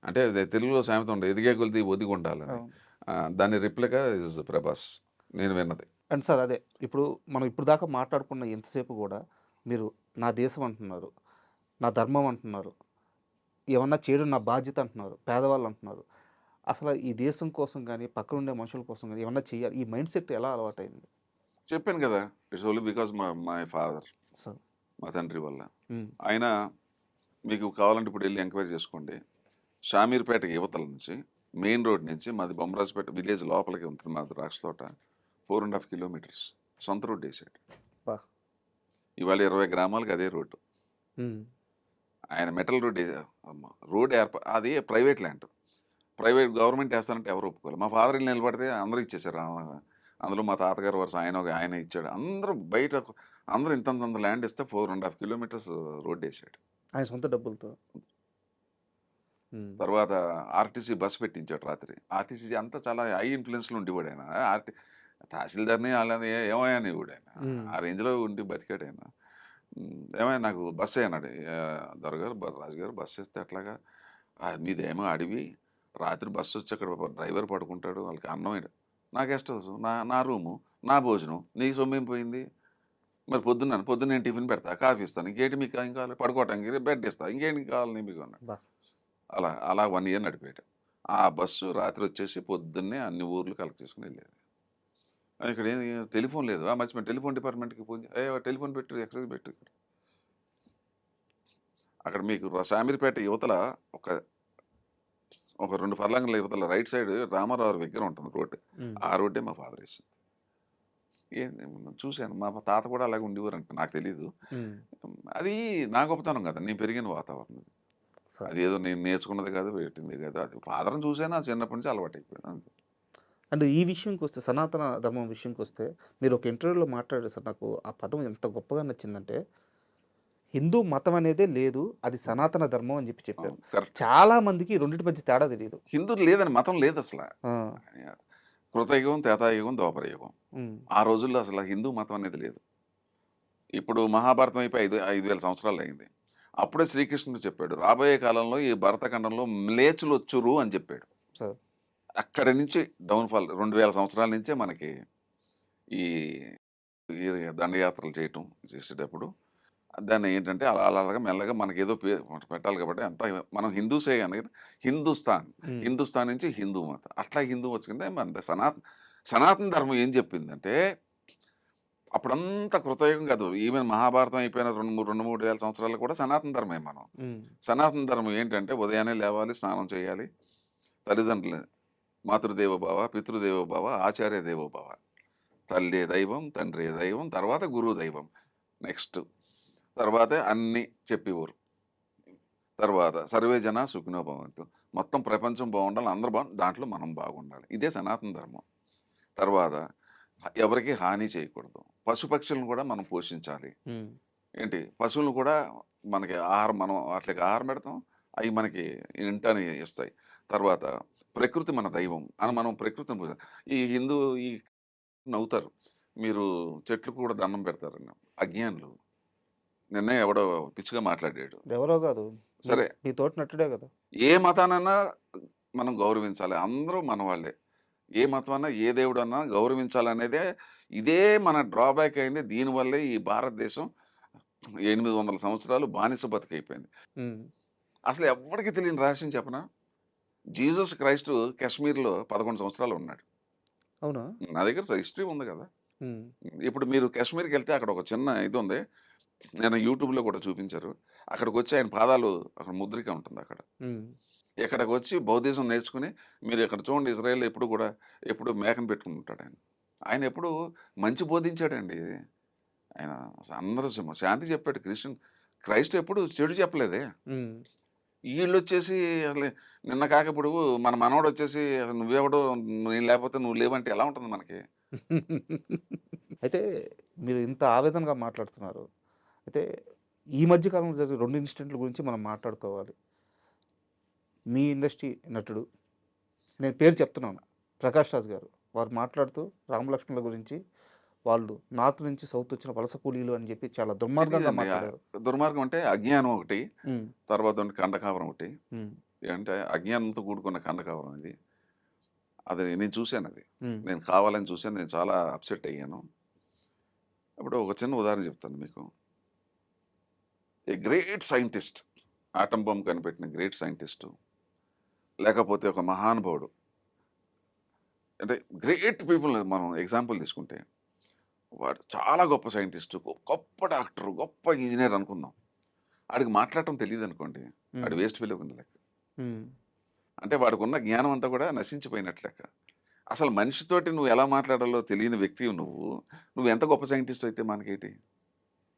అంటే తెలుగులో సామెత ఉండే, ఎదిగే కొలిది ఒదిగి ఉండాలని. దాని రిప్లికా ఇస్ ప్రభాస్, నేను విన్నది. అండ్ సార్, అదే ఇప్పుడు మనం ఇప్పుడు దాకా మాట్లాడుకున్న ఎంతసేపు కూడా మీరు నా దేశం అంటున్నారు, నా ధర్మం అంటున్నారు, ఏమన్నా చేయడం నా బాధ్యత అంటున్నారు, పేదవాళ్ళు అంటున్నారు. అసలు ఈ దేశం కోసం కానీ, పక్కన ఉండే మనుషుల కోసం కానీ ఏమన్నా చేయాలి, ఈ మైండ్ సెట్ ఎలా అలవాటైంది? చెప్పాను కదా, it's only because my father, మా తండ్రి వల్ల. ఆయన మీకు కావాలంటే ఇప్పుడు వెళ్ళి ఎంక్వైరీ చేసుకోండి, షామీర్పేట యువతల నుంచి మెయిన్ రోడ్ నుంచి, మాది బొమ్మరాజుపేట విలేజ్ లోపలికి ఉంటుంది మాది ద్రాక్ష తోట, 4.5 కిలోమీటర్స్ సొంత రోడ్డు వేసాడు. ఇవాళ 20 గ్రామాలకు అదే రోడ్డు. ఆయన మెటల్ రోడ్ అది ప్రైవేట్ ల్యాండ్, ప్రైవేట్ గవర్నమెంట్ వేస్తానంటే ఎవరు ఒప్పుకోవాలి. మా ఫాదర్ ఇల్లు నిలబడితే అందరూ ఇచ్చేసారు. అందులో మా తాతగారు వరుస ఆయన ఇచ్చాడు. అందరూ బయట అందరూ ఇంత ల్యాండ్ ఇస్తే 4.5 కిలోమీటర్స్ రోడ్డు వేసాడు ఆయన సొంత డబ్బులతో. తర్వాత ఆర్టీసీ బస్సు పెట్టించాడు రాత్రి. ఆర్టీసీ అంతా చాలా హై ఇన్ఫ్లుయెన్స్లో ఉండేవాడు ఆయన. తహసీల్దార్ని అలానే ఏమయ్యాని కూడా ఆయన ఆ రేంజ్లో ఉండి బతికాడు ఆయన. ఏమైనా నాకు బస్సు అన్నాడు, దొరగారు రాజుగారు బస్సు వేస్తే అట్లాగా, మీదేమో అడివి, రాత్రి బస్సు వచ్చి అక్కడ డ్రైవర్ పడుకుంటాడు, వాళ్ళకి అన్నం నా గెస్ట్ హౌస్, నా రూము, నా భోజనం, నీకు సొమ్మేం పోయింది? మరి పొద్దున్న నేను టిఫిన్ పెడతా, కాఫీ ఇస్తాను, ఇంకేంటి మీకు ఏం కావాలి? పడుకోవటానికి బెడ్ ఇస్తా, ఇంకేంటి కావాలి మీకు అన్నాడు. అలా 1 ఇయర్ నడిపాడు. ఆ బస్సు రాత్రి వచ్చేసి పొద్దున్నే అన్ని ఊర్లు కలెక్ట్ చేసుకుని వెళ్ళేది. ఇక్కడ ఏం టెలిఫోన్ లేదు, మర్చిపోయి టెలిఫోన్ డిపార్ట్మెంట్కి ఫోన్ టెలిఫోన్ పెట్టు, ఎక్సైజ్ పెట్టు. ఇక్కడ అక్కడ మీకు షామీర్పేట యువతల ఒక 2 ఫర్లాంగుల యువతల రైట్ సైడ్ రామారావు దగ్గర ఉంటుంది రోడ్డు, ఆ రోడ్డే మా ఫాదర్ వేసింది. చూశాను, మా తాత కూడా అలాగే ఉండేవారు అంటే నాకు తెలీదు. అది నా గొప్పతనం కదా, నేను పెరిగిన వాతావరణం. అది ఏదో నేను నేర్చుకున్నది కాదు, పెట్టింది కాదు, అది ఫాదర్ని చూసాను, అది చిన్నప్పటి నుంచి అలవాటు అయిపోయింది అంతే. అండ్ ఈ విషయంకి వస్తే, సనాతన ధర్మం విషయంకి వస్తే, మీరు ఒక ఇంటర్వ్యూలో మాట్లాడారు సార్, నాకు ఆ పదం ఎంత గొప్పగా నచ్చిందంటే, హిందూ మతం అనేదే లేదు. అది సనాతన ధర్మం అని చెప్పారు. కరెక్ట్. చాలా మందికి రెండిటి మధ్య తేడా తెలీదు. హిందూ లేదని మతం లేదు అసలు. ఆ! కృతయుగం, త్రేతాయుగం, ద్వాపరయుగం. హ్మ్. ఆ రోజుల్లో అసలు హిందూ మతం అనేది లేదు. ఇప్పుడు మహాభారతం అయిపోయి 5,000 సంవత్సరాలు అయింది. అప్పుడే శ్రీకృష్ణుడు చెప్పాడు. రాబోయే కాలంలో ఈ భరతఖండంలో మ్లేచ్చులొచ్చురు అని చెప్పాడు. సార్. అక్కడి నుంచి డౌన్‌ఫాల్ 2000 సంవత్సరాల నుంచే మనకి ఈ ఈ దండయాత్రలు చేయటం చేసేటప్పుడు దాన్ని ఏంటంటే అలాగా మెల్లగా మనకేదో పెట్టాలి కాబట్టి అంతా మనం హిందూసే కానీ హిందుస్థాన్ హ్మ్. హిందుస్థాన్ నుంచి హిందూ మతం అట్లా హిందూ వచ్చింది. మన సనాతన ధర్మం ఏం చెప్పిందంటే అప్పుడంతా కృతయుగం కాదు. ఈవెన్ మహాభారతం అయిపోయిన 2, 3 వేల సంవత్సరాలు కూడా సనాతన ధర్మే మనం. హ్మ్. సనాతన ధర్మం ఏంటంటే ఉదయాన్నే లేవాలి, స్నానం చేయాలి, తల్లిదండ్రులు మాతృదేవోభవ, పితృదేవోభవ, ఆచార్య దేవోభవ. తల్లే దైవం, తండ్రే దైవం, తర్వాత గురువు దైవం. నెక్స్ట్ తర్వాతే అన్నీ చెప్పేవారు. తర్వాత సర్వే జన సుఖినో భవంతు. మొత్తం ప్రపంచం బాగుండాలి, అందరూ దాంట్లో మనం బాగుండాలి. ఇదే సనాతన ధర్మం. తర్వాత ఎవరికి హాని చేయకూడదు. పశుపక్షులను కూడా మనం పోషించాలి. హ్మ్. ఏంటి పశువులను కూడా మనకి ఆహారం మనం వాటికి ఆహారం పెడతాం. అవి మనకి ఇంటని ఇస్తాయి. తర్వాత ప్రకృతి మన దైవం అని మనం ప్రకృతిని ఈ హిందూ ఈ నవ్వుతారు. మీరు చెట్లకు కూడా దండం పెడతారని. అజ్ఞానులు. నిన్నే ఎవడో పిచ్చిగా మాట్లాడాడు. ఎవరో కాదు. సరే. మీ తోటి నట్టుడే కదా! ఏ మతాన్నైనా మనం గౌరవించాలి. అందరూ మనవాళ్ళే. ఏ మతమన్నా, ఏ దేవుడన్నా గౌరవించాలనేదే ఇదే మన డ్రాబ్యాక్ అయింది. దీనివల్లే ఈ భారతదేశం 800 సంవత్సరాలు బానిస బతుకైపోయింది. హ్మ్. అసలు ఎవ్వడికి తెలియని రహస్యం చెప్పనా? జీసస్ క్రైస్ట్ కాశ్మీర్‌లో 11 సంవత్సరాలు ఉన్నాడు. అవునా? నా దగ్గర హిస్టరీ ఉంది కదా! హ్మ్. ఇప్పుడు మీరు కాశ్మీర్‌కెళ్తే అక్కడ ఒక చిన్న ఇదుంది. నేను యూట్యూబ్‌లో కూడా చూపించారు. అక్కడికొచ్చి ఆయన పాదాలు అక్కడ ముద్రిక ఉంటుందక్కడ. హ్మ్. ఇక్కడికొచ్చి బౌద్ధిజం నేర్చుకుని మీరు ఇక్కడ చూడండి ఇజ్రాయెల్‌లో ఎప్పుడు కూడా ఎప్పుడు మేకను పెట్టుకొని ఉంటాడాయన. ఆయన ఎప్పుడు మంచి బోధించాడండి. ఆయన అందరూ శాంతి చెప్పాడు. క్రైస్ట్ ఎప్పుడు చెడు చెప్పలేదే. హ్మ్. ఈళ్ళొచ్చేసి అసలు నిన్న కాక ఇప్పుడు మన మనవడొచ్చేసి అసలు నువ్వెవడో నేను లేకపోతే నువ్వు లేవంటే ఎలా ఉంటుంది మనకి? అయితే మీరు ఇంత ఆవేదనగా మాట్లాడుతున్నారు. అయితే ఈ మధ్య కాలంలో జరిగిన 2 ఇన్సిడెంట్‌ల గురించి మనం మాట్లాడుకోవాలి. మీ ఇండస్ట్రీ నటుడు, నేను పేరు చెప్తున్నాను. 'ప్రకాష్ రాజ్' గారు. వారు మాట్లాడుతూ రామలక్ష్మణుల గురించి వాళ్ళు నార్త్ నుంచి సౌత్ వచ్చిన వలస కూలీలు అని చెప్పి చాలా దుర్మార్గంగా తెలీదండి. మాట్లాడారు. దుర్మార్గం అంటే అజ్ఞానం ఒకటి. హ్మ్. తర్వాత కండకావరం ఒకటి. హ్మ్. అంటే అజ్ఞానంతో కూడుకున్న కండకావరం ఇది. అది నేను చూసానది. హ్మ్. నేను కావాలని చూసాను. నేను చాలా అప్సెట్ అయ్యాను. ఇప్పుడు ఒక చిన్న ఉదాహరణ చెప్తాను మీకు. A great scientist atom bomb కనిపెట్టిన గ్రేట్ సైంటిస్టు లేకపోతే ఒక మహానుభావుడు అంటే గ్రేట్ పీపుల్ మనం ఎగ్జాంపుల్ తీసుకుంటే వాడు చాలా గొప్ప సైంటిస్టు, గొప్ప డాక్టర్, గొప్ప ఇంజనీర్ అనుకుందాం. ఆడికి మాట్లాడటం తెలియదు అనుకోండి. హ్మ్. ఆడు వేస్ట్ ఫెలో కింద లెక్క. హ్మ్. అంటే వాడికున్న జ్ఞానం అంతా కూడా నశించిపోయినట్లు లెక్క. అసలు మనిషితోటి నువ్వు ఎలా మాట్లాడాలో తెలియని వ్యక్తివి నువ్వు. నువ్వు ఎంత గొప్ప సైంటిస్ట్ అయితే మనకేంటి?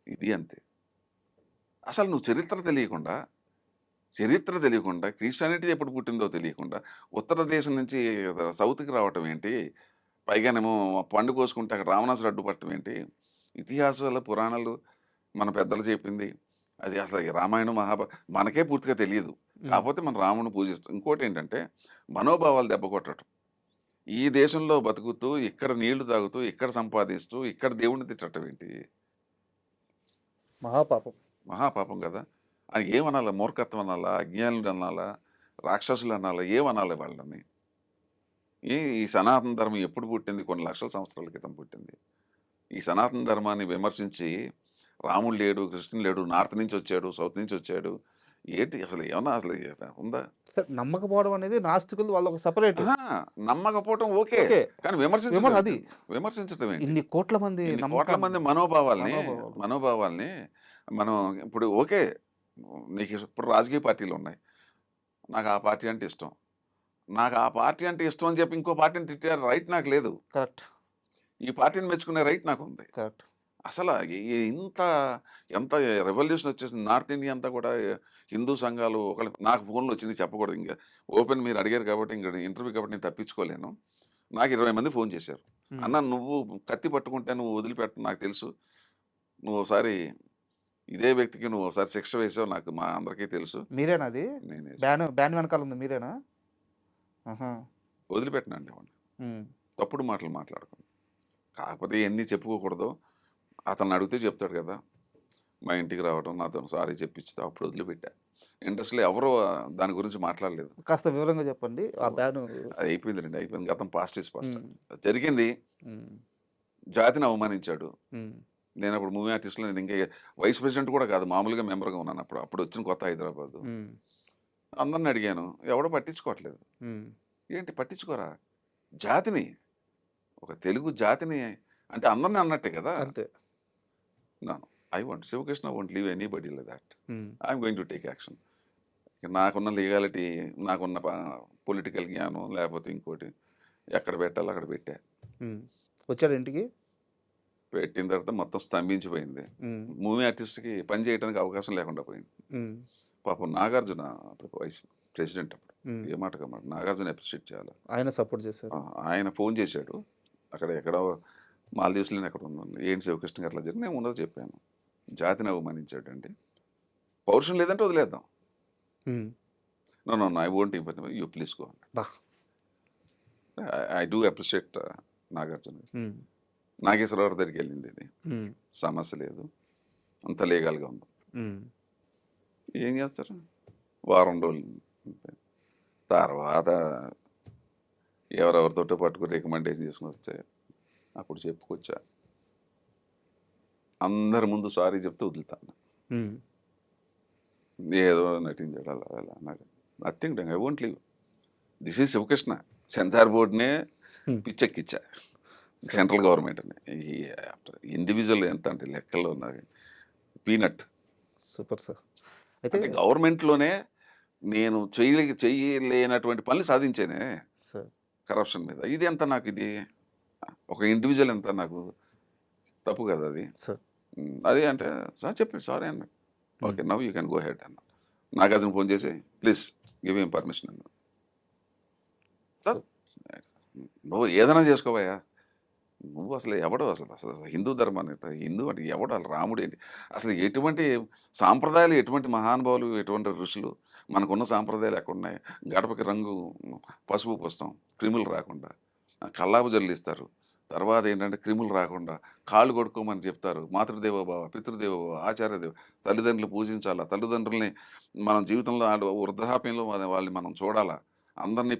ఇది అంతే. అసలు నువ్వు చరిత్ర తెలియకుండా క్రిస్టియానిటీ ఎప్పుడు పుట్టిందో తెలియకుండా ఉత్తర దేశం నుంచి సౌత్‌కి రావటం ఏంటి? పైగానేమో పండు కోసుకుంటే అక్కడ రావణాసురుడు అడ్డుపడటం ఏంటి? ఇతిహాసాలు, పురాణాలు మన పెద్దలు చెప్పింది. అది అసలు ఈ రామాయణం, మనకే పూర్తిగా తెలీదు. హ్మ్. కాపోతే మనం రాముడిని పూజిస్తాం. ఇంకోటేంటంటే మనోభావాలు దెబ్బ కొట్టడం. ఈ దేశంలో బతుకుతూ, ఇక్కడ నీళ్లు తాగుతూ, ఇక్కడ సంపాదిస్తూ, ఇక్కడ దేవుడిని తిట్టటం ఏంటి? మహాపాపం. మహాపాపం గదా! అది ఏమనాలా? మూర్ఖత్వం అనాలా? అజ్ఞానులు అనాలా? రాక్షసులు అనాలా? ఏమనాలి వాళ్ళని? ఈ సనాతన ధర్మం ఎప్పుడు పుట్టింది? కొన్ని లక్షల సంవత్సరాల క్రితం పుట్టింది. ఈ సనాతన ధర్మాన్ని విమర్శించి రాముడు లేడు, కృష్ణుడు లేడు, నార్త్ నుంచి వచ్చాడు, సౌత్ నుంచి వచ్చాడు. ఏంటి అసలు ఏమన్నా అసలు ఉందా? సరే, నమ్మకపోవడం అనేది నాస్తికులు వాళ్ళొక సెపరేట్. అహా! నమ్మకపోవటం ఓకే. ఓకే. కానీ విమర్శించడం అది. విమర్శించటం ఏంటి? ఇన్ని కోట్ల మంది ఇన్ని కోట్ల మంది మనోభావాల్ని మనోభావాలు. మనోభావాల్ని మనం ఇప్పుడు ఓకే. నీకు ఇప్పుడు రాజకీయ పార్టీలున్నాయి. నాకు ఆ పార్టీ అంటే ఇష్టం. నాకు ఆ పార్టీ అంటే ఇష్టం అని చెప్పి ఇంకో పార్టీని తిట్టే రైట్ నాకు లేదు. కరెక్ట్. ఈ పార్టీని మెచ్చుకునే రైట్ నాకుంది. కరెక్ట్. అసల ఇంత ఎంత రెవల్యూషన్ వచ్చేసింది. నార్త్ ఇండియా అంతా కూడా హిందూ సంఘాలు నాకు ఫోన్‌లు వచ్చినాయి చెప్పకూడదు ఇంక. ఓపెన్ మీరు అడిగారు కాబట్టి ఇంక ఇంటర్వ్యూ కాబట్టి నేను తప్పించుకోలేను. నాకు 20 మంది ఫోన్ చేశారు. హ్మ్. "అన్న నువ్వు కత్తి పట్టుకుంటే నువ్వు వదిలిపెట్టను నాకు తెలుసు. నువ్వు ఒకసారి ఇదే వ్యక్తికి నువ్వు ఒకసారి శిక్ష వేసావు, నాకు మా అందరికీ తెలుసు. మీరేనా అది? నేను బ్యాన్ వెనకాల ఉంది మీరేనా? ఆహా! వదిలిపెట్టినండి వాడిని. హ్మ్. తప్పుడు మాటలు మాట్లాడకుండా. కాకపోతే ఇయన్నీ చెప్పుకోకూడదు. అతన్ని అడిగితే చెప్తాడు కదా! మా ఇంటికి రావడం, నాతో సారీ చెప్పించితే అప్పుడు వదిలిపెట్టా. ఇండస్ట్రీలో ఎవరు దాని గురించి మాట్లాడలేదు. కాస్త వివరంగా చెప్పండి. ఆ బ్యాను అది అయిపోయిందిలెండి. అయిపోయింది. గతం పాస్ట్ ఈజ్ పాస్ట్. హ్మ్. జరిగింది. హ్మ్. జాతిని అవమానించాడు. హ్మ్. నేనప్పుడు మూవీ ఆర్టిస్ట్‌లో నేను ఇంకా వైస్ ప్రెసిడెంట్ కూడా కాదు. మామూలుగా మెంబర్‌గా ఉన్నాను అప్పుడు. అప్పుడొచ్చిన కొత్త హైదరాబాదు. హ్మ్. అందరిని అడిగాను. ఎవడు పట్టించుకోవట్లేదు. హ్మ్. ఏంటి పట్టించుకోరా? జాతిని, ఒక తెలుగు జాతిని అంటే అందరిని అన్నట్టే కదా! అంతే. No. I want Sivakrishna won't leave anybody like that. Hmm. I'm going to take action. నాకున్న లీగాలిటీ, నాకున్న పొలిటికల్ జ్ఞానం లేకపోతే ఇంకోటి ఎక్కడ పెట్టాలో అక్కడ పెట్టా. హ్మ్. వచ్చాడా ఇంటికి? పెట్టిన తర్వాత మొత్తం స్తంభించిపోయింది. హ్మ్. మూవీ ఆర్టిస్ట్‌కి పని చేయడానికి అవకాశం లేకుండా పోయింది. హ్మ్. పాపం నాగార్జున అప్పుడు వైస్ ప్రెసిడెంట్ అప్పుడు. హ్మ్. ఏ మాటకి ఆ మాట. నాగార్జున అప్రిషియేట్ చేయాలి. ఆయన సపోర్ట్ చేశారు. ఆయన ఫోన్ చేశాడు. అక్కడ ఎక్కడో మాల్దీవ్స్‌లోనే ఎక్కడో ఉన్నాను. ఏంటి శివకృష్ణ గారు అట్లా జరిగింది. నేను ఉన్నది చెప్పాను. జాతిని అవమానించాడండి. పౌరుషం లేదంటే వదిలేద్దాం. Hmm. No, no, no, I won't even you please go. అబ్బా! I do appreciate Nagarjuna. Hmm. Nageswararao దగ్గరికి వెళ్ళింది ఇది. హ్మ్. సమస్య లేదు. అంత లీగల్‌గా ఉంది. హ్మ్. ఏం చేస్తారు? వారం రోజులు అంతే. తర్వాత ఎవరెవరితోటో పట్టుకుని రికమెండేషన్ చేసుకొని వస్తే అప్పుడు చెప్పుకొచ్చా. అందరి ముందు సారీ చెప్తే వదులుతాను. హ్మ్. ఏదో నటించాడు అలా అలా అన్నాడు. Nothing doing. I won't leave. This is Sivakrishna. Censor బోర్డ్‌నే హ్మ్. పిచ్చెక్కిచ్చా. సరే. సెంట్రల్ గవర్నమెంట్‌ని. ఈ ఇండివిజువల్ ఎంత అంటే లెక్కల్లో ఉన్నది పీనట్. Super sir. అయితే అంటే గవర్నమెంట్‌లోనే నేను చేయలేనటువంటి పనులు సాధించానే సార్ కరప్షన్ మీద. ఇది ఎంత నాకు ఇది? ఒక ఇండివిజువల్ ఎంత నాకు తప్పు కదా అది. సార్. అది అంటే సార్ చెప్పాడు సారీ అన్నాడు. హ్మ్. Okay now you can go head అన్నాడు. నాగార్జున ఫోన్ చేసి ప్లీజ్ గివ్ హిమ్ పర్మిషన్ అన్నాడు. సార్ నువ్వు ఏదైనా చేసుకోవయ్యా. నువ్వు అసలు ఎవడు అసలు అసలు అసలు హిందూ ధర్మాన్ని హిందూ అంటే ఎవడు అసలు రాముడు ఏంటి అసలు ఎటువంటి సాంప్రదాయాలు ఎటువంటి మహానుభావులు ఎటువంటి ఋషులు మనకున్న సాంప్రదాయాలు ఎక్కడున్నాయి గడపకి రంగు పసుపు పూస్తాం క్రిములు రాకుండా కల్లాపు జల్లిస్తారు తర్వాత ఏంటంటే క్రిములు రాకుండా కాళ్ళు కొడుకోమని చెప్తారు మాతృదేవోభావ పితృదేవోభావ ఆచార్యదేవ తల్లిదండ్రులు పూజించాలా తల్లిదండ్రుల్ని మనం జీవితంలో వృద్ధాప్యంలో వాళ్ళని మనం చూడాలా అందరినీ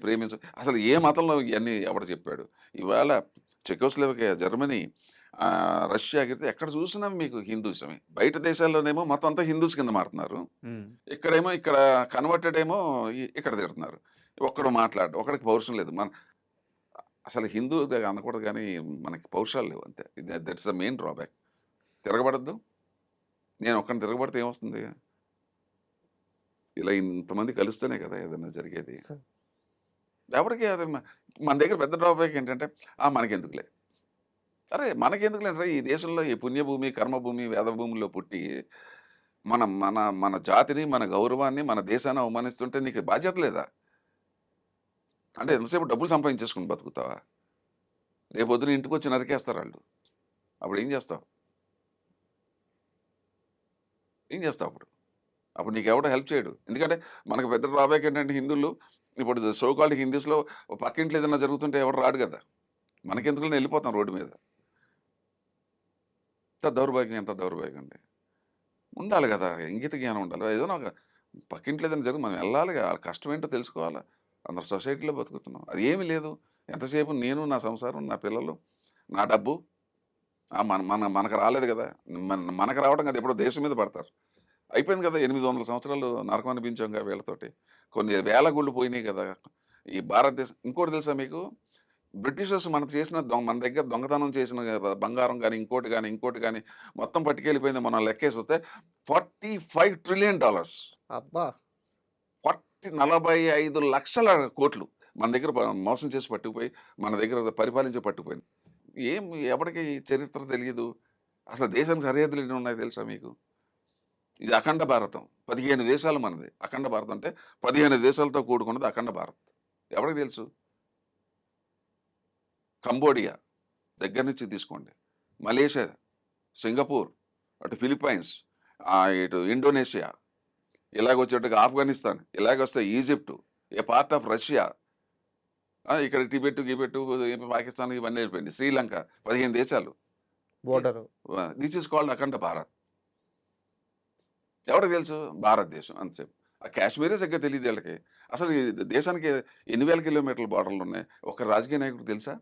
అసలు ఏ మతంలో ఇవన్నీ ఎవడు చెప్పాడు ఇవాళ చెకోస్లోవేకియా, జర్మనీ, రష్యాకైతే ఎక్కడ చూసినా మీకు హిందూయిజమే. బయట దేశాల్లోనేమో మొత్తం అంతా హిందూస్ కింద మారుతున్నారు. హ్మ్. ఇక్కడేమో ఇక్కడ కన్వర్టెడ్ ఏమో ఇక్కడ తిడుతున్నారు. ఒక్కడు మాట్లాడడు. ఒకడికి పౌరుషం లేదు. అసలు హిందూ అనకూడదు గానీ మనకి పౌరుషాలు లేవు అంతే. That's the main drawback. తిరగబడొద్దు. నేను ఒక్కడిని తిరగబడితే ఏమొస్తుంది? ఇలా ఇంతమంది కలిస్తేనే కదా ఏదైనా జరిగేది. సార్. ఎవడికి అది మన దగ్గర పెద్ద డ్రాబ్యాక్ ఏంటంటే మనకెందుకులే. అరే మనకెందుకులే రా ఈ దేశంలో ఈ పుణ్యభూమి, కర్మభూమి, వేదభూమిలో పుట్టి మనం మన మన జాతిని, మన గౌరవాన్ని, మన దేశాన్ని అవమానిస్తుంటే నీకు బాధ్యత లేదా? అంటే ఎంతసేపు డబ్బులు సంపాదించేసుకొని బతుకుతావా? రేపొద్దున ఇంటికొచ్చి నరికేస్తారాళ్ళు. అప్పుడేం చేస్తావు? ఏం చేస్తావు అప్పుడు? అప్పుడు నీకెవడు హెల్ప్ చేయడు. ఎందుకంటే మనకు పెద్ద డ్రాబ్యాక్ ఏంటంటే హిందువులు ఇప్పుడు సో కాల్డ్ హిందూస్‌లో పక్కింట్లో ఏదైనా జరుగుతుంటే ఎవడు రాడు గదా! మనకెందుకులే ఎళ్ళిపోతాం రోడ్డు మీద. ఎంత దౌర్భాగ్యం అండి. ఉండాలి గదా! ఇంగిత జ్ఞానం ఉండాలి. ఏదైనా ఒక పక్కింట్లో ఏదైనా జరిగితే మనం వెళ్ళాలిగా. ఆళ్ళ కష్టం ఏంటో తెలుసుకోవాలా. అందరు సొసైటీలో బతుకుతున్నాం. అది ఏమీ లేదు. ఎంతసేపు నేను, నా సంసారం, నా పిల్లలు, నా డబ్బు మన మన మనకు రాలేదు గదా! మనకు రావడం కాదు ఎప్పుడో దేశం మీద పడతారు. అయిపోయింది కదా! 800 సంవత్సరాలు నరకం అనిపించాంగా వీళ్ళతోటి. కొన్ని వేల గుళ్ళు పోయినాయి గదా! ఈ భారతదేశం ఇంకోటి తెలుసా మీకు? బ్రిటిషర్స్ మనకు చేసిన మన దగ్గర దొంగతనం చేసిన బంగారం గాని, ఇంకోటి గాని మొత్తం పట్టుకెళ్ళిపోయింది మనం లెక్కేసొస్తే $45 ట్రిలియన్. అబ్బా! 45,00,000 కోట్లు మన దగ్గర మోసం చేసి పట్టుకుపోయి, మన దగ్గర పరిపాలించి పట్టుకుపోయింది. ఏం ఎవడికి చరిత్ర తెలీదు. అసలు దేశానికి సరిహద్దులు ఎన్ని ఉన్నాయో తెలుసా మీకు? ఇది అఖండ భారతం. 15 దేశాలు మనది. అఖండ భారతం అంటే 15 దేశాలతో కూడుకున్నది అఖండ భారత్. ఎవడికి తెలుసు? కంబోడియా దగ్గర నుంచి తీసుకోండి. మలేషియా, సింగపూర్, అటు ఫిలిప్పైన్స్, ఇటు ఇండోనేషియా, ఇలాగొచ్చేట్టుగా ఆఫ్ఘనిస్తాన్, ఇలాగొస్తే Egypt, a part of Russia, ఇక్కడ టిబెట్, గిబెట్, పాకిస్తాన్ ఇవన్నీ వెళ్ళిపోయింది. శ్రీలంక 15 దేశాలు. Border. This is called Akhanda Bharat. ఎవరికి తెలుసు? భారతదేశం అంతసేపు. ఆ కాశ్మీరే సరిగ్గా తెలియదు వీళ్ళకి. అసలు ఈ దేశానికి ఎన్ని వేల కిలోమీటర్ల బార్డర్లు ఉన్నాయి? ఒక రాజకీయ నాయకుడు తెలుసా?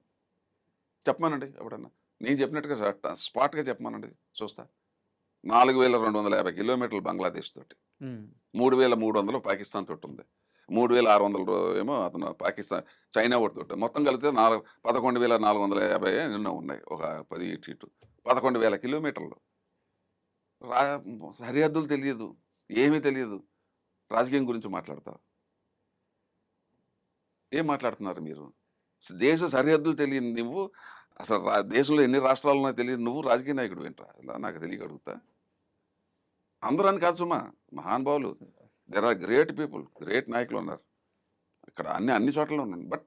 చెప్పమానండి ఎవడన్నా. నేను చెప్పినట్టుగా స్పాట్గా చెప్పమానండి చూస్తా. 4250 కిలోమీటర్లు బంగ్లాదేశ్ తోటి, 3300 పాకిస్తాన్ తోటి ఉంది, 3600 ఏమో అతను పాకిస్తాన్ చైనా తోటి, మొత్తం కలిపితే 11,450 ఎన్నో ఉన్నాయి. ఒక 10 ఇటు ఇటు 11,000 కిలోమీటర్లు. సరిహద్దులు తెలియదు, ఏమీ తెలియదు. రాజకీయం గురించి మాట్లాడతారు. ఏం మాట్లాడుతున్నారు మీరు? దేశ సరిహద్దులు తెలియని నువ్వు, అసలు దేశంలో ఎన్ని రాష్ట్రాలు ఉన్నాయో తెలియదు నువ్వు రాజకీయ నాయకుడు ఏంట్రా? అలా నాకు తెలియక అడుగుతా. అందరూ అని కాదు సుమా, మహానుభావులు, there are great people, great నాయకులు ఉన్నారు ఇక్కడ, అన్ని చోట్ల ఉన్నాను. బట్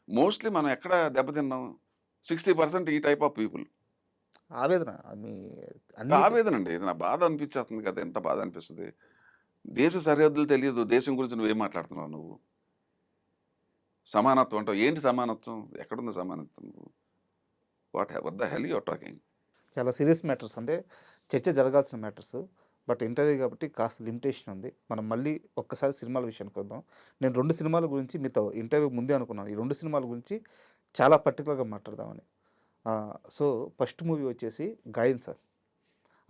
మోస్ట్లీ మనం ఎక్కడ దెబ్బతిన్నాం? 60% ఈ టైప్ ఆఫ్ పీపుల్. ఆవేదన ఆవేదన అండి, ఇది నా బాధ అనిపించేస్తుంది కదా. ఎంత బాధ అనిపిస్తుంది. దేశ సరిహద్దులు తెలియదు, దేశం గురించి నువ్వేం మాట్లాడుతున్నావు? నువ్వు సమానత్వం అంటావు. ఏంటి సమానత్వం? ఎక్కడుంది సమానత్వం? What the hell you're talking? చాలా సీరియస్ మ్యాటర్స్, అంటే చర్చ జరగాల్సిన మ్యాటర్స్. బట్ ఇంటర్వ్యూ కాబట్టి కాస్త లిమిటేషన్ ఉంది. మనం మళ్ళీ ఒక్కసారి సినిమాల విషయానికి వద్దాం. నేను 2 సినిమాల గురించి మీతో ఇంటర్వ్యూ ముందే అనుకున్నాను, ఈ 2 సినిమాల గురించి చాలా పర్టికులర్గా మాట్లాడదామని. సో ఫస్ట్ మూవీ వచ్చేసి గాయన్ సార్,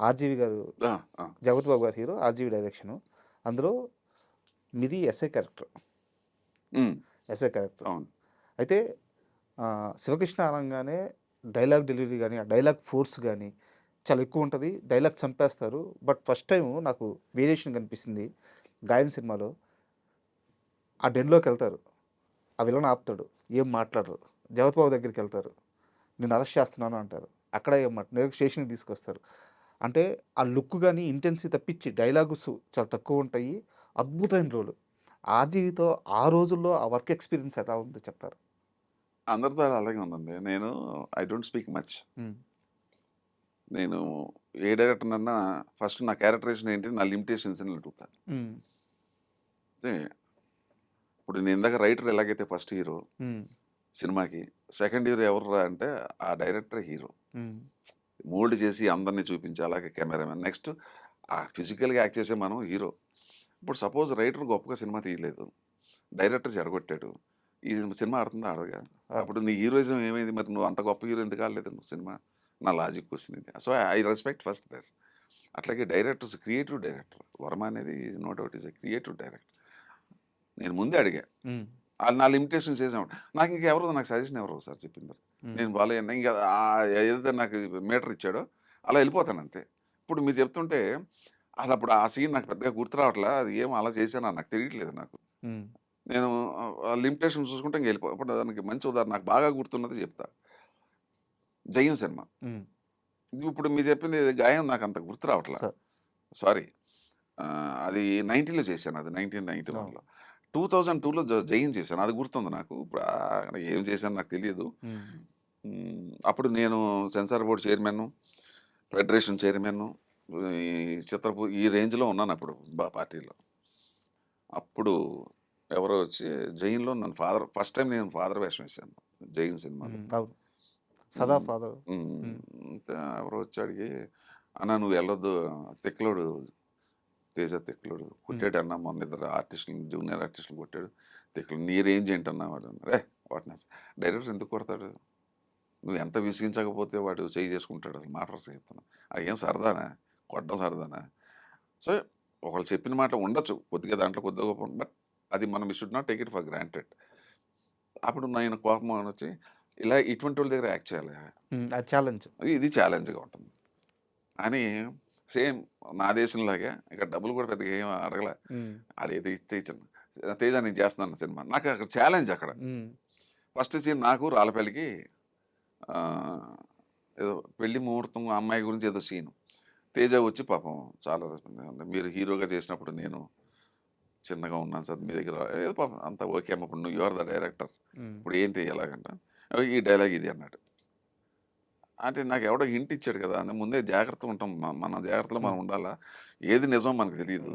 ఆర్జీవి గారు, జగత్ బాబు గారు హీరో, ఆర్జీవి డైరెక్షను. అందులో మీది ఎస్ఐ క్యారెక్టర్. అవును. అయితే శివకృష్ణ అనగానే డైలాగ్ డెలివరీ కానీ, ఆ డైలాగ్ ఫోర్స్ కానీ చాలా ఎక్కువ ఉంటుంది. డైలాగ్ చంపేస్తారు. బట్ ఫస్ట్ టైం నాకు వేరియేషన్ కనిపిస్తుంది గాయన్ సినిమాలో. ఆ డెన్లోకి వెళ్తారు, ఆ విలన్ ఆపుతాడు, ఏం మాట్లాడరు. జగత్ బాబు దగ్గరికి వెళ్తారు, నేను అరెస్ట్ చేస్తున్నాను అంటారు. అక్కడ ఏం నేరుగా స్టేషన్కి తీసుకొస్తారు. అంటే ఆ లుక్ కానీ ఇంటెన్సీ తప్పించి డైలాగ్స్ చాలా తక్కువ ఉంటాయి. అద్భుతమైన రోలు. ఆర్జీవితో ఆ రోజుల్లో ఆ వర్క్ ఎక్స్పీరియన్స్ ఎలా ఉందో చెప్తారు? అందరితో అలాగే ఉందండి. నేను ఐ డోంట్ స్పీక్ మచ్. నేను ఏ డైరెక్టర్ అన్నా ఫస్ట్ నా క్యారెక్టరేషన్ ఏంటి, నా లిమిటేషన్స్ అని అడుగుతాను. ఇప్పుడు నేను ఇందాక రైటర్ ఎలాగైతే ఫస్ట్ హీరో సినిమాకి, సెకండ్ హీరో ఎవరు అంటే ఆ డైరెక్టర్ హీరో. మోల్డ్ చేసి అందరినీ చూపించి, అలాగే కెమెరామెన్, నెక్స్ట్ ఆ ఫిజికల్గా యాక్ట్ చేసే మనం హీరో. ఇప్పుడు సపోజ్ రైటర్ గొప్పగా సినిమా తీయలేదు, డైరెక్టర్ చెడగొట్టాడు, ఈ సినిమా ఆడుతుందా? ఆడదుగా. అప్పుడు నీ హీరోయిజం ఏమైంది? మరి నువ్వు అంత గొప్ప హీరో ఎందుకు ఆడలేదు నువ్వు సినిమా? నా లాజిక్ వచ్చింది. సో ఐ రెస్పెక్ట్ ఫస్ట్ దర్. అట్లాగే డైరెక్టర్స్, క్రియేటివ్ డైరెక్టర్ వర్మ అనేది no doubt is a creative director. నేను ముందే అడిగా, నా లిమిటేషన్స్ చేసాము. నాకు ఇంకెవరు, నాకు సజెషన్ ఎవరు సార్ చెప్పింది? నేను బాలయ్య ఇంకా ఏదైతే నాకు మీటర్ ఇచ్చాడో అలా వెళ్ళిపోతాను అంతే. ఇప్పుడు మీరు చెప్తుంటే అసలు అప్పుడు ఆ సీన్ నాకు పెద్దగా గుర్తు రావట్లే, అది ఏమో అలా చేశాను నాకు తెలియట్లేదు. నాకు నేను లిమిటేషన్ చూసుకుంటే ఇంక వెళ్ళిపో. ఇప్పుడు దానికి మంచి ఉదాహరణ నాకు బాగా గుర్తున్నది చెప్తా. జయం సినిమా. ఇప్పుడు మీరు చెప్పింది గాయం నాకు అంత గుర్తు రావట్లే, సారీ. అది 90లో చేశాను, అది 1991లో. 2002లో జయం చేశాను, అది గుర్తుంది నాకు. ఇప్పుడు ఏం చేశాను నాకు తెలియదు. అప్పుడు నేను censor board chairman, federation chairman, ఈ రేంజ్లో ఉన్నాను అప్పుడు పార్టీలో. అప్పుడు ఎవరో వచ్చి జైన్లో నన్ను ఫస్ట్ టైం నేను ఫాదర్ వేషం వేసాను జైన్ సినిమాలో. సదా ఫాదర్. ఎవరో వచ్చి అడిగి, అన్న నువ్వు వెళ్ళొద్దు, తెక్లోడు తేజ తెక్లోడు కొట్టాడు అన్న, మొన్న 2 ఆర్టిస్టులు, జూనియర్ ఆర్టిస్టులు కొట్టాడు, తెక్లోడు నీ రేంజ్ ఏంటన్నా వాడు. వాటిని డైరెక్టర్ ఎందుకు కొడతాడు? నువ్వు ఎంత విసిగించకపోతే వాడు చేయి చేసుకుంటాడు. అసలు మాటర్స్ చెప్తాను, అది ఏం సరదానా? కొట్టడం సరదానా? సో ఒకళ్ళు చెప్పిన మాట ఉండొచ్చు కొద్దిగా, దాంట్లో కొద్దిగా గొప్ప, బట్ అది మనం should not take it for granted. అప్పుడు నేను కోపం వచ్చి, ఇలా ఇటువంటి వాళ్ళ దగ్గర యాక్ట్ చేయాలి, ఛాలెంజ్, ఇది ఛాలెంజ్గా ఉంటుంది అని. సేమ్ నా దేశంలాగే ఇక్కడ డబ్బులు కూడా పెద్దగా ఏం అడగలే, ఆడేదో ఇస్తే ఇచ్చాను. తేజ నేను చేస్తున్నాను సినిమా, నాకు అక్కడ ఛాలెంజ్. అక్కడ ఫస్ట్ సీన్ నాకు రాళ్ళపల్లికి ఏదో పెళ్లి ముహూర్తం, అమ్మాయి గురించి ఏదో సీను. తేజ వచ్చి పాపం చాలా మీరు హీరోగా చేసినప్పుడు నేను చిన్నగా ఉన్నాను సార్ మీ దగ్గర, ఏదో పాపం అంతా ఓకే అమ్మ, ఇప్పుడు నువ్వు యువర్ ద డైరెక్టర్, ఇప్పుడు ఏంటి ఎలాగంట, ఈ డైలాగ్ ఇది అన్నాడు. అంటే నాకు ఎవడో హింట్ ఇచ్చాడు కదా! అని ముందే జాగ్రత్తగా ఉంటాం. మన జాగ్రత్తలో మనం ఉండాలా. ఏది నిజం మనకు తెలీదు.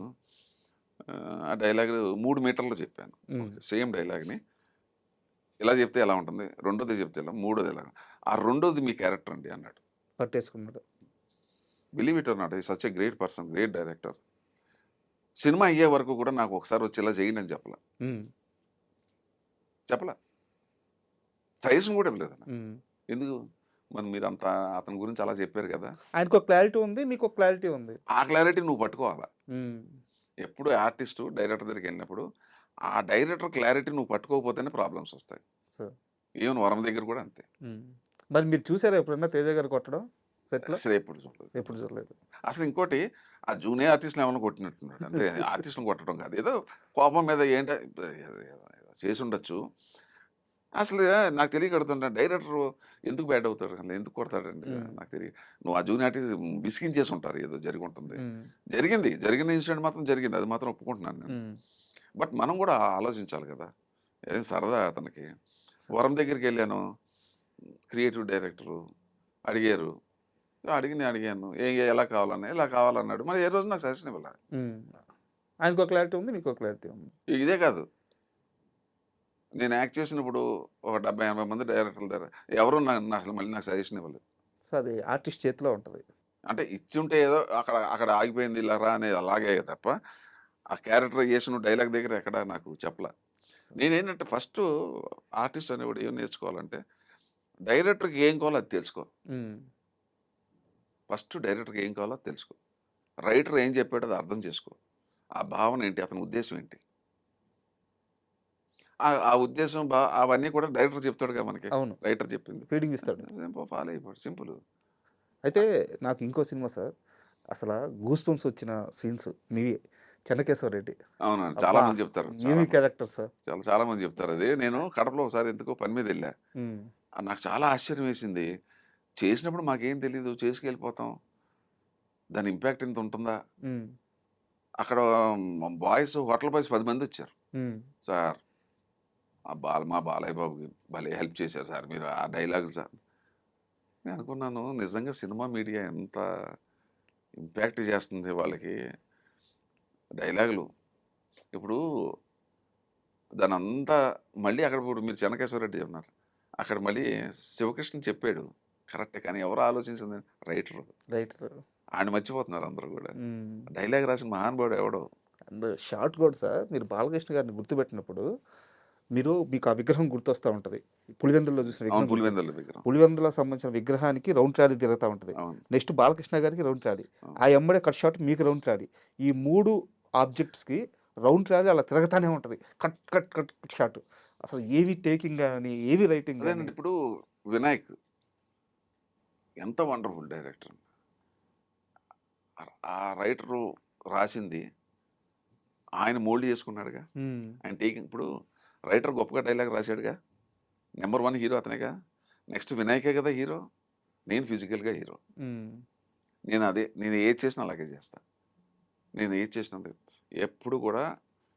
ఆ డైలాగ్ 3 మీటర్లు చెప్పాను. ఓకే. సేమ్ డైలాగ్‌ని ఇలా చెప్తే ఎలా ఉంటుంది? రెండోది చెప్తే ఎలా? మూడోది ఎలా? ఆ రెండోది మీ క్యారెక్టర్ అండి అన్నాడు. పట్టేసుకున్నాడు. Believe it or not, is such a great person, great director. Cinema అయ్యే వరకు కూడా నాకు ఒకసారి వచ్చి ఇలా చేయండి అని చెప్పలా. హ్మ్. చెప్పలా. సజెషన్ కూడా ఇవ్వలేదు. హ్మ్. ఎందుకు? మరి మీరంతా అతని గురించి అలా చెప్పారు కదా! ఆయనకొక క్లారిటీ ఉంది. మీకొక క్లారిటీ ఉంది. ఆ క్లారిటీ నువ్వు పట్టుకోవాలా. హ్మ్. ఎప్పుడు ఆర్టిస్టు డైరెక్టర్ దగ్గరికెళ్ళినప్పుడు, ఆ డైరెక్టర్ క్లారిటీ నువ్వు పట్టుకోకపోతేనే ప్రాబ్లమ్స్ వస్తాయి. సో ఈవెన్ 'వరం' దగ్గర కూడా అంతే. హ్మ్. మరి మీరు చూసారా ఎప్పుడన్నా తేజ గారు కొట్టడం సెట్‌లో? అసలు ఎప్పుడు చూడలేదు. ఎప్పుడు చూడలేదు. అసలు ఇంకోటి ఆ జూనియర్ ఆర్టిస్ట్‌ని ఏమన్నా కొట్టినట్టున్నాడు. అంతే ఆర్టిస్ట్‌ని కొట్టడం కాదు. ఏదో కోపం మీద ఏంట ఏదో చేసుండొచ్చు. అసలు నాకు తెలియక అడుగుతున్నా, డైరెక్టర్ ఎందుకు బ్యాడ్ అవుతాడు? అసలు ఎందుకు కొడతాడండి? హ్మ్. నాకు తెలియదు. నువ్వు ఆ జూనియర్ ఆర్టిస్ట్ విసిగించేసి ఉంటారు. ఏదో జరిగుంటుంది. హ్మ్. జరిగింది. జరిగిన ఇన్సిడెంట్ మాత్రం జరిగింది. అది మాత్రం ఒప్పుకుంటున్నాను నేను. హ్మ్. బట్ మనం కూడా ఆలోచించాలి కదా! ఏం సరదా అతనికి. 'వరం' దగ్గరికెళ్ళాను. క్రియేటివ్ డైరెక్టరు అడిగారు. నేను అడిగాను. ఎలా కావాలన్నా? ఇలా కావాలన్నాడు. మరి ఏ రోజు నాకు సజెషన్ ఇవ్వలా. హ్మ్. ఆయనకొక క్లారిటీ ఉంది. మీకొక క్లారిటీ ఉంది. ఇదే కాదు. నేను యాక్ట్ చేసినప్పుడు ఒక 70, 80 మంది డైరెక్టర్ల దగ్గర ఎవరు అసలు మళ్ళీ నాకు సజెషన్ ఇవ్వలేదు. సో, అది ఆర్టిస్ట్ చేతిలో ఉంటది. అంటే ఇచ్చుంటే ఏదో అక్కడ అక్కడ ఆగిపోయింది ఇలా రా అనేది అలాగే తప్ప, ఆ క్యారెక్టరైజేషన్ డైలాగ్ దగ్గర ఎక్కడ నాకు చెప్పలా. నేనేంటంటే ఫస్టు ఆర్టిస్ట్ అనేవాడు ఏం నేర్చుకోవాలంటే, డైరెక్టర్‌కి ఏం కావాలో అది తెలుసుకో. హ్మ్. ఫస్ట్ డైరెక్టర్‌కి ఏం కావాలో అది తెలుసుకో. రైటర్ ఏం చెప్పాడో అది అర్థం చేసుకో. ఆ భావన ఏంటి? అతని ఉద్దేశ్యం ఏంటి? ఆ ఉద్దేశ్యం అవన్నీ కూడా డైరెక్టర్ చెప్తాడుగా మనకి. అవును. రైటర్ చెప్పింది. ఫీడింగ్ ఇస్తాడు. ఫాలో అయిపోడు. సింపుల్. అయితే నాకు ఇంకో సినిమా సార్. అసల గూస్ బంప్స్ వచ్చిన సీన్స్ మీవి. 'చెన్నకేశవరెడ్డి.' అవునండి. చాలా అబ్బా! మంది చెప్తారు. చాలా ఏమి మంది. Character sir. చాలా మంది చెప్తారు అది. నేను కడపలో ఒకసారి ఎందుకో పని మీద ఎళ్ళా. హ్మ్. నాకు చాలా ఆశ్చర్యం వేసింది. చేసినప్పుడు మాకేం తెలీదు. చేసుకెళ్ళిపోతాం. దాని ఇంపాక్ట్ ఇంత ఉంటుందా? హ్మ్. అక్కడ హోటల్ బాయ్స్ 10 మందొచ్చారు. హ్మ్. సార్ మా బాలయ్య బాబుకి భలే హెల్ప్ చేశారు సార్ మీరు ఆ డైలాగులు సార్. నేను అనుకున్నాను నిజంగా సినిమా మీడియా ఎంత ఇంపాక్ట్ చేస్తుంది వాళ్ళకి డైలాగులు. ఇప్పుడు దానంతా మళ్ళీ అక్కడ ఇప్పుడు మీరు చెన్నకేశవరెడ్డి అన్నారు. అక్కడ మళ్ళీ శివకృష్ణ చెప్పాడు. కరెక్టే. కానీ ఎవరు ఆలోచించింది? రైటరు. రైటర్. ఆడిని మర్చిపోతున్నారు అందరూ గూడా. హ్మ్. డైలాగ్ రాసిన మహానుభావుడు ఎవడో. అండ్ షాట్ కూడా సార్ మీరు బాలకృష్ణ గారిని గుర్తుపెట్టినప్పుడు మీకు ఆ విగ్రహం గుర్తొస్తా ఉంటది. పులివెందుల్లో చూసిన అవును. విగ్రహం గుర్తు. పులివెందుల విగ్రహం. పులివెందులకు సంబంధించిన విగ్రహానికి రౌండ్ ట్రాలీ తిరుగుతా ఉంటది. అవును. నెక్స్ట్ బాలకృష్ణ గారికి రౌండ్ ట్రాలీ. అవును. ఆ ఎమ్మడే కట్ షాట్ మీకు రౌండ్ ట్రాలీ. ఈ 3 ఆబ్జెక్ట్స్‌కి రౌండ్ ట్రాలీ అలా తిరగతానే ఉంటది. Cut cut cut cut shot. అసలు ఏవి టేకింగ్ గాని, ఏవి రైటింగ్ గాని. అదేనండి ఇప్పుడు వినాయక్ ఎంత వండర్‌ఫుల్ డైరెక్టర్. ఆ రైటరు రాసింది ఆయన మోల్డ్ చేసుకున్నాడుగా. హ్మ్. ఆయన టేకింగ్ ఇప్పుడు రైటర్ గొప్పగా డైలాగ్ రాసాడుగా. నంబర్ 1 హీరో అతనేగా. నెక్స్ట్ వినాయకే కదా హీరో. నేను ఫిజికల్‌గా హీరో. హ్మ్. నేను ఏది చేసినా అలాగే చేస్తా. నేను ఏది చేసినా అంతే. ఎప్పుడు కూడా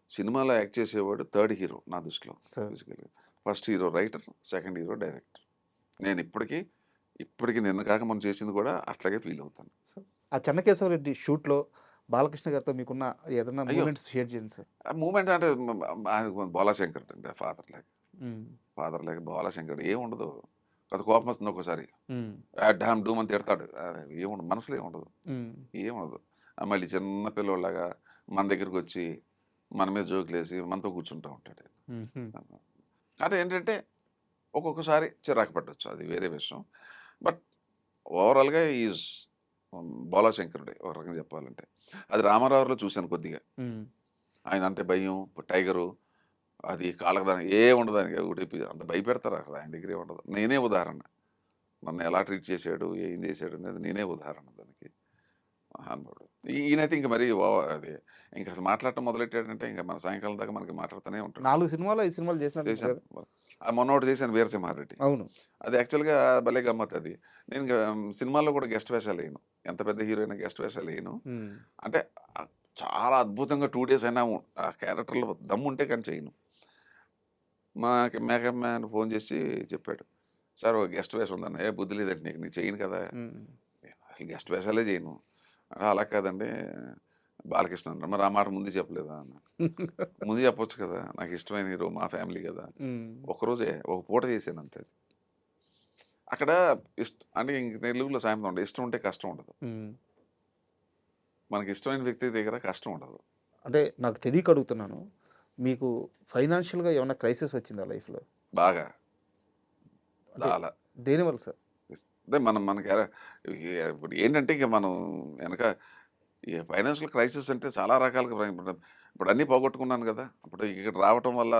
సినిమాలో యాక్ట్ చేసేవాడు థర్డ్ హీరో నా దృష్టిలో సార్. ఫిజికల్‌గా. First hero writer, second hero director. నేను ఇప్పటికి నిన్న కాక మొన్న చేసింది కూడా అట్లాగే ఫీల్ అవుతాను. సో, ఆ చెన్నకేశవరెడ్డి షూట్‌లో బాలకృష్ణ గారితో మీకున్న ఏదన్నా అయ్యో! మూమెంట్స్ షేర్ చేయండి సార్. ఆ మూమెంట్ అంటే బోలాశంకర్ అండి ఫాదర్ లాగా. హ్మ్. ఫాదర్ లాగా బోలాశంకర్ ఏముండదు. కొద్ది కోపం వస్తుంది ఒక్కోసారి. హ్మ్. డామ్ డూమ్ అని తిడతాడు. ఏముండదు మనసులో ఏముండదు. హ్మ్. ఏముండదు. మళ్ళీ చిన్న పిల్లోడిలాగా మన దగ్గరకొచ్చి మన మీద జోకులేసి మనతో కూర్చుంటా ఉంటాడు. హుహు. అంటే ఏంటంటే ఒక్కొక్కసారి చిరాకు పట్టొచ్చు. అది వేరే విషయం. బట్ ఓవరాల్‌గా ఈజ్ బోలాశంకరుడే ఒక రకంగా చెప్పాలంటే. అది రామారావులో చూశాను కొద్దిగా. హ్మ్. ఆయన అంటే భయం, టైగరు అది కాళ్ళకి ఏముండదు దానికి. అంత భయపెడతారు అసలు ఆయన దగ్గర ఏముండదు. నేనే ఉదాహరణ. నన్ను ఎలా ట్రీట్ చేశాడు, ఏం చేశాడు అనేది నేనే ఉదాహరణ దానికి. మహానుభావుడు. ఈయనైతే ఇంక మరి అది ఇంక అసలు మాట్లాడటం మొదలెట్టాడంటే ఇంక మన సాయంకాలం దాకా మనకి మాట్లాడుతూనే ఉంటాడు. 4 సినిమాలో, 5 సినిమాలు చేసినట్టున్నారు చేశాను. కదా! మొన్నొకటి చేశాను 'వీరసింహారెడ్డి'. అవును. అది యాక్చువల్‌గా భలే గమ్మత్తు అది. నేను సినిమాల్లో కూడా గెస్ట్ వేషాలేయను. ఎంత పెద్ద హీరో అయినా గెస్ట్ వేషాలేయను. హ్మ్. అంటే చాలా అద్భుతంగా 2 డేస్ అయినా ఆ క్యారెక్టర్‌లో దమ్ముంటే కానీ చేయను. మా మేకప్ మ్యాన్ ఫోన్ చేసి చెప్పాడు. సార్ ఒక గెస్ట్ వేషం ఉందన్న, ఏ బుద్ధి లేదండి నీకు, నేను చేయను కదా, అసలు గెస్ట్ వేషాలే చేయను. అలా కాదండి బాలకృష్ణ అన్నారు, మరి ఆ మాట ముందు చెప్పలేదా అన్న. ముందు చెప్పొచ్చు కదా, నాకు ఇష్టమైన హీరో, మా ఫ్యామిలీ కదా. ఒకరోజే ఒక పూట చేశాను అంతే. అక్కడ అంటే ఇంక తెలుగులో సామెత ఉండదు, ఇష్టం ఉంటే కష్టం ఉండదు. మనకి ఇష్టమైన వ్యక్తి దగ్గర కష్టం ఉండదు. అంటే నాకు తెలియక అడుగుతున్నాను. మీకు ఫైనాన్షియల్‌గా ఏమన్నా క్రైసిస్ వచ్చిందా లైఫ్‌లో? బాగా అంటే చాలా. దేనివల్ల సార్? అంటే మనకి ఇప్పుడు ఏంటంటే ఇక మనం వెనక ఈ ఫైనాన్షియల్ క్రైసిస్ అంటే చాలా రకాలుగా ఇప్పుడు అన్నీ పోగొట్టుకున్నాను కదా. అప్పుడు ఇక్కడ రావటం వల్ల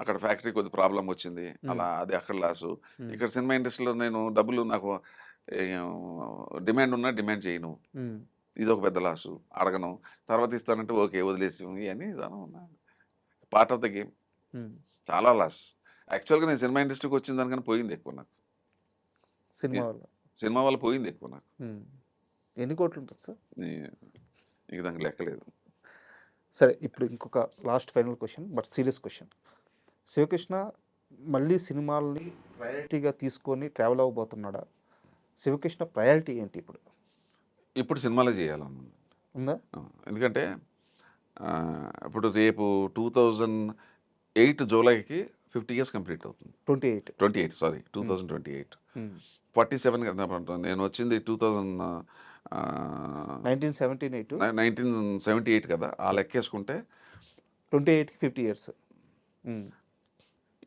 అక్కడ ఫ్యాక్టరీ కొద్ది ప్రాబ్లం వచ్చింది. అలా అది అక్కడ లాసు. ఇక్కడ సినిమా ఇండస్ట్రీలో నేను డబ్బులు నాకు డిమాండ్ ఉన్నా డిమాండ్ చేయను. ఇది ఒక పెద్ద లాసు. అడగను. తర్వాత ఇస్తానంటే ఓకే వదిలేసి ఇవన్నీ చాలా ఉన్నాయి. Part of the game. చాలా లాస్. యాక్చువల్గా నేను సినిమా ఇండస్ట్రీకి వచ్చిన దానికన్నా పోయింది ఎక్కువ నాకు. సినిమా వల్ల. సినిమా వల్ల పోయింది ఎక్కువ నాకు. ఎన్ని కోట్లు ఉంటుంది సార్? ఇక దానికి లెక్కలేదు. సరే, ఇప్పుడు ఇంకొక last final question, but serious question. Sivakrishna మళ్ళీ సినిమాల్ని ప్రయారిటీగా తీసుకొని ట్రావెల్ అవ్వబోతున్నాడా? శివకృష్ణ ప్రయారిటీ ఏంటి ఇప్పుడు? ఇప్పుడు సినిమాలే చేయాలన్న ఉందా? ఎందుకంటే ఇప్పుడు రేపు 2008 జూలైకి 50 years కంప్లీట్ అవుతుంది. 28 సారీ 2028. 47 కదా నేను వచ్చింది 1978 కదా. ఆ లెక్కేసుకుంటే 28కి 50 years.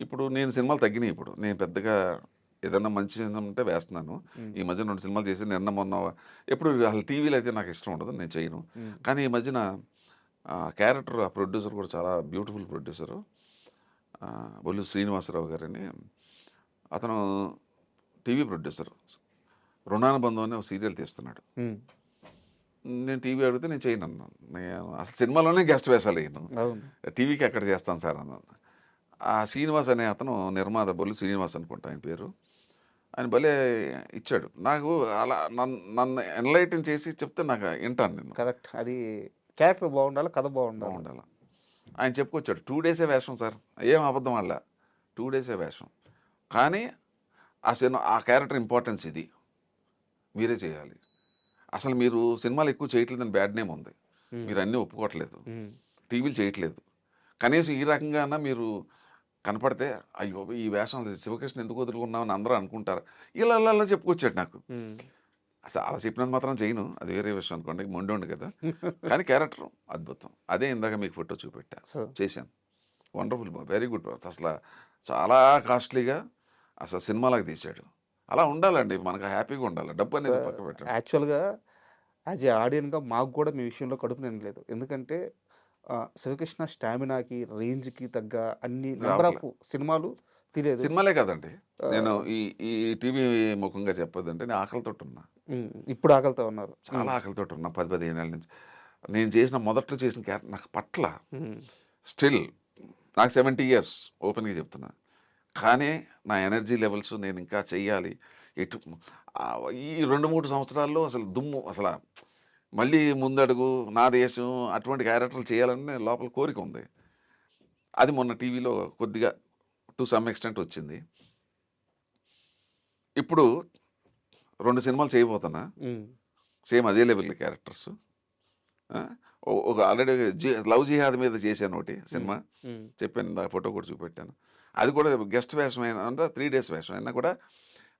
ఇప్పుడు నేను సినిమాలు తగ్గినాయి. ఇప్పుడు నేను పెద్దగా ఏదన్నా మంచి సినిమా ఉంటే వేస్తున్నాను. ఈ మధ్య 2 సినిమాలు చేసి నిన్న మొన్న ఎప్పుడు అసలు టీవీలో అయితే నాకు ఇష్టం ఉండదు, నేను చేయను. కానీ ఈ మధ్యన క్యారెక్టర్ ఆ ప్రొడ్యూసర్ కూడా చాలా బ్యూటిఫుల్ ప్రొడ్యూసరు, బొల్లు శ్రీనివాసరావు గారని. అతను టీవీ ప్రొడ్యూసర్. రుణానుబంధం అనే ఒక సీరియల్ తీస్తున్నాడు. నేను టీవీ అడిగితే నేను చేయను అన్నాను. నేను అసలు సినిమాలోనే గెస్ట్ వేషాలు వేయను, టీవీకి ఎక్కడ చేస్తాను సార్ అన్నాను. ఆ శ్రీనివాస్ అనే అతను నిర్మాత, బొల్లు శ్రీనివాస్ అనుకుంటా ఆయన పేరు. ఆయన భలే ఇచ్చాడు నాకు. అలా నన్ను ఎన్లైటన్ చేసి చెప్తే నాకు వింటాను నేను. కరెక్ట్. అది క్యారెక్టర్ బాగుండాలి, కథ బాగుండాలి. ఆయన చెప్పుకొచ్చాడు 2 డేసే వేషం సార్, ఏం అబద్ధం వల్ల 2 డేసే వేషం. కానీ ఆ క్యారెక్టర్ ఇంపార్టెన్స్ ఇది, మీరే చేయాలి. అసలు మీరు సినిమాలు ఎక్కువ చేయట్లేదని బ్యాడ్ నేమ్ ఉంది, మీరు అన్నీ ఒప్పుకోవట్లేదు, టీవీలు చేయట్లేదు. కనీసం ఈ రకంగా మీరు కనపడితే అయ్యో ఈ వేషం శివకృష్ణ ఎందుకు వదులుకున్నామని అందరూ అనుకుంటారు. ఇలా అలా చెప్పుకొచ్చాడు నాకు. అసలు అలా చెప్పినంత మాత్రం చేయను, అది వేరే విషయం అనుకోండి, మొండోండి కదా. కానీ క్యారెక్టర్ అద్భుతం. అదే ఇందాక మీకు ఫోటో చూపెట్టా, చేశాను. Wonderful, very good. అసలు చాలా కాస్ట్లీగా అసలు సినిమాలకు తీశాడు. అలా ఉండాలండి, మనకు హ్యాపీగా ఉండాలి. డబ్బు అనేది పక్క పెట్టండి. యాక్చువల్గా యాజ్ ఏ ఆడియన్గా మాకు కూడా మీ విషయంలో కడుపు నిండలేదు. ఎందుకంటే శివకృష్ణ స్టామినాకి, రేంజ్కి తగ్గ అన్ని నెంబర్ ఆఫ్ సినిమాలు తెలియదు. సినిమాలే కదండి, నేను ఈ టీవీ ముఖంగా చెప్పొద్దంటే నేను ఆకలితో ఉన్నా. ఇప్పుడు ఆకలితో ఉన్నారు. చాలా ఆకలితో ఉన్నా 10-15 ఏళ్ళ నుంచి. నేను చేసిన మొదట్లో చేసిన క్యారెక్టర్ నాకు పట్ల స్టిల్ నాకు 70 years ఓపెన్గా చెప్తున్నా. కానీ నా ఎనర్జీ లెవెల్స్ నేను ఇంకా చెయ్యాలి. ఈ 2-3 సంవత్సరాల్లో అసలు దుమ్ము, అసలు మళ్ళీ ముందడుగు, నా దేశం, అటువంటి క్యారెక్టర్లు చేయాలని లోపల కోరిక ఉంది. అది మొన్న టీవీలో కొద్దిగా టు సమ్ ఎక్స్టెంట్ వచ్చింది. ఇప్పుడు 2 సినిమాలు చేయబోతున్నా, సేమ్ అదే లెవెల్ క్యారెక్టర్స్. ఒక ఆల్రెడీ లవ్ జిహాద్ మీద చేశాను ఒకటి సినిమా, చెప్పాను, నా ఫోటో కూడా చూపెట్టాను. అది కూడా గెస్ట్ వేషం అయినా అంటే 3 days వేషం అయినా కూడా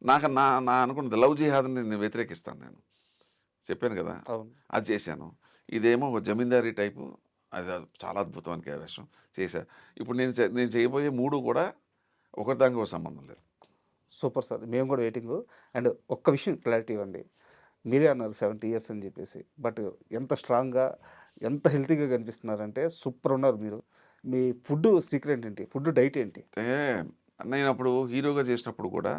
నాకు నా అనుకున్నది లవ్ జిహాద్ని నేను వ్యతిరేకిస్తాను. నేను చెప్పాను కదా, అది చేశాను. ఇదేమో ఒక జమీందారీ టైపు, అది చాలా అద్భుతమైన వేషం చేశా. ఇప్పుడు నేను చేయబోయే 3 కూడా ఒకరిదానికి ఒక సంబంధం లేదు. సూపర్ సార్, మేము కూడా వెయిటింగ్. అండ్ ఒక్క విషయం క్లారిటీ ఇవ్వండి. మీరే అన్నారు 70 years అని చెప్పేసి, బట్ ఎంత స్ట్రాంగ్గా, ఎంత హెల్తీగా కనిపిస్తున్నారంటే సూపర్ ఉన్నారు మీరు. మీ ఫుడ్ సీక్రెట్ ఏంటి? ఫుడ్ డైట్ ఏంటి? నేను అప్పుడు హీరోగా చేసినప్పుడు కూడా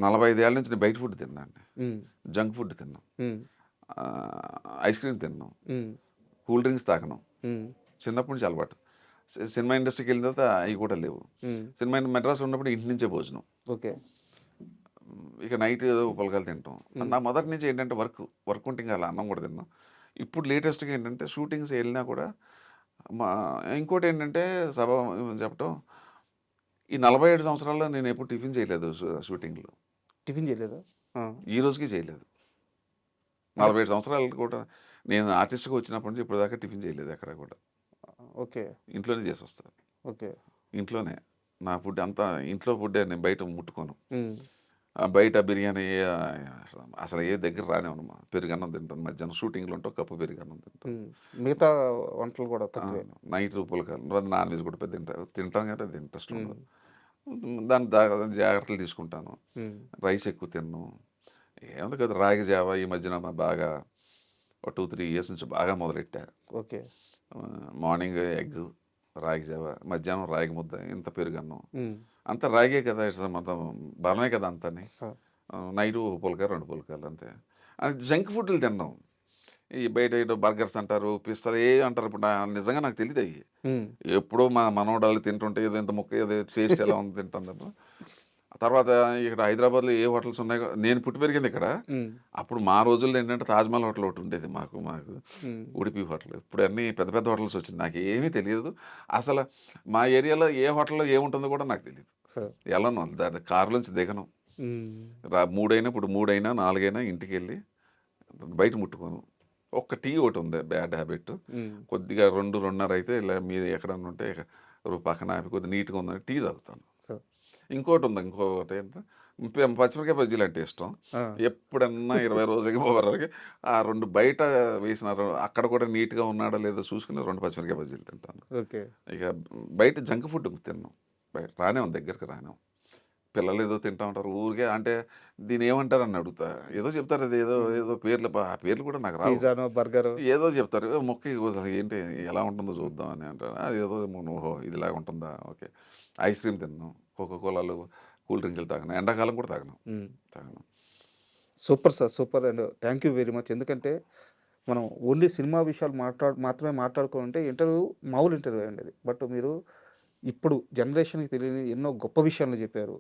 45 ఏళ్ళ నుంచి నేను బయట ఫుడ్ తిన్నాను, జంక్ ఫుడ్ తిన్నాం, ఐస్ క్రీమ్ తిన్నాం, కూల్ డ్రింక్స్ తాగను. చిన్నప్పటి నుంచి అలవాటు. సినిమా ఇండస్ట్రీకి వెళ్ళిన తర్వాత అవి కూడా లేవు. సినిమా మెడ్రాస్ ఉన్నప్పుడు ఇంటి నుంచే భోజనం. ఓకే. ఇక నైట్ ఏదో పొలకాలు తింటాం. నా మొదటి నుంచి ఏంటంటే వర్క్ ఉంటే ఇంకా అలా అన్నం కూడా తిన్నాం. ఇప్పుడు లేటెస్ట్గా ఏంటంటే షూటింగ్స్ వెళ్ళినా కూడా ఇంకోటి ఏంటంటే సభ చెప్పటం, ఈ 47 సంవత్సరాల్లో నేను ఎప్పుడు టిఫిన్ చేయలేదు షూటింగ్లో. టిఫిన్ చేయలేదా? ఆ! ఈ రోజుకి చేయలేదు. అంటే 47 సంవత్సరాలు కూడా నేను ఆర్టిస్ట్‌గా వచ్చినప్పటి నుంచి ఇప్పటిదాకా టిఫిన్ చేయలేదు ఎక్కడ కూడా. ఓకే. ఇంట్లోనే చేసొస్తా. ఓకే. ఇంట్లోనే. నా ఫుడ్ అంతా ఇంట్లో ఫుడ్డే, నేను బయట ముట్టుకోను. హ్మ్. బయట బిర్యానీ అసలు ఏ దగ్గర రానివ్వను. పెరుగన్నం తింటాను. మధ్యాహ్నం షూటింగ్‌లో ఉంటే ఒక కప్పు పెరుగన్నం తింటాను. హ్మ్. మిగతా వంటలు కూడా ఆ! తక్కువే. నైట్ పులకాలు, నాన్ వెజ్ కూడా పెద్ద తింటాం కానీ అది ఇంట్రెస్ట్ హ్మ్. ఉండదు. దాని జాగ్రత్తలు తీసుకుంటాను. హ్మ్. రైస్ ఎక్కువ తినను. ఏముంది కదా, రాగి జావ ఈ మధ్యన బాగా ఒక 2, 3 ఇయర్స్ నుంచి బాగా మొదలెట్టా. ఓకే. మార్నింగ్ ఎగ్, రాగి జావ, మధ్యాహ్నం రాగి ముద్ద, ఇంత పెరుగన్నం. హ్మ్. అంతా రాగే కదా, ఇట్స్ మొత్తం బలమే కదా అంతాని. స నైటు పులక, 2 పులకాలు అంతే. అది జంక్ ఫుడ్లు తిన్నాం. ఈ బయట ఏదో బర్గర్స్ అంటారు, పిస్తాలు ఏ అంటారు. ఇప్పుడు నిజంగా నాకు తెలియదు అవి. హ్మ్. ఎప్పుడో మా మనవడాలు తింటుంటే ఏదో ఇంత ముక్క ఏదో టేస్ట్ ఎలా ఉంది తింటాం తప్ప. తర్వాత ఇక్కడ హైదరాబాద్లో ఏ హోటల్స్ ఉన్నాయి, నేను పుట్టి పెరిగింది ఇక్కడ. హ్మ్. అప్పుడు మా రోజుల్లో ఏంటంటే తాజ్మహల్ హోటల్ ఒకటి ఉండేది మాకు హ్మ్. ఉడిపి హోటల్. ఇప్పుడు అన్నీ పెద్ద పెద్ద హోటల్స్ వచ్చింది. నాకు ఏమీ తెలియదు అసలు. మా ఏరియాలో ఏ హోటల్లో ఏముంటుందో కూడా నాకు తెలియదు. స వెళ్ళను, దాని కారులోంచి దిగను. హ్మ్. ఇప్పుడు 3 అయినా 4 అయినా ఇంటికి వెళ్ళి బయట ముట్టుకోను. ఒక్క టీ ఒకటి ఉంది బ్యాడ్ హ్యాబిట్. హ్మ్. కొద్దిగా 2, 2:30 అయితే ఇలా మీరు ఎక్కడన్నా ఉంటే పక్కన ఆపి కొద్దిగా నీట్గా ఉందని టీ తాగుతాను. స ఇంకోటి ఏంటంటే పచ్చిమిరకాయ బజ్జీలు అంటే ఇష్టం. ఆ! ఎప్పుడన్నా 20 రోజులకి 30 రోజులకి ఆ 2 బయట వేసినారు అక్కడ కూడా నీట్‌గా ఉన్నాడో లేదో చూసుకుని 2 పచ్చిమిరకాయ బజ్జీలు తింటాను. ఓకే. ఇక బయట జంక్ ఫుడ్ తినను. బయట రానివ్వను, దగ్గరికి రానివ్వను. పిల్లలు ఏదో తింటా ఉంటారు ఊరికే. అంటే దీన్ని ఏమంటారని అడుగుతా. ఏదో చెప్తారు, అది ఏదో హ్మ్. ఏదో పేర్లు, ఆ పేర్లు కూడా నాకు రావు. పిజ్జానో, బర్గరో. ఏదో చెప్తారు. మొక్కి అసలు ఏంటి ఎలా ఉంటుందో చూద్దాం అని అంటారు. అదేదో ఓహో ఇదిలాగా ఉంటుందా, ఓకే. ఐస్ క్రీమ్ తినను, కోకో కోలాలు, కూల్ డ్రింకులు తాగను, ఎండాకాలం కూడా తాగను. హ్మ్. తాగను. Super sir. Super and thank you very much. ఎందుకంటే మనం ఓన్లీ సినిమా విషయాలు మాత్రమే మాట్లాడుకోనుంటే ఇంటర్వ్యూ మామూలు ఇంటర్వ్యూ అండి అది. బట్ మీరు ఇప్పుడు జనరేషన్‌కి తెలియని ఎన్నో గొప్ప విషయాలను చెప్పారు.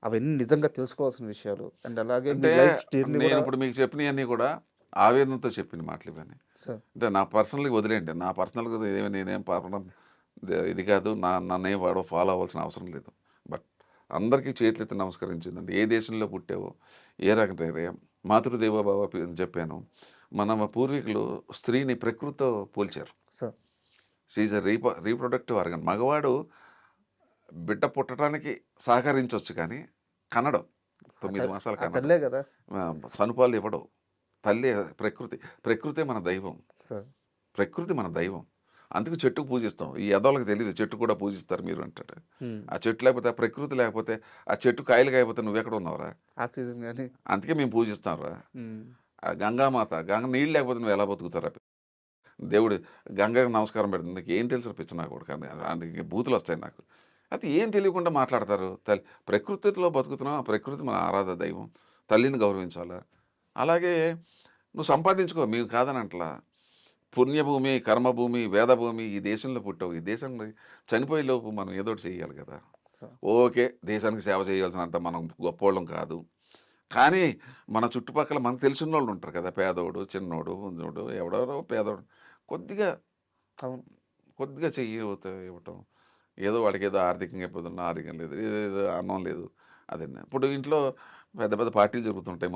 అవన్నీ నిజంగా తెలుసుకోవాల్సిన విషయాలు. అండ్ అలాగే మీ అంటే లైఫ్ జర్నీ నేను కూడా. ఇప్పుడు మీకు చెప్పినవన్నీ కూడా ఆవేదనతో చెప్పిన మాటలు ఇవన్నీ. సార్. అంటే నా పర్సనల్‌గా వదిలేయండి. నా పర్సనల్‌గా ఏమి నేనేం పాపడం ఇది కాదు. నన్నేం వాడు ఫాలో అవ్వాల్సిన అవసరం లేదు. బట్ అందరికీ చేతులెత్తి నమస్కరించిందండి. ఏ దేశంలో పుట్టావో, ఏ రకం మాతృదేవో భవ అని చెప్పాను. మన పూర్వీకులు స్త్రీని ప్రకృతితో పోల్చారు. Sir. She is a reproductive organ. మగవాడు బిడ్డ పుట్టడానికి సహకరించొచ్చు కానీ కనడు. ఆ 9 మాసాలు ఆ కనడు. తల్లే గదా! సనుపాలు ఇవ్వడు. తల్లి ప్రకృతి. ప్రకృతే మన దైవం. సార్. ప్రకృతి మన దైవం. అందుకే చెట్టుకు పూజిస్తాం. ఈ ఎదవలకి తెలీదు చెట్టు కూడా పూజిస్తారు మీరు అంటాడు. హ్మ్. ఆ చెట్టు లేకపోతే, ఆ ప్రకృతి లేకపోతే, ఆ చెట్టు కాయలు కాయకపోతే నువ్వెక్కడ ఉన్నావురా? ఆక్సిజన్ గాని. అందుకే మేము పూజిస్తాంరా. హ్మ్. ఆ గంగామాత, నీళ్ళు లేకపోతే నువ్వు ఎలా బతుకుతారా? దేవుడు గంగకి నమస్కారం పెడుతుంది. నీకు ఏం తెలుసు పిచ్చ నా కొడుకా అని. దానికి బూతులు వస్తాయి నాకు. అయితే ఏం తెలియకుండా మాట్లాడతారు. ప్రకృతిలో బతుకుతున్నాం. ఆ ప్రకృతి మన ఆరాధ దైవం. తల్లిని గౌరవించాలా. అలాగే నువ్వు సంపాదించుకో, మేము కాదనట్లా. పుణ్యభూమి, కర్మభూమి, వేదభూమి, ఈ దేశంలో పుట్టావు. ఈ దేశంలో చనిపోయే లోపు మనం ఏదో ఒకటి చేయాలి కదా! సార్. ఓకే. దేశానికి సేవ చేయాల్సినంత మనం గొప్పోళ్ళం కాదు. కానీ మన చుట్టుపక్కల మనకు తెలిసినోళ్ళు ఉంటారు కదా! పేదోడు, చిన్నోడు, ఉంజోడు, ఎవడెవరో పేదోడు. కొద్దిగా, అవును. కొద్దిగా చెయ్యి ఇవ్వటం. ఏదో వాడికేదో ఆర్థికంగా ఇబ్బందున్నా, ఆర్థికం లేదు. ఏదో అన్నం లేదు. అదన్నా. ఇప్పుడు ఇంట్లో పెద్ద పెద్ద పార్టీలు జరుగుతుంటాయి.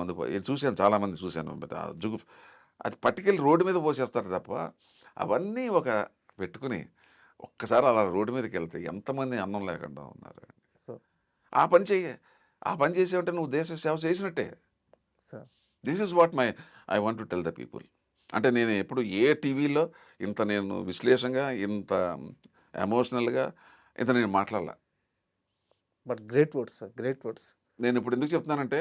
చూశాను, చాలామంది చూశాను. అది పట్టుకెళ్ళి రోడ్డు మీద పోసేస్తారు తప్ప, అవన్నీ పెట్టుకుని ఒక్కసారి అలా రోడ్డు మీదకెళ్తే ఎంతమంది అన్నం లేకుండా ఉన్నారు. సార్. ఆ పని చెయ్యి. ఆ పని చేసావంటే నువ్వు దేశ సేవ చేసినట్టే. Sir. This is what I want to tell the people. అంటే నేను ఎప్పుడు ఏ టీవీలో ఇంత నేను విశ్లేషంగా, ఇంత ఎమోషనల్‌గా ఇంత నేను మాట్లాడలా. But great words sir. Great words. నేను ఇప్పుడు ఎందుకు చెప్తున్నానంటే,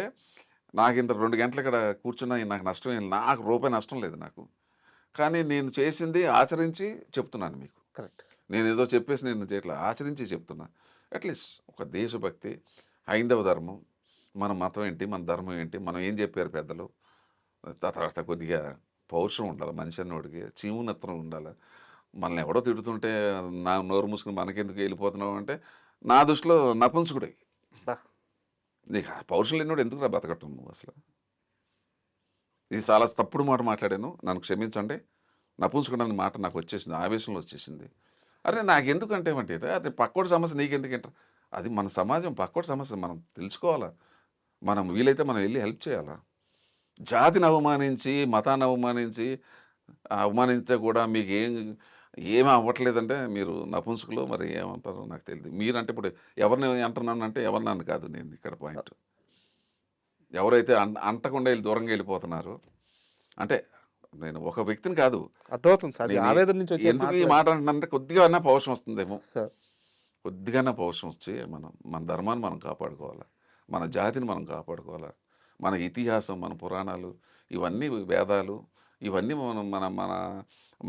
నాకింత 2 గంటలు ఇక్కడ కూర్చున్నా నాకు నష్టం ఏం, నాకు రూపాయి నష్టం లేదు నాకు. కానీ నేను చేసింది ఆచరించి చెప్తున్నాను మీకు. కరెక్ట్. నేనేదో చెప్పేసి నేను చేయట్లా. ఆచరించి చెప్తున్నా. అట్‌లీస్ట్ ఒక దేశభక్తి, హైందవ ధర్మం, మన మతం ఏంటి, మన ధర్మం ఏంటి, మనం ఏం చెప్పారు పెద్దలు. తర్వాత కొద్దిగా పౌరుషం ఉండాలి మనిషి అన్నోడికి. చీమునెత్తనం ఉండాలి. మనల్ని ఎవడో తిడుతుంటే నోరు మూసుకొని మనకెందుకు వెళ్ళిపోతున్నావు అంటే, నా దృష్టిలో నపుంసకుడే. అబ్బా! నీకు ఆ పౌరుషం లేనివాడు ఎందుకురా బతకటం నువ్వు అసలు? ఇది చాలా తప్పుడు మాట మాట్లాడాను. నన్ను క్షమించండి. నపుంసకుడు అనే మాట నాకు వచ్చేసింది. ఆవేశంలో వచ్చేసింది. అరే సార్. నాకెందుకంటే అది పక్కోడి సమస్య నీకెందుకంట? అది మన సమాజం పక్కోటి సమస్య మనం తెలుసుకోవాలా. మనం వీలైతే మనం వెళ్ళి హెల్ప్ చేయాలా. జాతిని అవమానించి, మతాన్ని అవమానించి, అవమానించే కూడా ఏమీ అవ్వట్లేదంటే మీరు నపుంసకులో మరి ఏమంటారో నాకు తెలియదు. మీరంటే ఇప్పుడు ఎవరిని అంటున్నానంటే ఎవరినన్ను కాదు నేను ఇక్కడ పాయింట్. ఎవరైతే అంటకుండా వెళ్ళి దూరంగా వెళ్ళిపోతున్నారో, అంటే నేను ఒక వ్యక్తిని కాదు. అర్థమవుతుంది సార్. నేను ఆవేదన నుంచి వచ్చే ఎందుకు ఈ మాట అంటున్నానంటే కొద్దిగా అన్నా పౌరుషం వస్తుందేమో. సార్ కొద్దిగానే పౌరుషం వచ్చి మన ధర్మాన్ని మనం కాపాడుకోవాలా, మన జాతిని మనం కాపాడుకోవాలా, మన ఇతిహాసం, మన పురాణాలు, ఇవన్నీ వేదాలు, ఇవన్నీ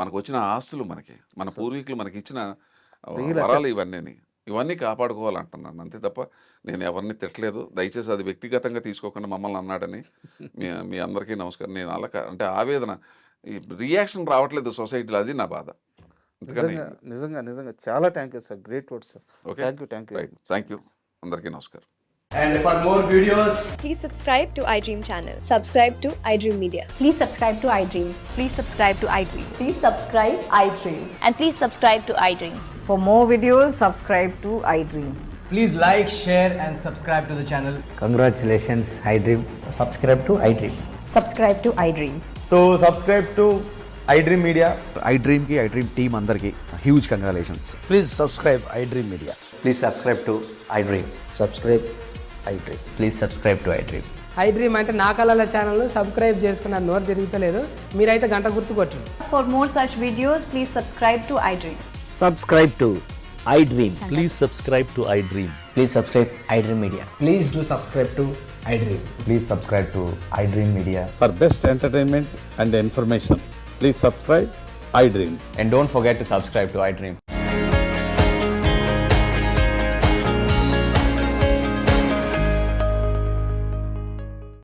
మనకు వచ్చిన ఆస్తులు, మన పూర్వీకులు మనకి ఇచ్చిన వరాలు, ఇవన్నీ కాపాడుకోవాలంటున్నాను. అంతే తప్ప నేను ఎవరిని తిట్టలేదు. దయచేసి అది వ్యక్తిగతంగా తీసుకోకుండా మమ్మల్ని అన్నాడని మీ అందరికీ నమస్కారం. నేను అలా అంటే ఆవేదన, రియాక్షన్ రావట్లేదు సొసైటీలో, అది నా బాధ. అందుకని నిజంగా చాలా thank you sir. Great word sir. Okay, thank you. Right, thank you. అందరికీ నమస్కారం. And for more videos, Please subscribe to iDream channel. Subscribe to iDream Media. Please subscribe to iDream. Please subscribe to iDream. Please subscribe iDream. And please subscribe to iDream. For more videos, subscribe to iDream. please like, share and subscribe to the channel. Congratulations, iDream. Subscribe to iDream. Subscribe to iDream. So subscribe to iDream Media. iDream ki iDream team andarki huge congratulations. Please subscribe iDream Media. Please subscribe to iDream. Subscribe iDream. Please subscribe to iDream. iDream అంటే నా కళల ఛానల్ను subscribe చేసుకున్న నోరు తిరుగుతలేదు. మీరైతే గంట గుర్తు కొట్టండి. For more such videos, please subscribe to iDream. Subscribe to iDream. Please subscribe to iDream. Please subscribe iDream Media. Please do subscribe to iDream. Please subscribe to iDream Media. For best entertainment and information, please subscribe iDream. And don't forget to subscribe to iDream.